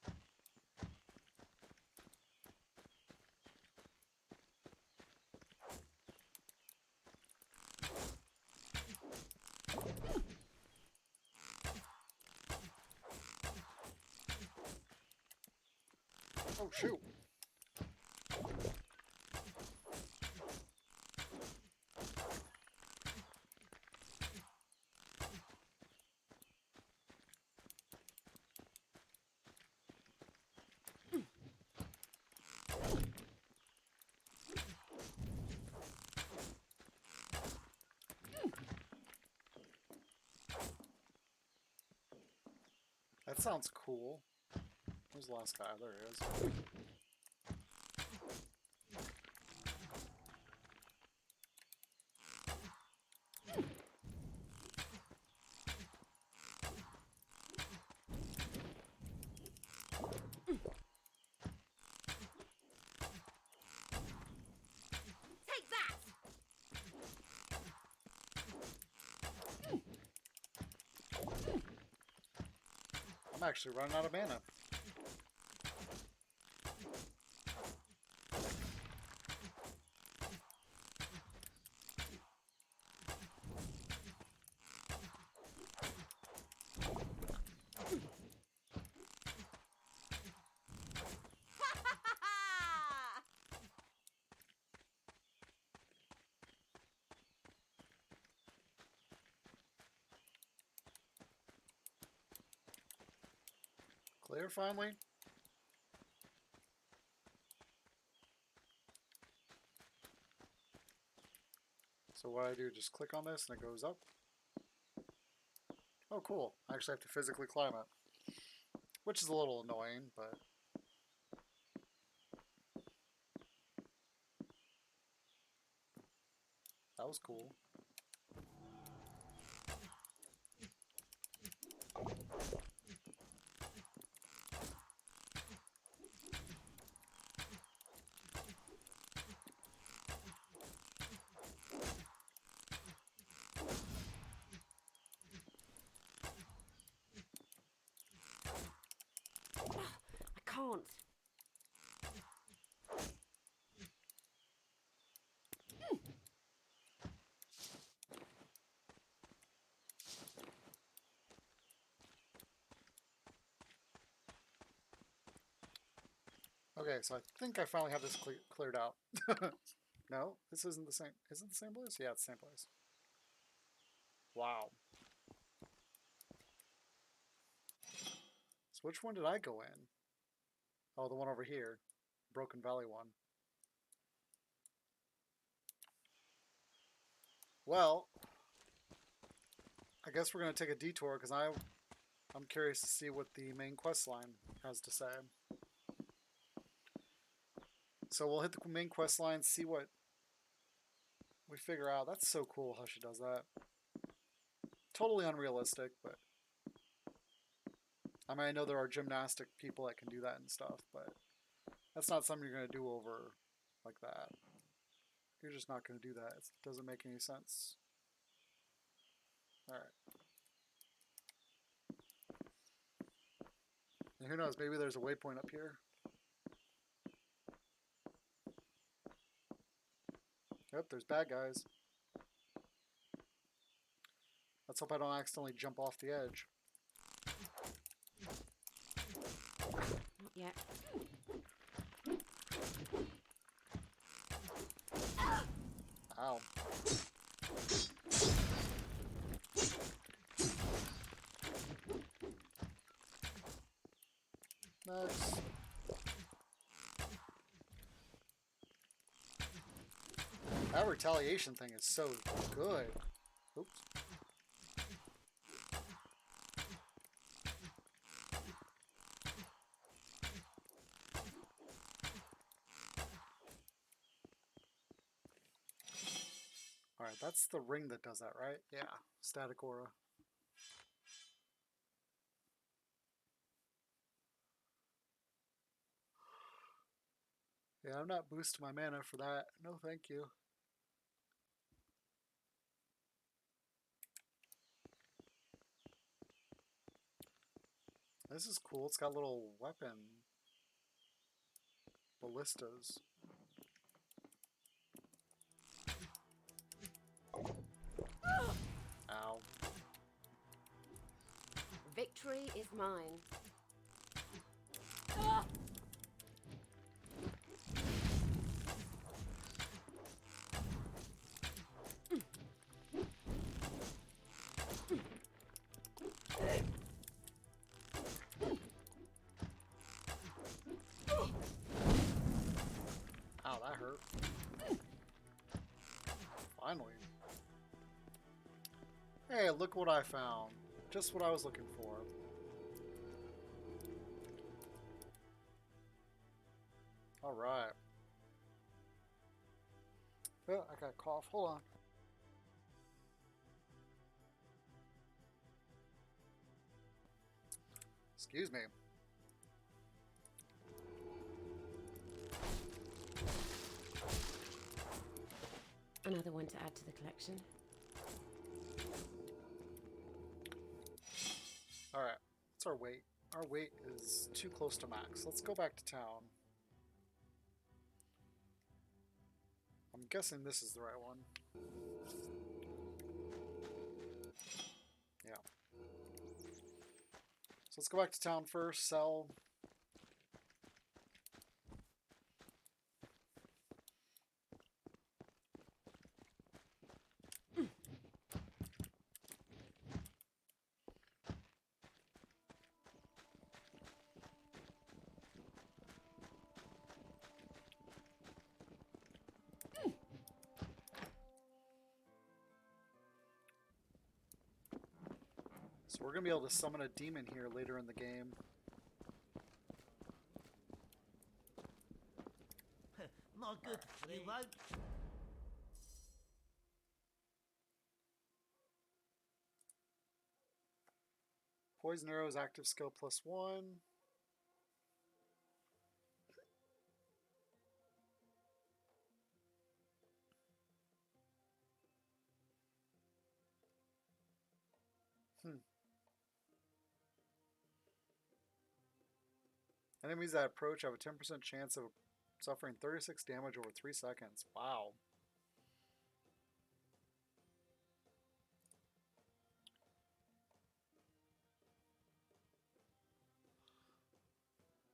Oh shoot. That sounds cool. Where's the last guy? There he is. Take that! I'm actually running out of mana. Clear finally? So what I do, just click on this and it goes up. Oh cool, I actually have to physically climb it. Which is a little annoying, but... that was cool. I can't. Okay, so I think I finally have this cleared out. No, this isn't the same. Is it the same place? Yeah, it's the same place. Wow. So which one did I go in? Oh, the one over here. Broken Valley one. Well, I guess we're going to take a detour because I'm curious to see what the main quest line has to say. So we'll hit the main quest line, see what we figure out. That's so cool how she does that. Totally unrealistic, but I mean, I know there are gymnastic people that can do that and stuff, but that's not something you're going to do over like that. You're just not going to do that. It doesn't make any sense. Alright. And who knows, maybe there's a waypoint up here. Yep, there's bad guys. Let's hope I don't accidentally jump off the edge. Not yet. Ow. Next. That retaliation thing is so good. Oops. Alright, that's the ring that does that, right? Yeah, static aura. Yeah, I'm not boosting my mana for that. No, thank you. This is cool. It's got little weapon ballistas. Ow. Victory is mine. Ow, that hurt. Finally. Hey, look what I found. Just what I was looking for. Alright. Oh, I got a cough. Hold on. Excuse me. Another one to add to the collection. Alright. What's our weight? Our weight is too close to max. Let's go back to town. I'm guessing this is the right one. Yeah. So let's go back to town first, sell. So we're going to be able to summon a demon here later in the game. My good, you won't. Poison arrows, active skill +1. Enemies that approach have a 10% chance of suffering 36 damage over 3 seconds. Wow.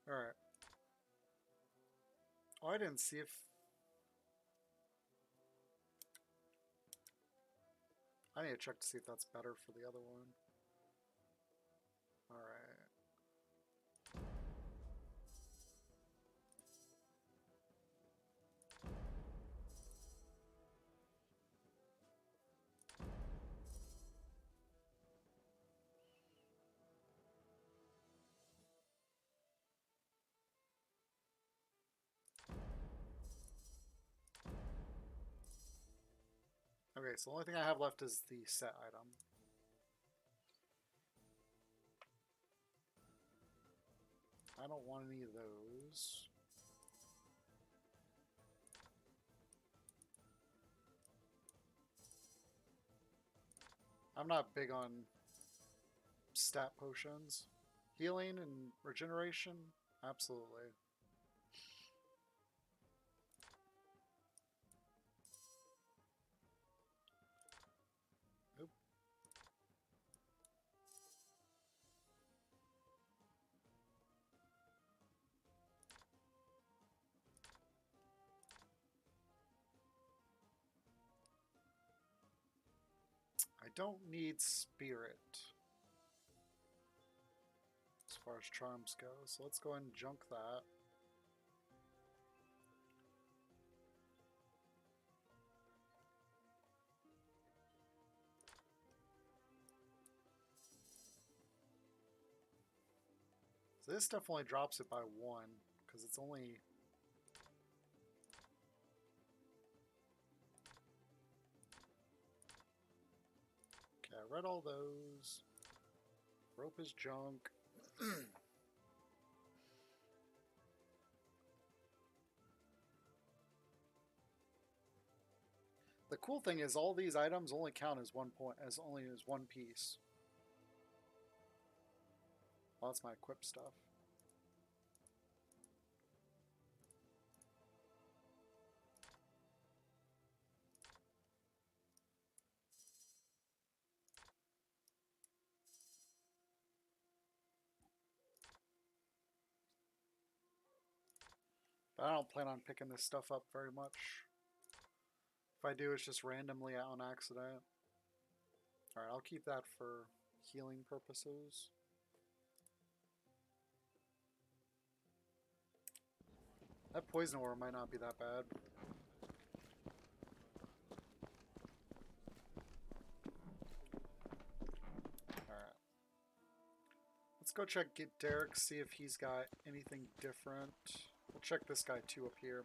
Alright. Oh, I didn't see if... I need to check to see if that's better for the other one. Alright. Okay, so the only thing I have left is the set item. I don't want any of those. I'm not big on stat potions. Healing and regeneration? Absolutely. Oop. I don't need spirit as far as charms go, so let's go ahead and junk that. So this definitely drops it by 1, because it's only... Okay, I read all those. Rope is junk. The cool thing is all these items only count as 1 point, as only as 1 piece. Well, that's my equip stuff. But I don't plan on picking this stuff up very much. If I do, it's just randomly on accident. Alright, I'll keep that for healing purposes. That poison ore might not be that bad. Alright. Let's go check get Derek, see if he's got anything different. check this guy too up here.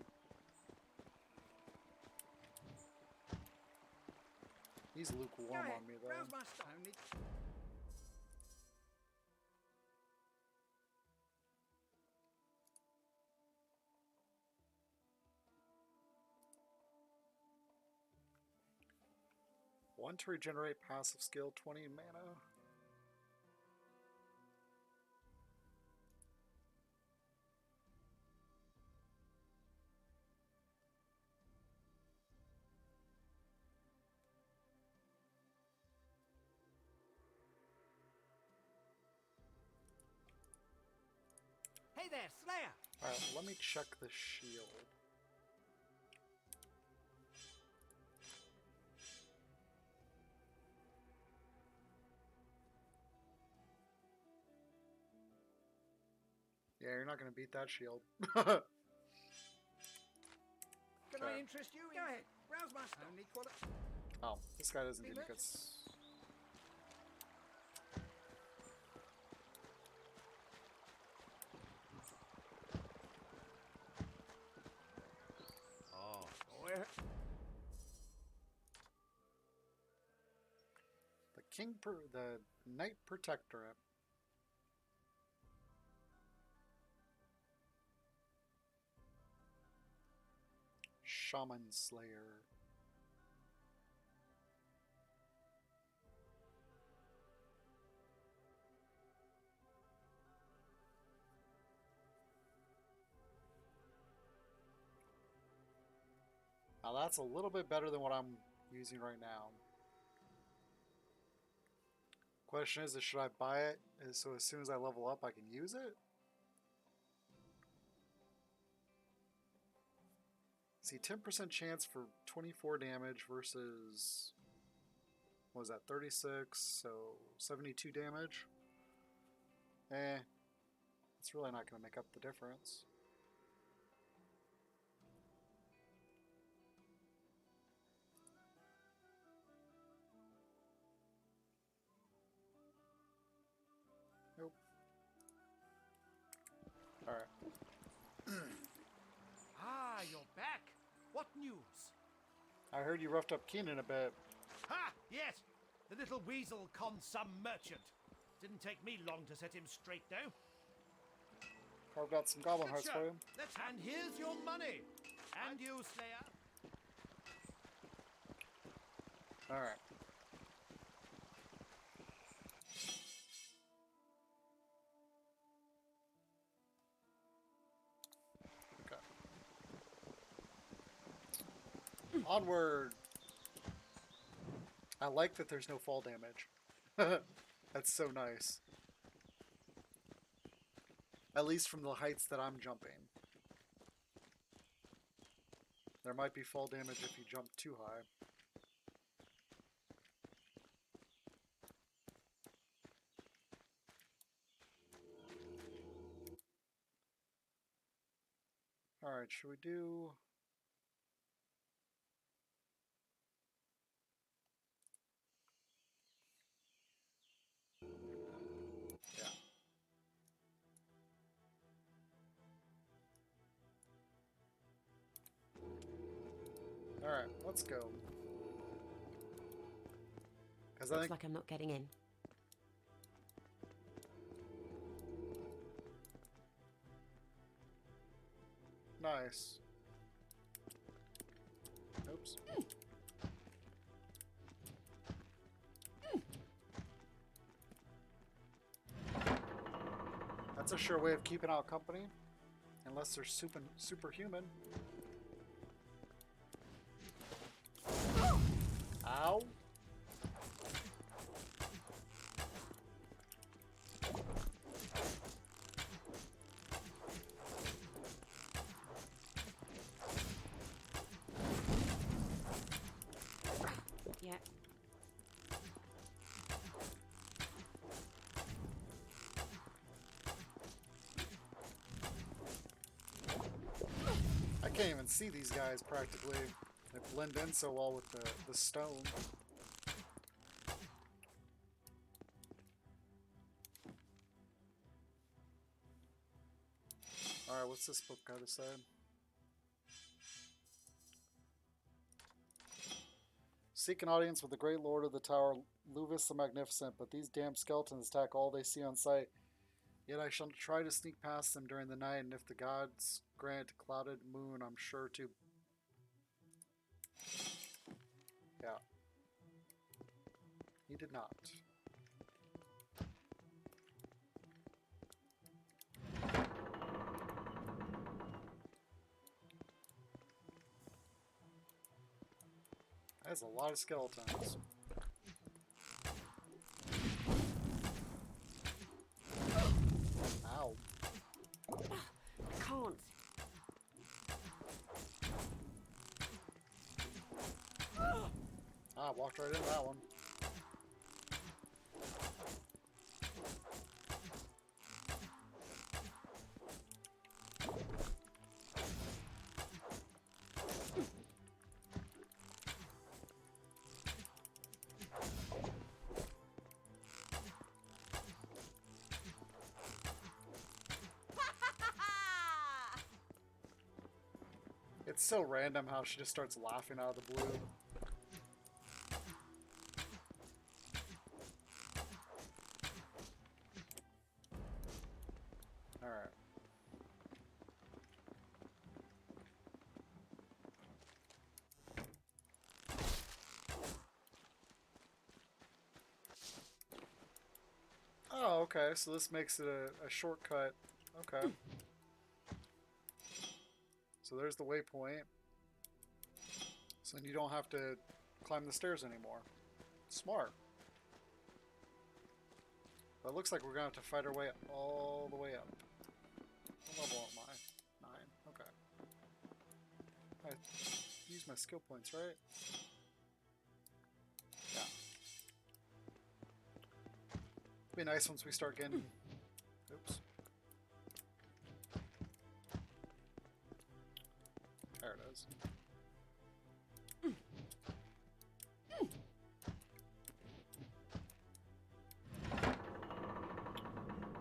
He's lukewarm on me though. Browse my stuff. Only... One to regenerate passive skill, 20 mana. Hey there, Slayer! Alright, let me check the shield. Yeah, you're not gonna beat that shield. Can Okay. I interest you in... Go ahead, browse my stuff. Only quality... Oh, this guy doesn't give me good. Oh, where... The Knight Protectorate. Shaman Slayer. Now that's a little bit better than what I'm using right now. Question is should I buy it so as soon as I level up I can use it? See, 10% chance for 24 damage versus, what was that, 36, so 72 damage? It's really not going to make up the difference. Nope. Alright. Ah, you're back. What news? I heard you roughed up Keenan a bit. Ha! Yes! The little weasel conned some merchant. Didn't take me long to set him straight, though. Carved out some goblin hearts for you. And here's your money. And you, Slayer. Alright. Onward! I like that there's no fall damage. That's so nice. At least from the heights that I'm jumping. There might be fall damage if you jump too high. Alright, should we do... Alright, let's go. Because I Looks think... like I'm not getting in. Nice. Oops. That's a sure way of keeping out company. Unless they're superhuman. Ow. Yeah. I can't even see these guys practically. They blend in so well with the stone. Alright, what's this book got to say? Seek an audience with the great lord of the tower, Luvis the Magnificent, but these damn skeletons attack all they see on sight. Yet I shall try to sneak past them during the night, and if the gods grant a clouded moon, I'm sure to... Yeah. He did not. That's a lot of skeletons. Ow. I can't. Ah, walked right into that one. It's so random how she just starts laughing out of the blue. Alright. Oh, okay, so this makes it a shortcut. Okay. So there's the waypoint. So then you don't have to climb the stairs anymore. Smart. But it looks like we're going to have to fight our way all the way up. What level am I? 9. Okay. I use my skill points, right? Yeah. Be nice once we start getting... Oops. There it is.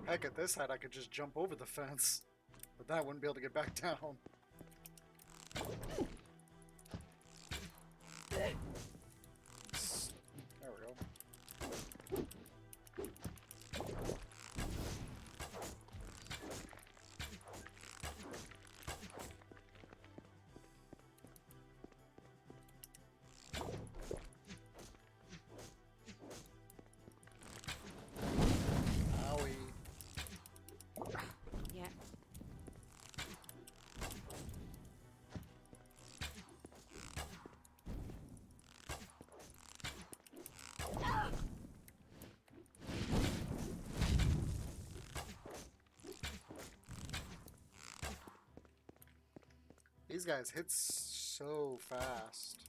Heck, at this height I could just jump over the fence, but then I wouldn't be able to get back down. There we go. Yeah. These guys hit so fast.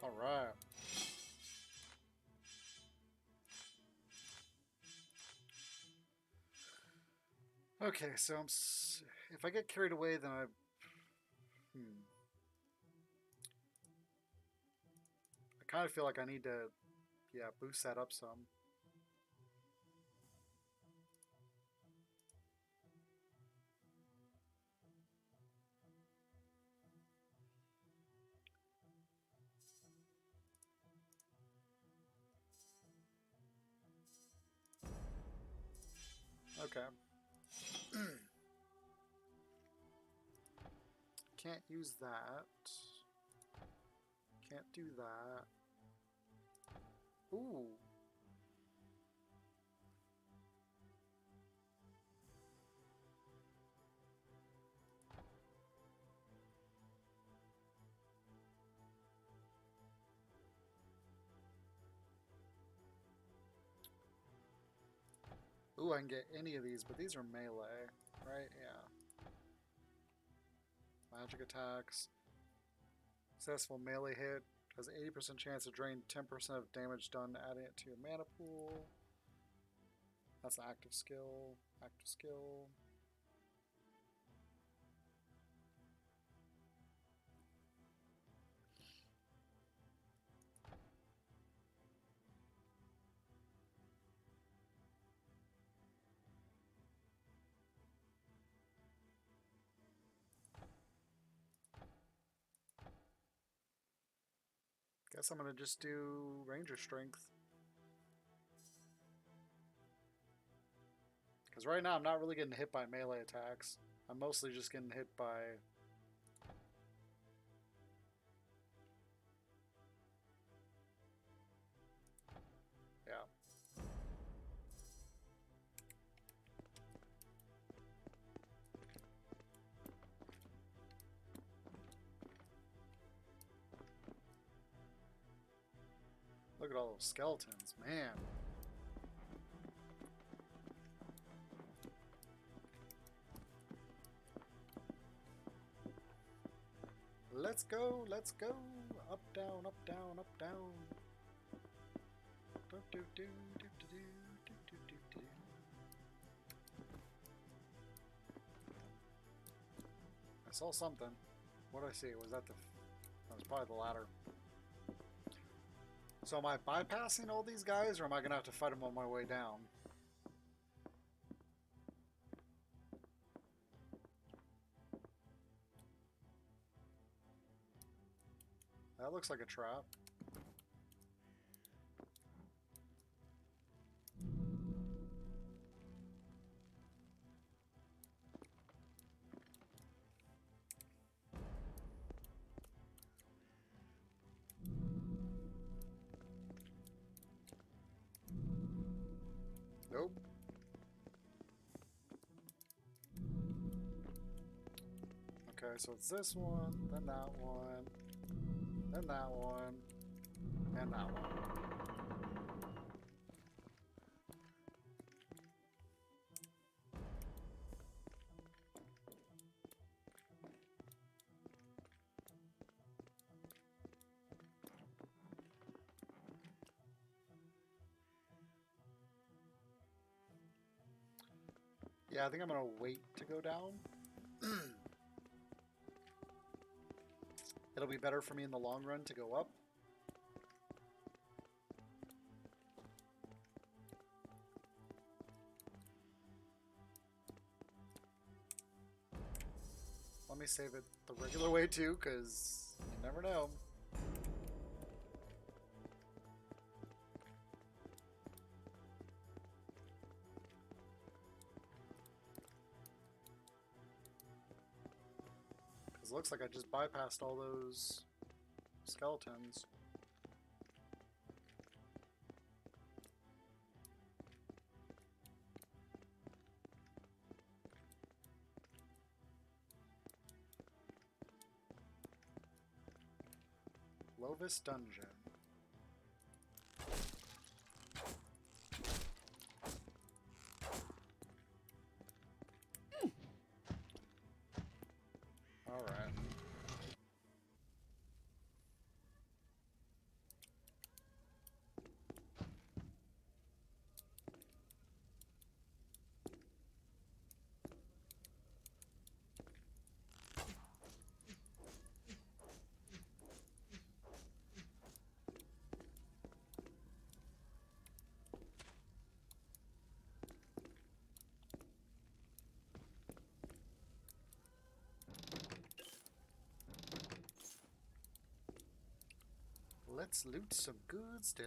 All right. Okay, so if I get carried away, then I kind of feel like I need to, yeah, boost that up some. Okay. Can't use that. Can't do that. Ooh. Ooh, I can get any of these, but these are melee, right? Yeah. Magic attacks. Successful melee hit has 80% chance to drain 10% of damage done, adding it to your mana pool. That's an active skill. Active skill. Guess I'm gonna just do Ranger Strength. Because right now I'm not really getting hit by melee attacks. I'm mostly just getting hit by... Yeah. Look at all those skeletons, man. Let's go, let's go. Up, down, up, down, up, down. Do, do, do, do, do, do, do, do, do. I saw something. What did I see? Was that the... That was probably the ladder. So am I bypassing all these guys, or am I going to have to fight them on my way down? That looks like a trap. Nope. Okay, so it's this one, then that one, then that one, and that one. Yeah, I think I'm gonna wait to go down. It'll be better for me in the long run to go up. Let me save it the regular way too, because you never know. Because it looks like I just bypassed all those skeletons. Lovis Dungeon. All right. Let's loot some good stuff.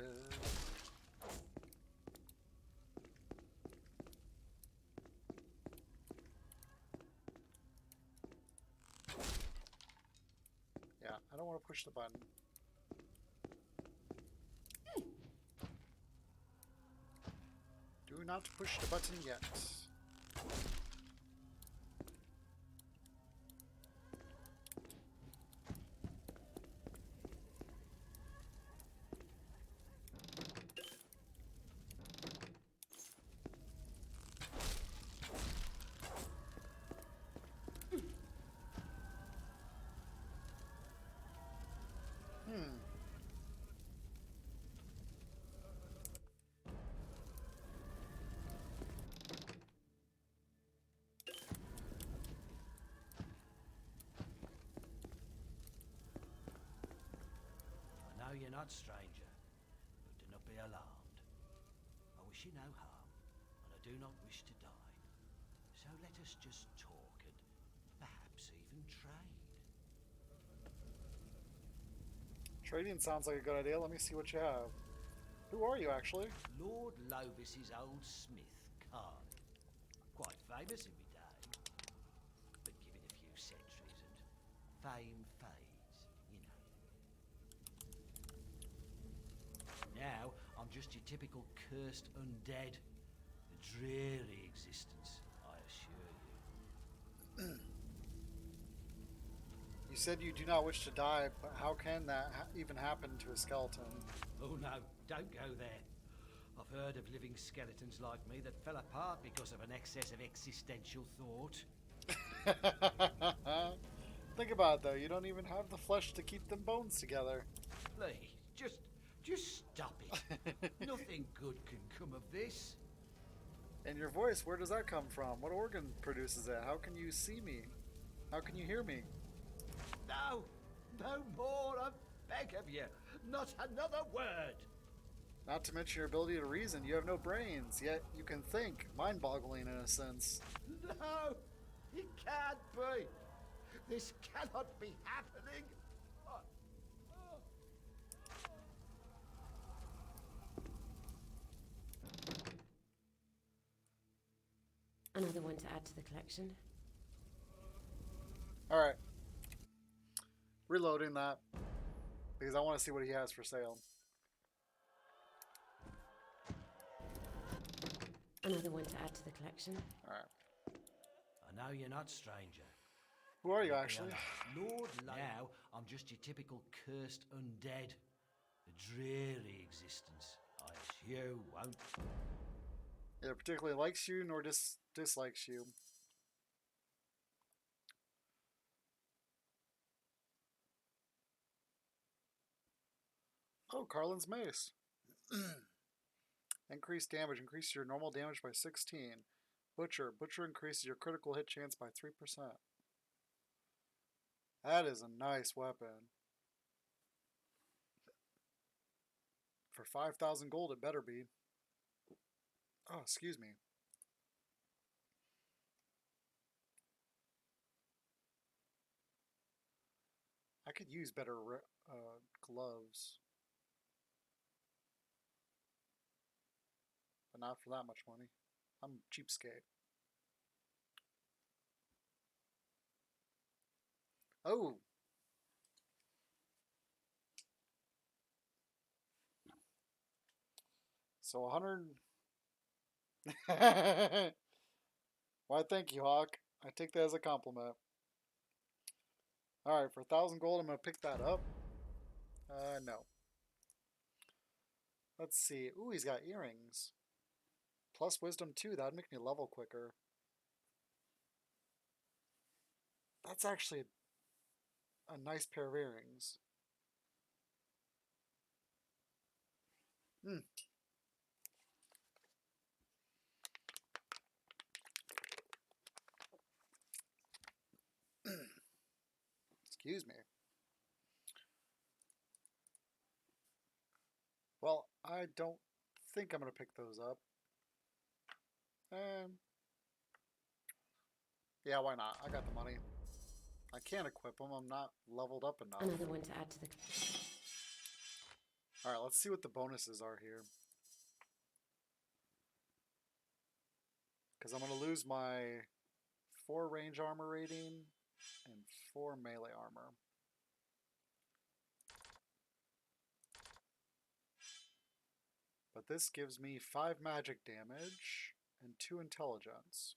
Yeah, I don't want to push the button. Do not push the button yet. I know you're not, stranger, but do not be alarmed. I wish you no harm, and I do not wish to die. So let us just talk and perhaps even trade. Trading sounds like a good idea. Let me see what you have. Who are you, actually? Lord Lovis's old smith, Carl. Quite famous in my day. But give it a few centuries and fame fades, you know. Now, I'm just your typical cursed undead. A dreary existence, I assure you. You said you do not wish to die, but how can that even happen to a skeleton? Oh no, don't go there. I've heard of living skeletons like me that fell apart because of an excess of existential thought. Think about it, though. You don't even have the flesh to keep them bones together. Please, just stop it. Nothing good can come of this. And your voice, where does that come from? What organ produces it? How can you see me? How can you hear me? No, no more, I beg of you. Not another word. Not to mention your ability to reason. You have no brains, yet you can think. Mind-boggling in a sense. No, it can't be. This cannot be happening. Another one to add to the collection. Alright. Reloading that. Because I want to see what he has for sale. Another one to add to the collection. Alright. I know you're not stranger. Who are you, actually? Lord now, I'm just your typical cursed undead. A dreary existence, I assure won't. Neither particularly likes you nor dislikes you. Oh, Carlin's mace. Increased damage. Increase your normal damage by 16. Butcher. Butcher increases your critical hit chance by 3%. That is a nice weapon. For 5,000 gold, it better be. Oh, excuse me. I could use better gloves. But not for that much money. I'm a cheapskate. Oh! So 100... Why, thank you, Hawk. I take that as a compliment. Alright, for 1,000 gold, I'm going to pick that up. No. Let's see. Ooh, he's got earrings. Plus wisdom 2. That'd make me level quicker. That's actually a nice pair of earrings. Hmm. Excuse me. Well, I don't think I'm going to pick those up. Yeah, why not? I got the money. I can't equip them. I'm not leveled up enough. Another one to add to the... Alright, let's see what the bonuses are here. Because I'm going to lose my 4 range armor rating and 4 melee armor. But this gives me 5 magic damage and 2 intelligence.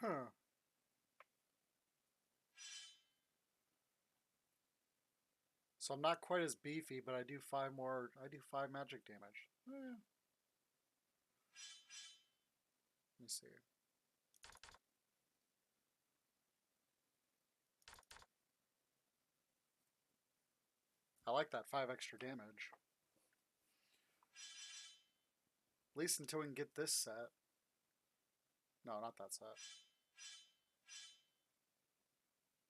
Huh. So I'm not quite as beefy, but I do 5 magic damage. Let me see. I like that 5 extra damage. At least until we can get this set. No, not that set.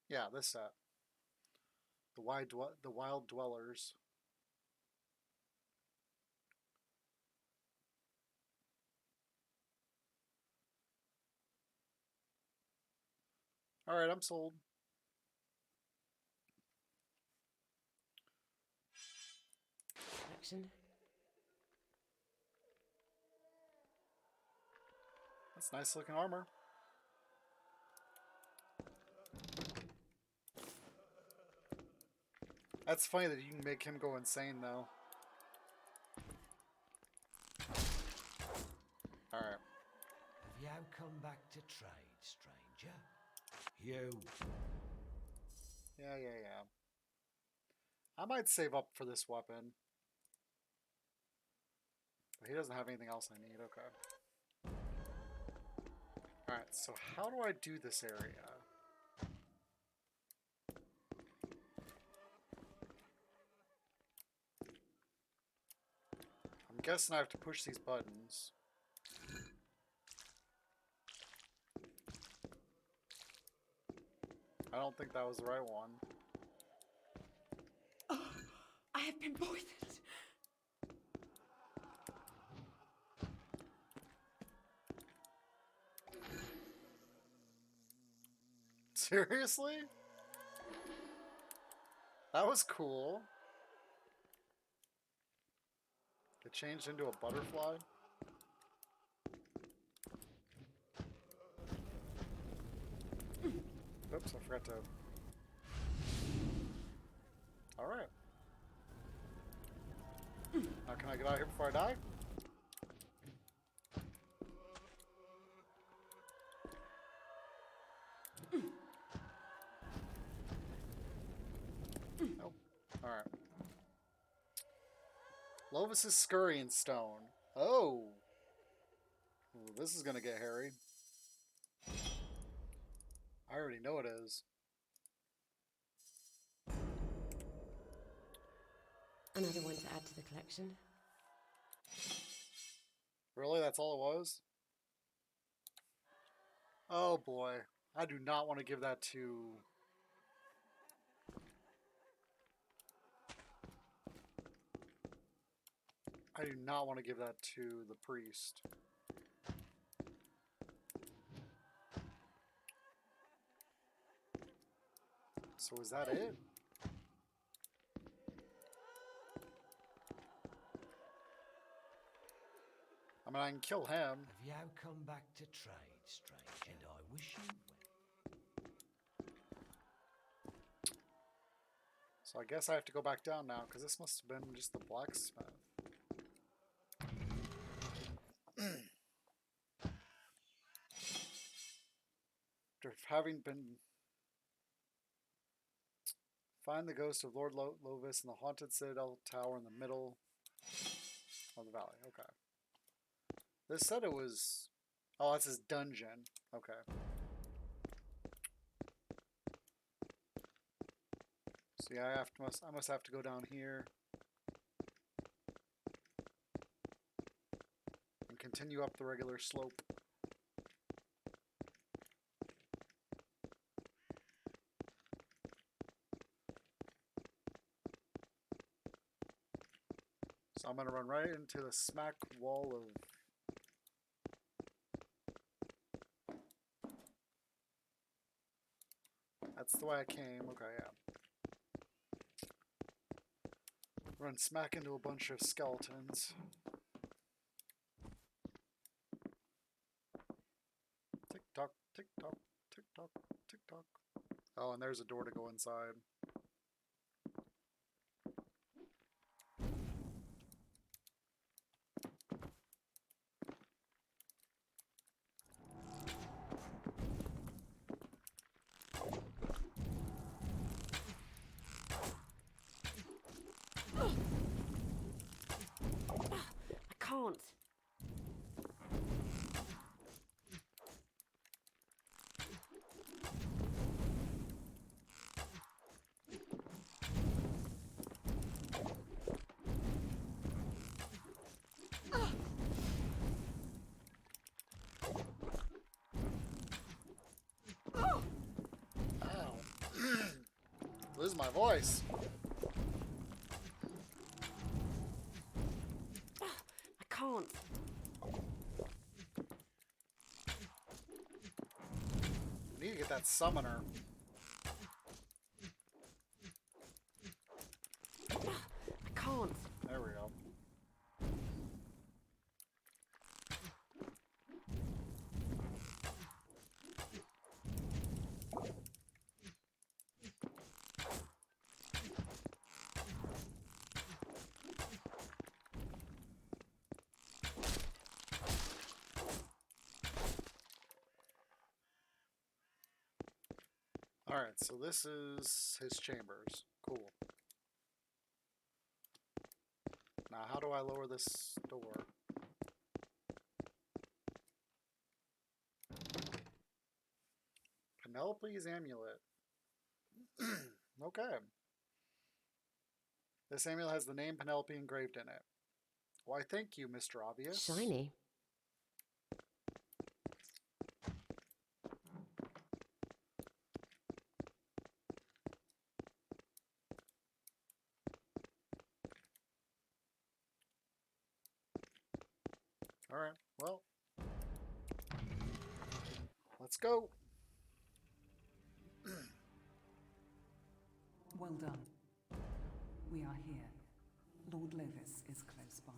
Yeah, this set. The Wild Dwellers. Alright, I'm sold. Action. That's nice looking armor. That's funny that you can make him go insane, though. Alright. Have you come back to trade, stranger? You. Yeah. I might save up for this weapon. But he doesn't have anything else I need, okay. Alright, so how do I do this area? I'm guessing I have to push these buttons. I don't think that was the right one. Oh, I have been poisoned. Seriously? That was cool. It changed into a butterfly. Oops, I forgot to... Alright. Now can I get out of here before I die? Nope. Alright. Lovis's Scurrying Stone. Oh! Ooh, this is gonna get hairy. I already know it is. Another one to add to the collection. Really? That's all it was? Oh boy. I do not want to give that to... I do not want to give that to the priest. So is that it? I mean, I can kill him. Have you come back to trade, stranger? And I wish you well. So I guess I have to go back down now, because this must have been just the blacksmith. After having been... Find the ghost of Lord Lovis in the haunted citadel tower in the middle of the valley. Okay. This said it was... Oh, that's his dungeon. Okay. So yeah, I must have to go down here. And continue up the regular slope. So I'm going to run right into the smack wall of... That's the way I came. Okay, yeah. Run smack into a bunch of skeletons. Tick tock, tick tock, tick tock, tick tock. Oh, and there's a door to go inside. I can't. Ow. Lose my voice. I can't. I need to get that summoner. I can't. There we go. Alright, so this is his chambers. Cool. Now, how do I lower this door? Penelope's amulet. Okay. This amulet has the name Penelope engraved in it. Why, thank you, Mr. Obvious. Shiny. Alright, well. Let's go. Well done. We are here. Lord Lovis is close by.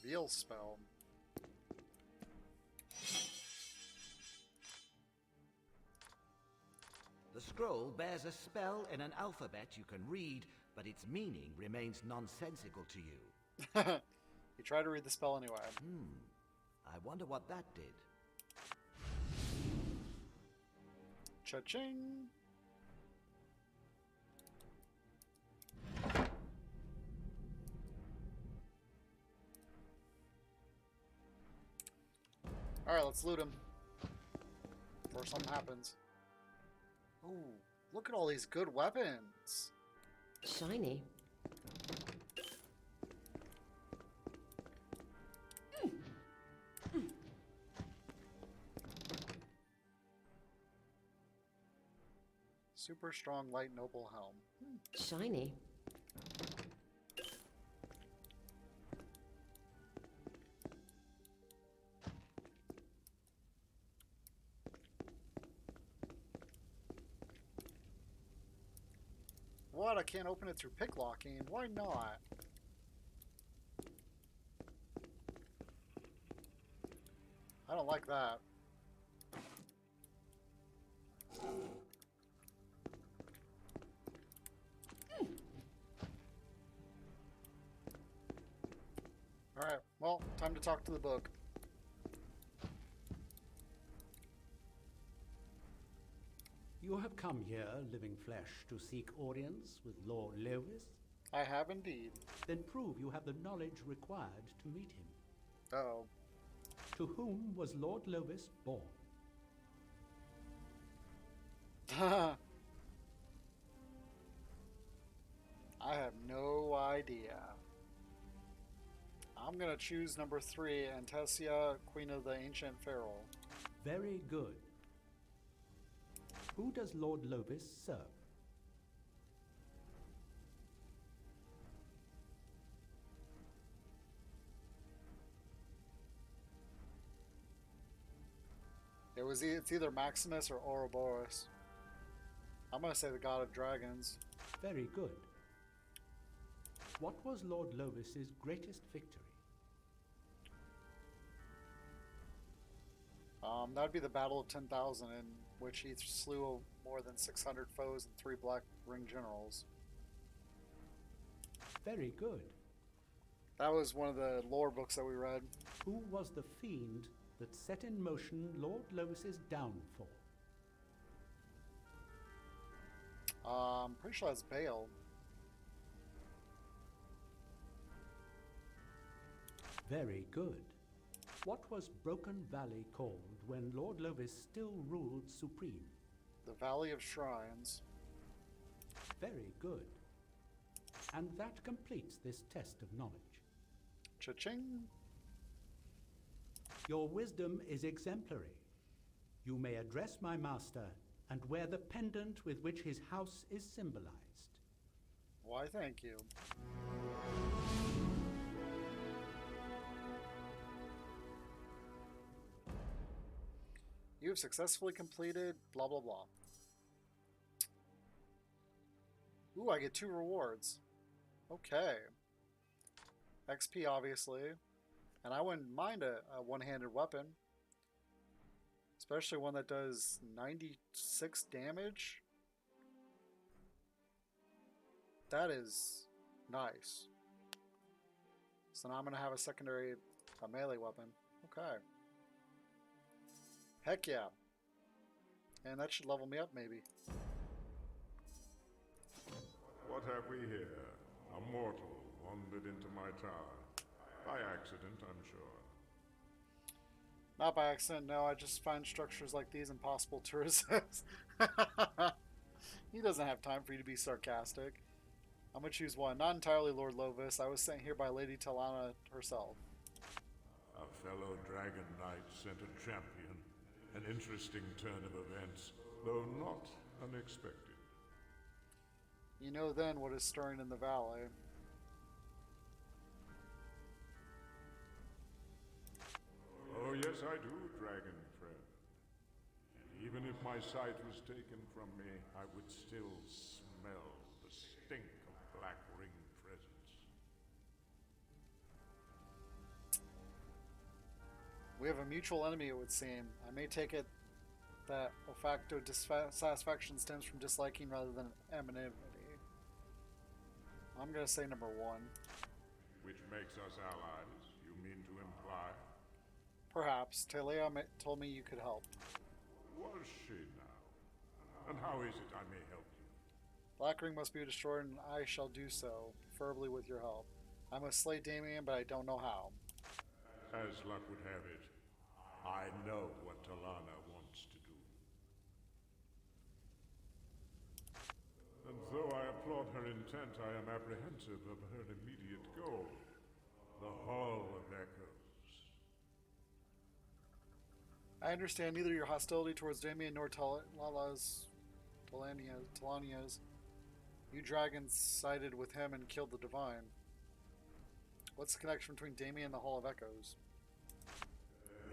Reveal spell. The scroll bears a spell in an alphabet you can read, but its meaning remains nonsensical to you. You try to read the spell anyway. I wonder what that did. Cha-ching! Alright, let's loot him. Before something happens. Ooh, look at all these good weapons! Shiny. Super strong light noble helm. Shiny. What? I can't open it through pick locking. Why not? I don't like that. Alright, well, time to talk to the book. You have come here, living flesh, to seek audience with Lord Lovis? I have indeed. Then prove you have the knowledge required to meet him. Uh-oh. To whom was Lord Lovis born? I have no idea. I'm gonna choose number 3, Antesia, Queen of the Ancient Pharaoh. Very good. Who does Lord Lovis serve? It's either Maximus or Ouroboros. I'm gonna say the god of dragons. Very good. What was Lord Lovis's greatest victory? That'd be the Battle of 10,000, in which he slew more than 600 foes and 3 Black Ring generals. Very good. That was one of the lore books that we read. Who was the fiend that set in motion Lord Lovis's downfall. I'm pretty sure that's Bale. Very good. What was Broken Valley called when Lord Lovis still ruled supreme? The Valley of Shrines. Very good. And that completes this test of knowledge. Cha-ching! Your wisdom is exemplary. You may address my master and wear the pendant with which his house is symbolized. Why, thank you. You have successfully completed blah blah blah. Ooh, I get 2 rewards. Okay. XP, obviously. And I wouldn't mind a one-handed weapon. Especially one that does 96 damage. That is nice. So now I'm going to have a secondary melee weapon. Okay. Heck yeah. And that should level me up, maybe. What have we here? A mortal wandered into my tower. By accident, I'm sure. Not by accident, no. I just find structures like these impossible to resist. He doesn't have time for you to be sarcastic. I'm going to choose one. Not entirely Lord Lovis. I was sent here by Lady Talana herself. A fellow dragon knight sent a champion. An interesting turn of events, though not unexpected. You know then what is stirring in the valley. Oh yes, I do, dragon friend. And even if my sight was taken from me, I would still smell the stink of Black Ring presence. We have a mutual enemy, it would seem. I may take it that olfacto dissatisfaction stems from disliking rather than anonymity. I'm going to say number 1. Which makes us allies, you mean to imply? Perhaps. Telea told me you could help. Was she now? And how is it I may help you? Black Ring must be destroyed, and I shall do so, preferably with your help. I must slay Damien, but I don't know how. As luck would have it, I know what Talana wants to do. And though I applaud her intent, I am apprehensive of her immediate goal. The Hall of Echoes. I understand neither your hostility towards Damien nor Talania's. You dragons sided with him and killed the Divine. What's the connection between Damien and the Hall of Echoes?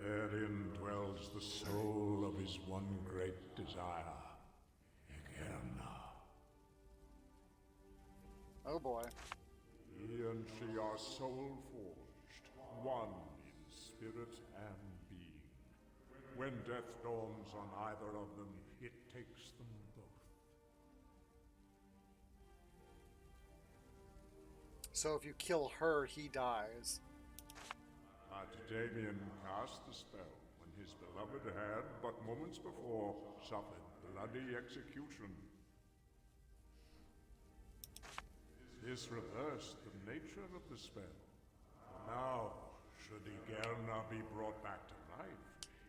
Therein dwells the soul of his one great desire, Egerna. Oh boy. He and she are soul-forged, one in spirit and being. When death dawns on either of them, it takes them both. So if you kill her, he dies. But Damien cast the spell when his beloved had, but moments before, suffered bloody execution. This reversed the nature of the spell. Now, should Egerna be brought back to life,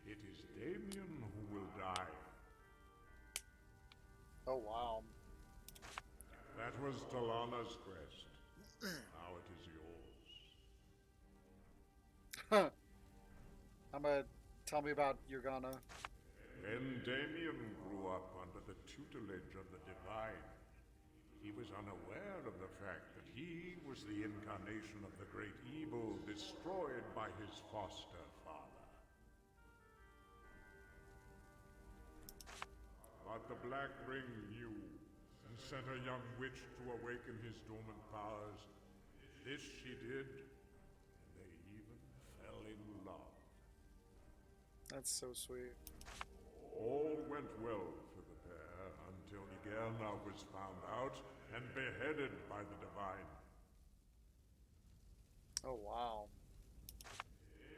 it is Damien who will die. Oh wow. That was Talana's quest. Now it is yours. Tell me about Egerna. When Damien grew up under the tutelage of the Divine, he was unaware of the fact that he was the incarnation of the great evil destroyed by his foster father. But the Black Ring knew and sent a young witch to awaken his dormant powers. This she did, and they even fell in love. That's so sweet. All went well for the pair until Egerna was found out and beheaded by the Divine. Oh wow.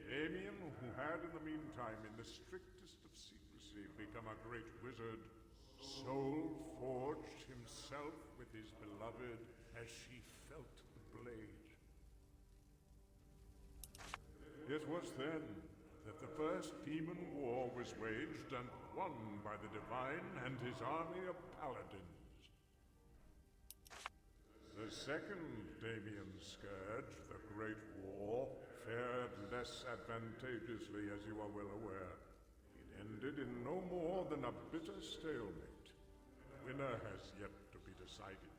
Damien, who had had in the meantime, in the strictest of secrecy, become a great wizard, soul forged himself with his beloved as she felt the blade. It was then that the first demon war was waged and won by the Divine and his army of paladins. The second Damien Scourge, the Great War, fared less advantageously, as you are well aware. It ended in no more than a bitter stalemate. Winner has yet to be decided.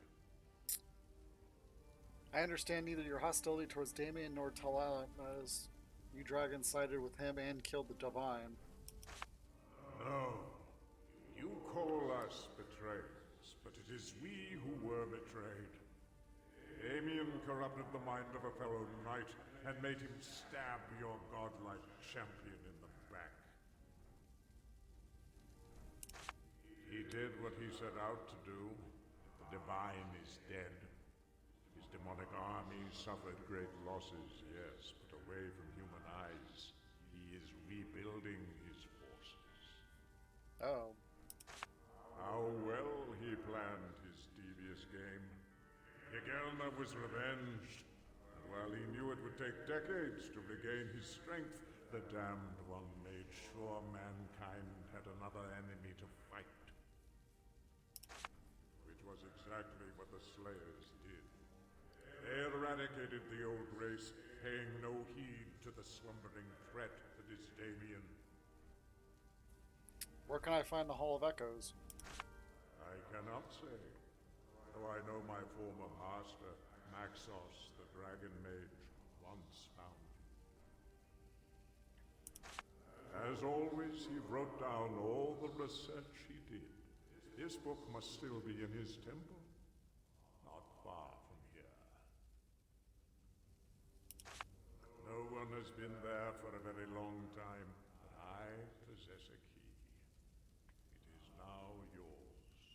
I understand neither your hostility towards Damien nor Talat, as you dragon sided with him and killed the Divine. No. You call us betrayers, but it is we who were betrayed. Damien corrupted the mind of a fellow knight and made him stab your godlike champion in the back. He did what he set out to do. The Divine is dead. His demonic army suffered great losses, yes, but away from human eyes. He is rebuilding his forces. Oh. How well he planned his devious game. Yagelna was revenged, and while he knew it would take decades to regain his strength, the Damned One made sure mankind had another enemy to fight. Which was exactly what the Slayers did. They eradicated the old race, paying no heed to the slumbering threat that is Damien. Where can I find the Hall of Echoes? I cannot say. Though I know my former master, Maxos, the Dragon Mage, once found it. As always, he wrote down all the research he did. This book must still be in his temple, not far from here. No one has been there for a very long time, but I possess a key. It is now yours.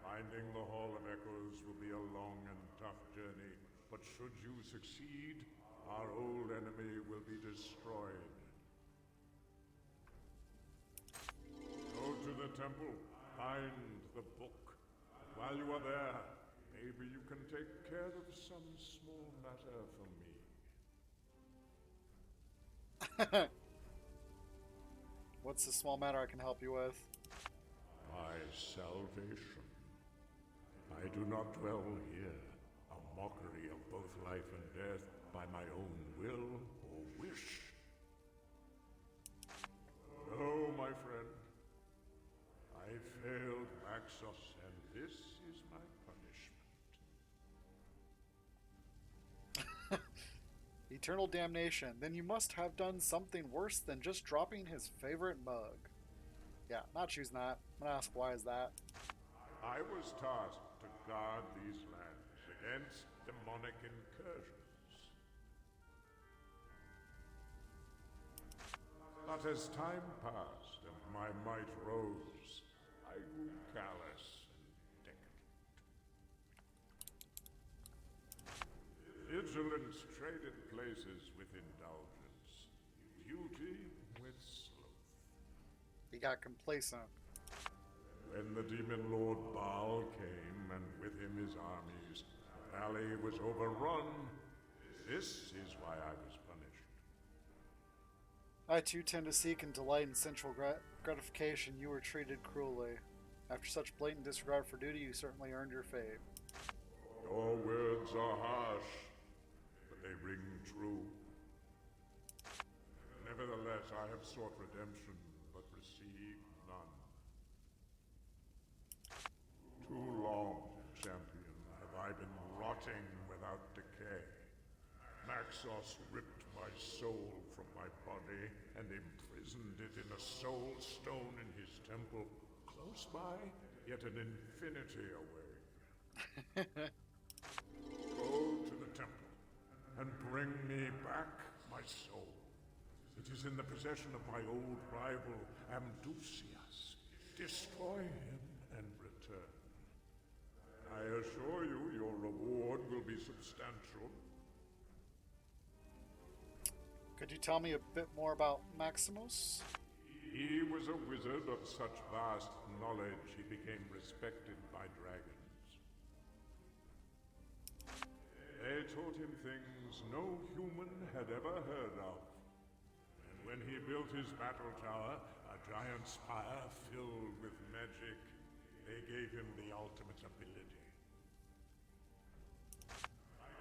Finding the Hall of Echoes will be a long and tough journey, but should you succeed, our old enemy will be destroyed. Go to the temple, find the book. While you are there, maybe you can take care of some small matter for me. What's the small matter I can help you with? My salvation. I do not dwell here, a mockery of both life and death, by my own will or wish. No, my friend. I failed Maxos, and this is my punishment. Eternal damnation. Then you must have done something worse than just dropping his favorite mug. Yeah, not choosing that. I'm gonna ask why is that? I was tasked to guard these lands against demonic incursions. But as time passed and my might rose, I grew callous and decadent. Vigilance traded places with indulgence, duty with sloth. He got complacent. When the demon lord Baal came, and with him his armies, the valley was overrun. This is why I was punished. I too tend to seek and delight in sensual gratification. You were treated cruelly. After such blatant disregard for duty, you certainly earned your fate. Your words are harsh, but they ring true. Nevertheless, I have sought redemption, but received none. Too long, champion, have I been rotting without decay. Maxos ripped my soul from my body and imprisoned it in a soul stone in his temple, close by, yet an infinity away. Go to the temple and bring me back my soul. It is in the possession of my old rival, Amdusias. Destroy him and return. I assure you, your reward will be substantial. Could you tell me a bit more about Maximus? He was a wizard of such vast knowledge he became respected by dragons. They taught him things no human had ever heard of. And when he built his battle tower, a giant spire filled with magic, they gave him the ultimate ability.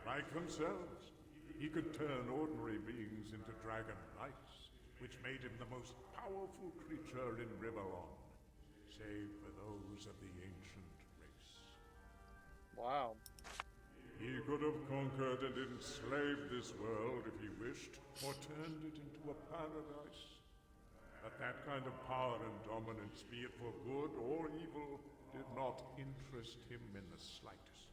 Like themselves, he could turn ordinary beings into dragon knights, which made him the most powerful creature in Rivalon, save for those of the ancient race. Wow. He could have conquered and enslaved this world if he wished, or turned it into a paradise. But that kind of power and dominance, be it for good or evil, did not interest him in the slightest.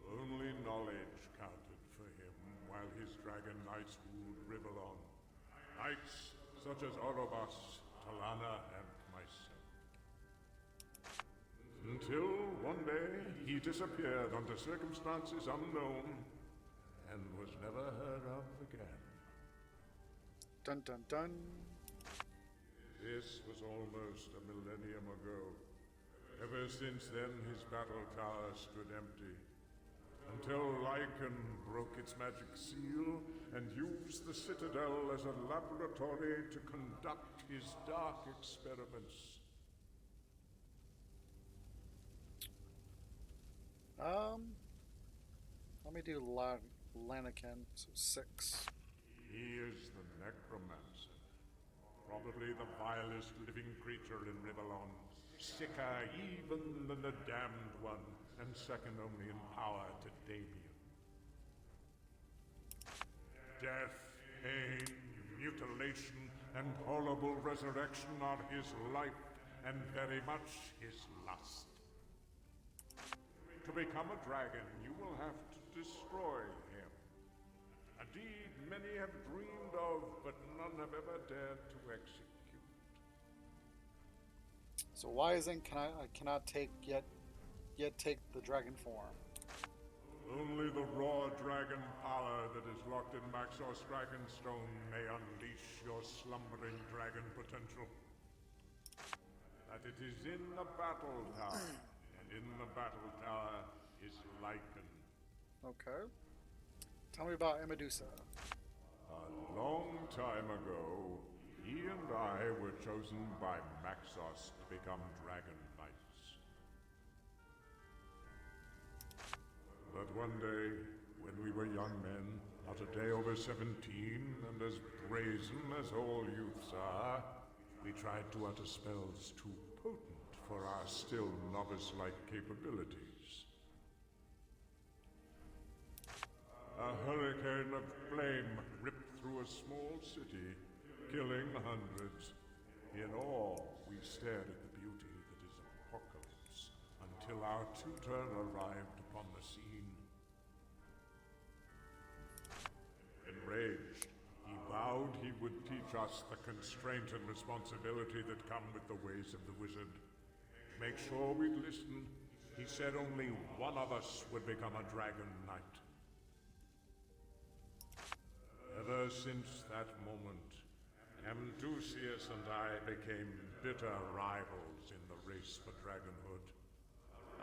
Only knowledge counted for him while his dragon knights ruled Rivalon. Knights such as Orobas, Talana, and myself. Until one day he disappeared under circumstances unknown and was never heard of again. Dun dun dun. This was almost a millennium ago. Ever since then, his battle tower stood empty. Until Lycan broke its magic seal and used the citadel as a laboratory to conduct his dark experiments. Let me do Lanakin, so 6. He is the necromancer. Probably the vilest living creature in Rivalon. Sicker even than the Damned One, and second only in power to Damien. Death, pain, mutilation, and horrible resurrection are his life, and very much his lust. To become a dragon, you will have to destroy him. A deed many have dreamed of, but none have ever dared to execute. So why isn't I cannot take yet take the dragon form? Only the raw dragon power that is locked in Maxos Dragonstone may unleash your slumbering dragon potential. That it is in the battle tower, and in the battle tower is Lycan. Okay. Tell me about Medusa. A long time ago, he and I were chosen by Maxos to become dragon knights. But one day, when we were young men, not a day over 17, and as brazen as all youths are, we tried to utter spells too potent for our still novice-like capabilities. A hurricane of flame ripped through a small city, killing hundreds. In awe, we stared at the beauty that is apocalypse, until our tutor arrived upon the scene. Enraged, he vowed he would teach us the constraint and responsibility that come with the ways of the wizard. To make sure we'd listen, he said only one of us would become a dragon knight. Ever since that moment, Amdusius and I became bitter rivals in the race for dragonhood.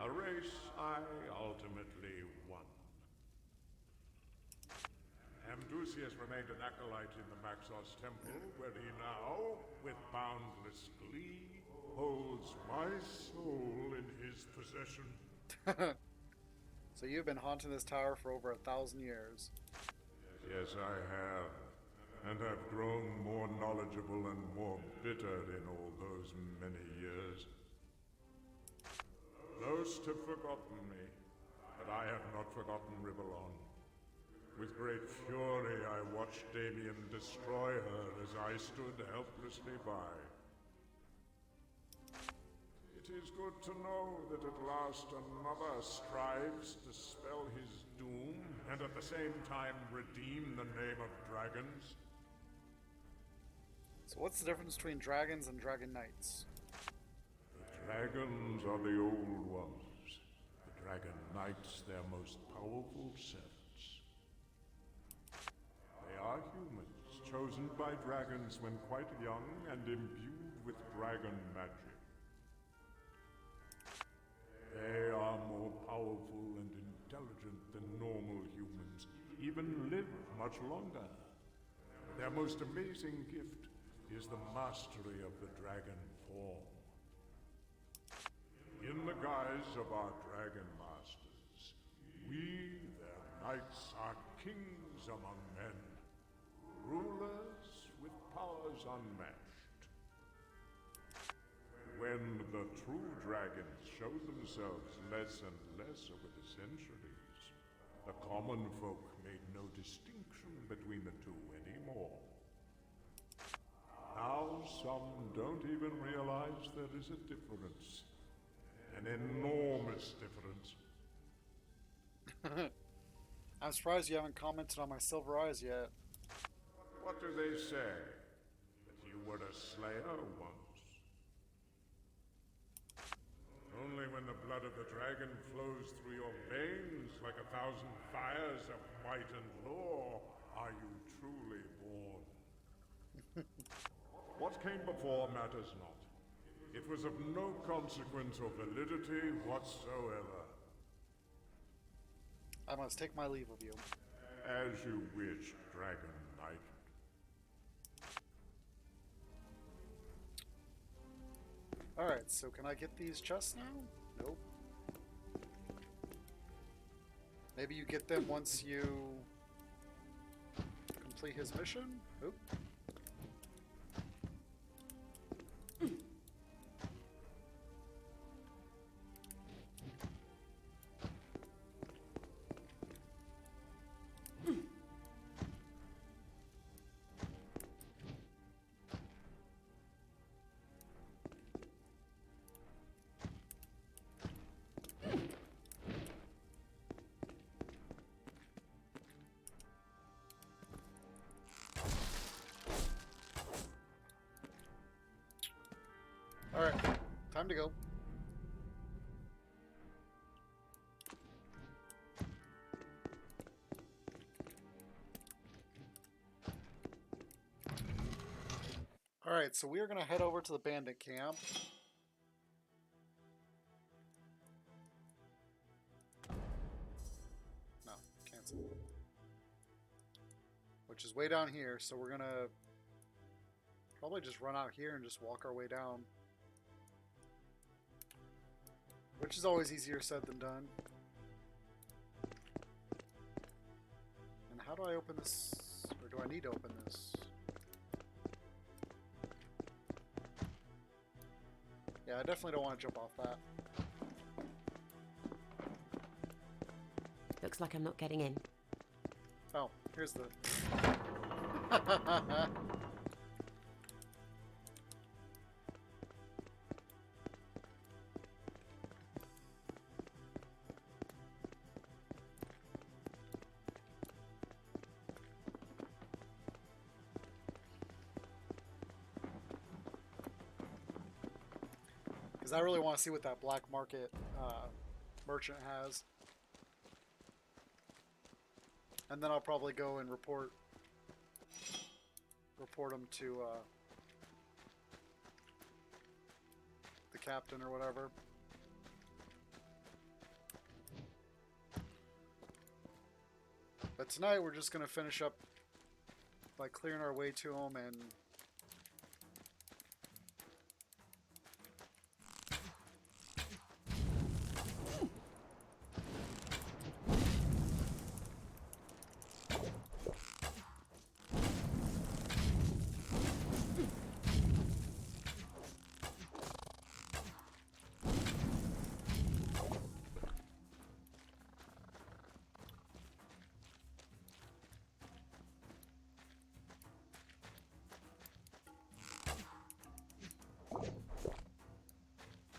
A race I ultimately won. Amdusius remained an acolyte in the Maxos Temple, where he now, with boundless glee, holds my soul in his possession. So you've been haunting this tower for over 1,000 years. Yes, I have, and have grown more knowledgeable and more bitter in all those many years. Most have forgotten me, but I have not forgotten Rivalon. With great fury, I watched Damien destroy her as I stood helplessly by. It is good to know that at last another strives to spell his doom and at the same time redeem the name of dragons. So what's the difference between dragons and dragon knights? The dragons are the old ones. The dragon knights their most powerful servants. are humans, chosen by dragons when quite young and imbued with dragon magic. They are more powerful and intelligent than normal humans, even live much longer. Their most amazing gift is the mastery of the dragon form. In the guise of our dragon masters, we, their knights, are kings among men, rulers with powers unmatched. When the true dragons show themselves less and less over the centuries, the common folk made no distinction between the two anymore. Now some don't even realize there is a difference. An enormous difference. I'm surprised you haven't commented on my silver eyes yet. What do they say? That you were a slayer once? Only when the blood of the dragon flows through your veins like 1,000 fires of might and lore are you truly born. What came before matters not. It was of no consequence or validity whatsoever. I must take my leave of you. As you wish, Dragon Knight. Alright, so can I get these chests now? Nope. Maybe you get them once you complete his mission? Oop. Alright, time to go. Alright, so we are going to head over to the bandit camp. No, cancel. Which is way down here, so we're going to probably just run out here and just walk our way down. Which is always easier said than done. And how do I open this? Or do I need to open this? Yeah, I definitely don't want to jump off that. Looks like I'm not getting in. Oh, here's the... Because I really want to see what that black market merchant has. And then I'll probably go and report him to the captain or whatever. But tonight we're just going to finish up by clearing our way to him and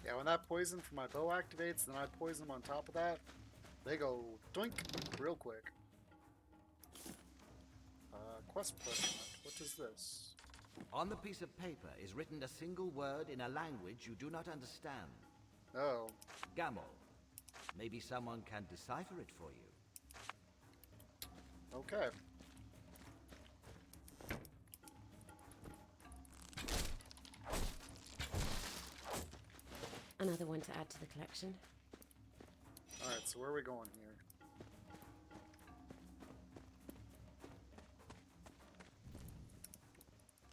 yeah, when that poison from my bow activates, then I poison them on top of that. They go doink real quick. Quest parchment. What is this? On the piece of paper is written a single word in a language you do not understand. Oh. Gamol. Maybe someone can decipher it for you. Okay. Another one to add to the collection. Alright, so where are we going here?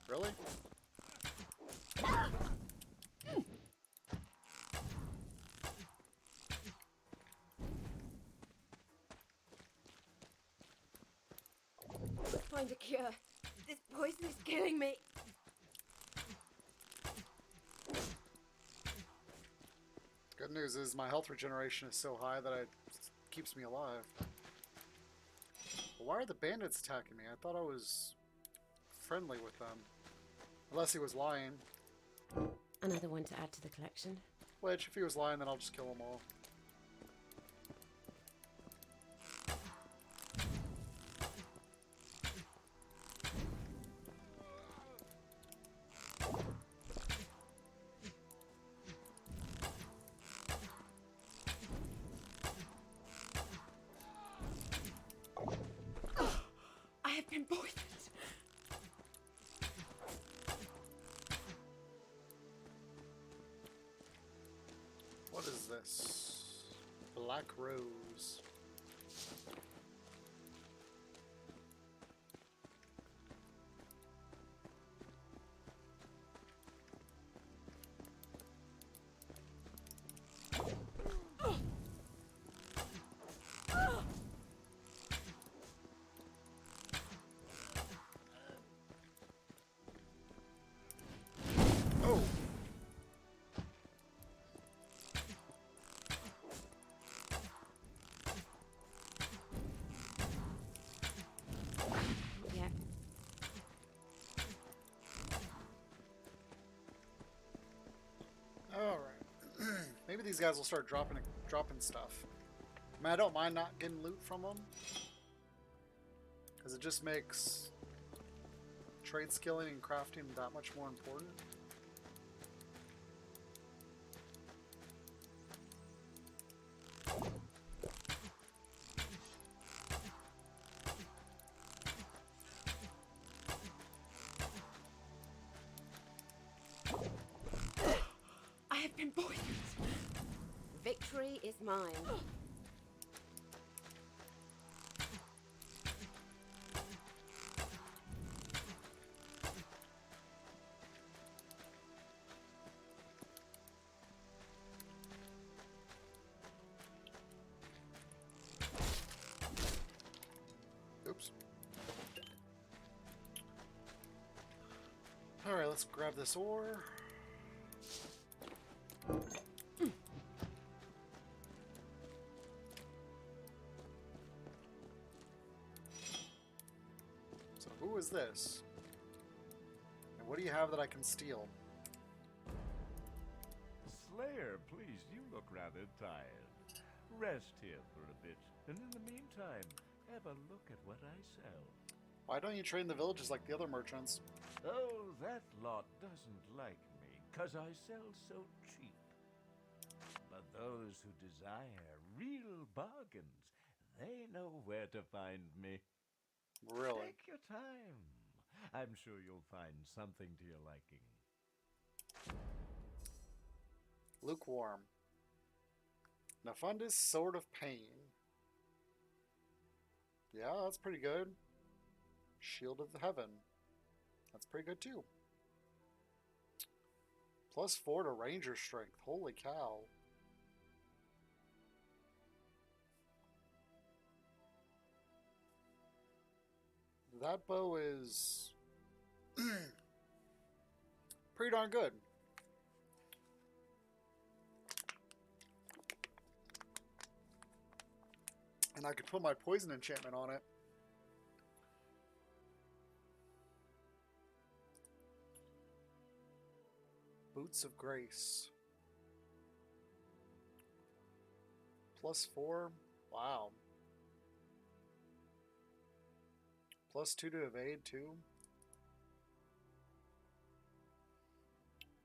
Really? Find a cure. This poison is killing me. Good news is my health regeneration is so high that it keeps me alive. But why are the bandits attacking me? I thought I was friendly with them. Unless he was lying. Another one to add to the collection. Which, if he was lying, then I'll just kill them all. I have been poisoned. What is this? Black Rose. Oh! Yeah. Alright. Maybe these guys will start dropping stuff. I mean, I don't mind not getting loot from them. Because it just makes trade skilling and crafting that much more important. I have been poisoned. Victory is mine. Oops. Alright, let's grab this ore. So who is this? And what do you have that I can steal? Slayer, please, you look rather tired. Rest here for a bit, and in the meantime, have a look at what I sell. Why don't you trade in the villages like the other merchants? Oh, that lot doesn't like me, 'cause I sell so cheap. But those who desire real bargains, they know where to find me. Really? Take your time. I'm sure you'll find something to your liking. Lukewarm. Nefundus Sword of Pain. Yeah, that's pretty good. Shield of the Heaven. That's pretty good too. +4 to Ranger Strength. Holy cow. That bow is pretty darn good. And I could put my poison enchantment on it. Boots of Grace. +4. Wow. +2 to evade too.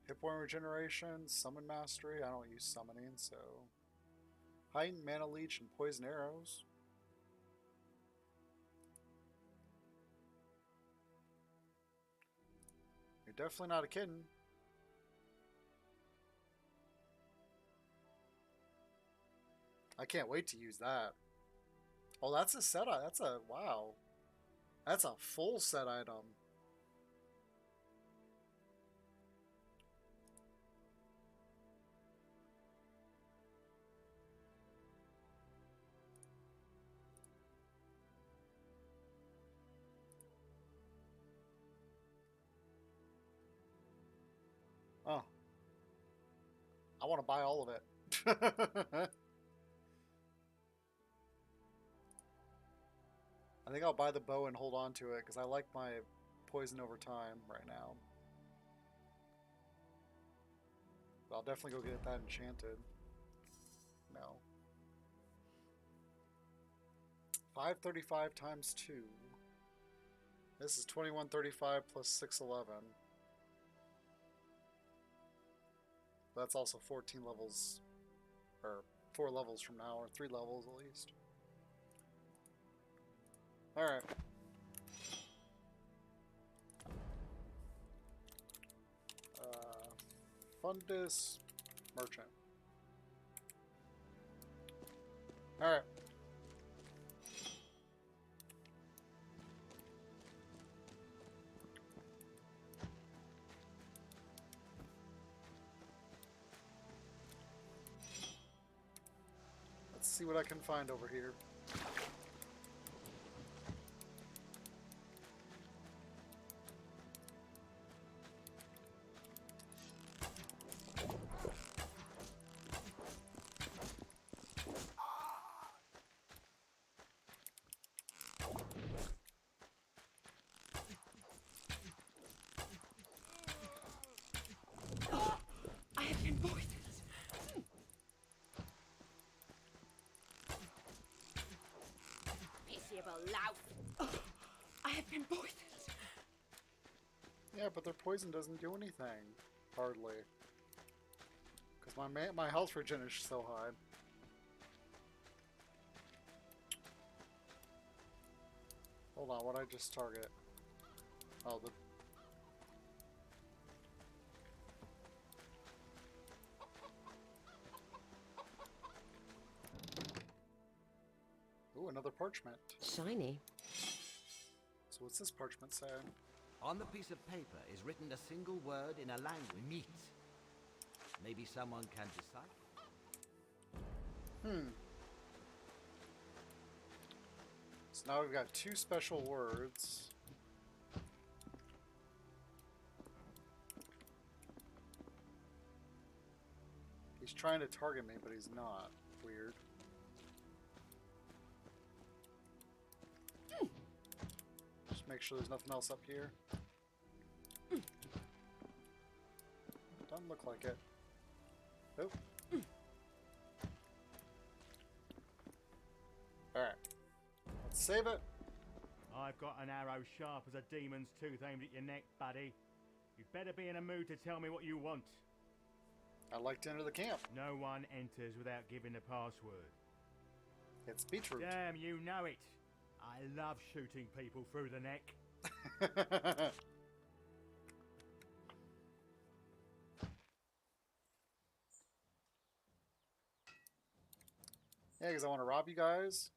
Hit point regeneration, summon mastery. I don't use summoning, so heightened mana leech and poison arrows. You're definitely not a kitten. I can't wait to use that. Oh, that's a set. That's a wow. That's a full set item. Oh, I want to buy all of it. I think I'll buy the bow and hold on to it because I like my poison over time right now. But I'll definitely go get that enchanted. No. 535 times 2. This is 2135 plus 611. That's also 14 levels, or 4 levels from now, or 3 levels at least. Alright. Fundus Merchant. Alright. Let's see what I can find over here. I have been poisoned. Pitiable lout. I have been poisoned. Yeah, but their poison doesn't do anything. Hardly. Because my health regen is so high. Hold on, what did I just target? Oh, the... Ooh, another parchment. Shiny. So what's this parchment say? On the piece of paper is written a single word in a language. Meat. Maybe someone can decipher. So now we've got 2 special words. He's trying to target me, but he's not. Weird. Just make sure there's nothing else up here. Doesn't look like it. Nope. Alright. Let's save it. I've got an arrow sharp as a demon's tooth aimed at your neck, buddy. You'd better be in a mood to tell me what you want. I'd like to enter the camp. No one enters without giving the password. It's beetroot. Damn, you know it. I love shooting people through the neck. Yeah, because I want to rob you guys.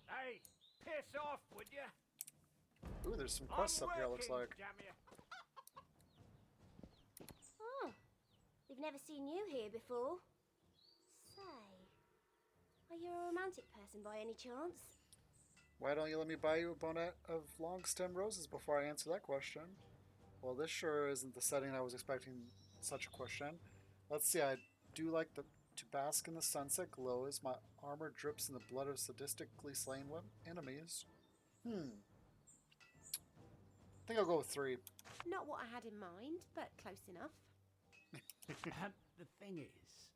Hey, piss off, would you? Ooh, there's some quests up here, looks like. Oh, we've never seen you here before. Say, are you a romantic person by any chance? Why don't you let me buy you a bonnet of long stem roses before I answer that question? Well, this sure isn't the setting I was expecting such a question. Let's see, I do like to bask in the sunset glow as my armor drips in the blood of sadistically slain enemies. I think I'll go with 3. Not what I had in mind, but close enough. The thing is,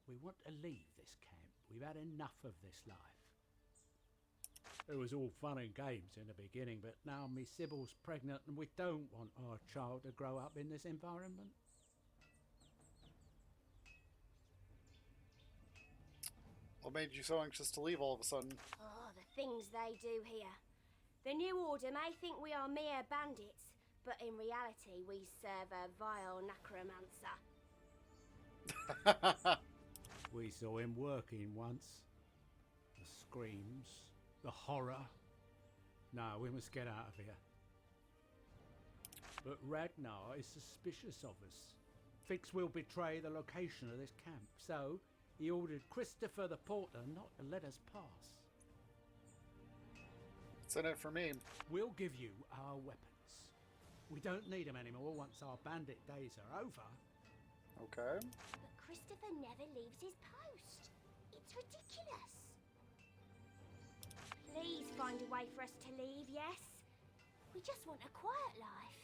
we want to leave this camp. We've had enough of this life. It was all fun and games in the beginning, but now me Sybil's pregnant and we don't want our child to grow up in this environment. What made you so anxious to leave all of a sudden? Oh, the things they do here. The New Order may think we are mere bandits, But in reality, we serve a vile necromancer. We saw him working once. The screams, the horror. No, we must get out of here. But Ragnar is suspicious of us. Thinks we'll betray the location of this camp, so he ordered Christopher the porter not to let us pass. What's in it for me? We'll give you our weapons. We don't need them anymore once our bandit days are over. Okay. But Christopher never leaves his post. It's ridiculous. Please find a way for us to leave, yes? We just want a quiet life.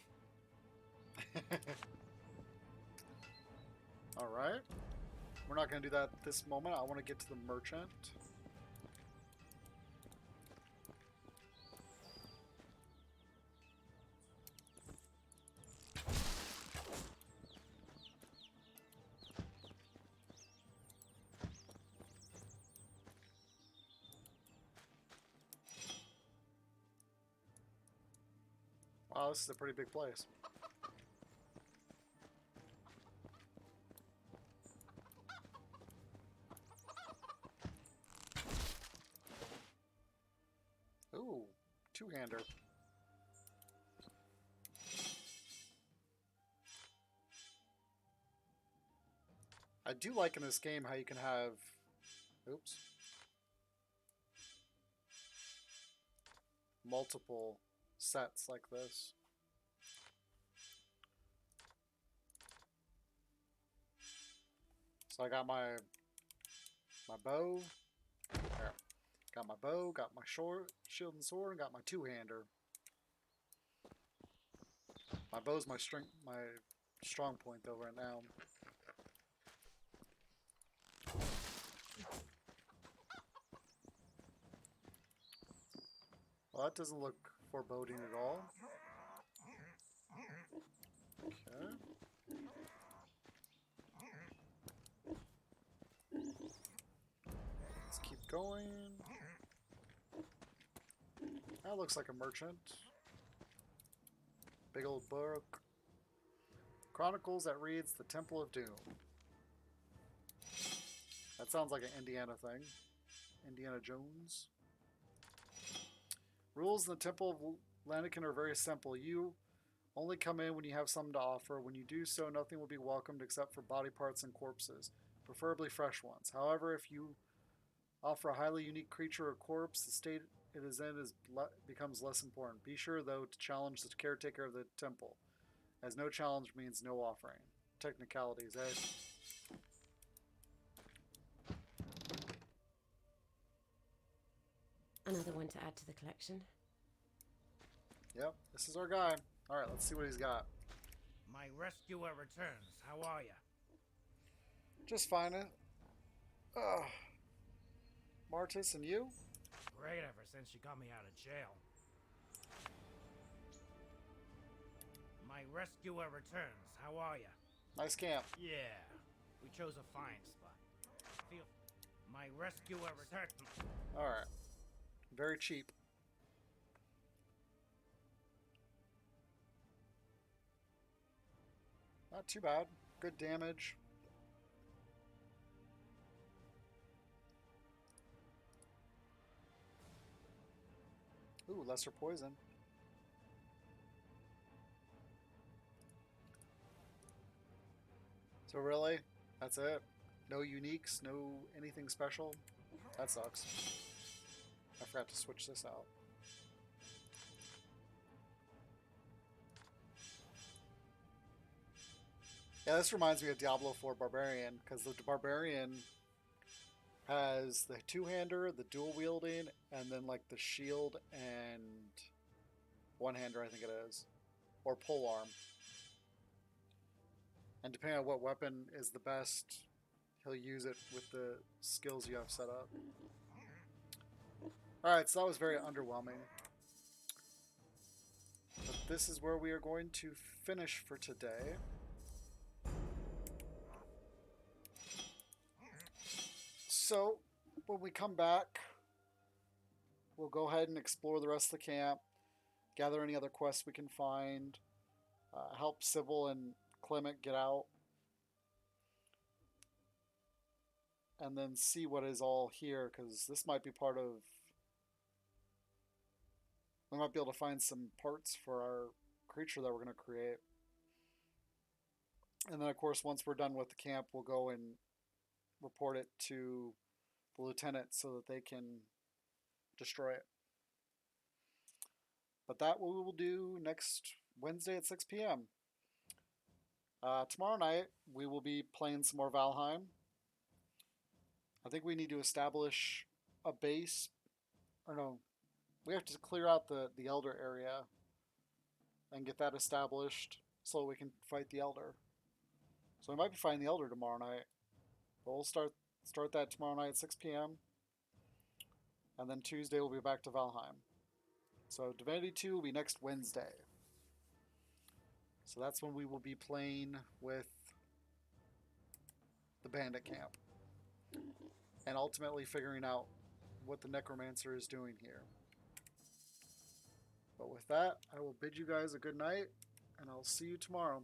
Alright. We're not going to do that at this moment. I want to get to the merchant. Wow, this is a pretty big place. Ooh, two-hander. I do like in this game how you can have... Oops. Multiple sets like this. So I got my bow. There. Got my bow, got my shield and sword, and got my two-hander. My bow's my strong point though right now. Well, that doesn't look foreboding at all. Okay. Let's keep going. That looks like a merchant. Big old book. Chronicles that reads The Temple of Doom. That sounds like an Indiana thing. Indiana Jones. Rules in the Temple of Lanikin are very simple. You only come in when you have something to offer. When you do so, nothing will be welcomed except for body parts and corpses, preferably fresh ones. However, if you offer a highly unique creature or corpse, the state it is in becomes less important. Be sure, though, to challenge the caretaker of the temple, as no challenge means no offering. Technicalities, eh? Another one to add to the collection. Yep, this is our guy. Alright, let's see what he's got. My rescuer returns. How are you? Just fine. Martis, and you? Great ever since you got me out of jail. My rescuer returns. How are you? Nice camp. Yeah, we chose a fine spot. Feel my rescuer returns. Alright. Very cheap. Not too bad. Good damage. Ooh, lesser poison. So really? That's it? No uniques? No anything special? That sucks. I forgot to switch this out. Yeah, this reminds me of Diablo 4 Barbarian, because the Barbarian has the two-hander, the dual-wielding, and then like the shield and one-hander, I think it is. Or polearm. And depending on what weapon is the best, he'll use it with the skills you have set up. Alright, so that was very underwhelming. But this is where we are going to finish for today. So, when we come back, we'll go ahead and explore the rest of the camp, gather any other quests we can find, help Sybil and Clement get out, and then see what is all here, because this might be part of... We might be able to find some parts for our creature that we're going to create. And then, of course, once we're done with the camp, we'll go and report it to the lieutenant so that they can destroy it. But that we will do next Wednesday at 6 p.m. Tomorrow night, we will be playing some more Valheim. I think we need to establish a base. Or no, we have to clear out the Elder area and get that established so we can fight the Elder. So we might be fighting the Elder tomorrow night. But we'll start that tomorrow night at 6 p.m. And then Tuesday we'll be back to Valheim. So Divinity 2 will be next Wednesday. So that's when we will be playing with the bandit camp. And ultimately figuring out what the Necromancer is doing here. But with that, I will bid you guys a good night, and I'll see you tomorrow.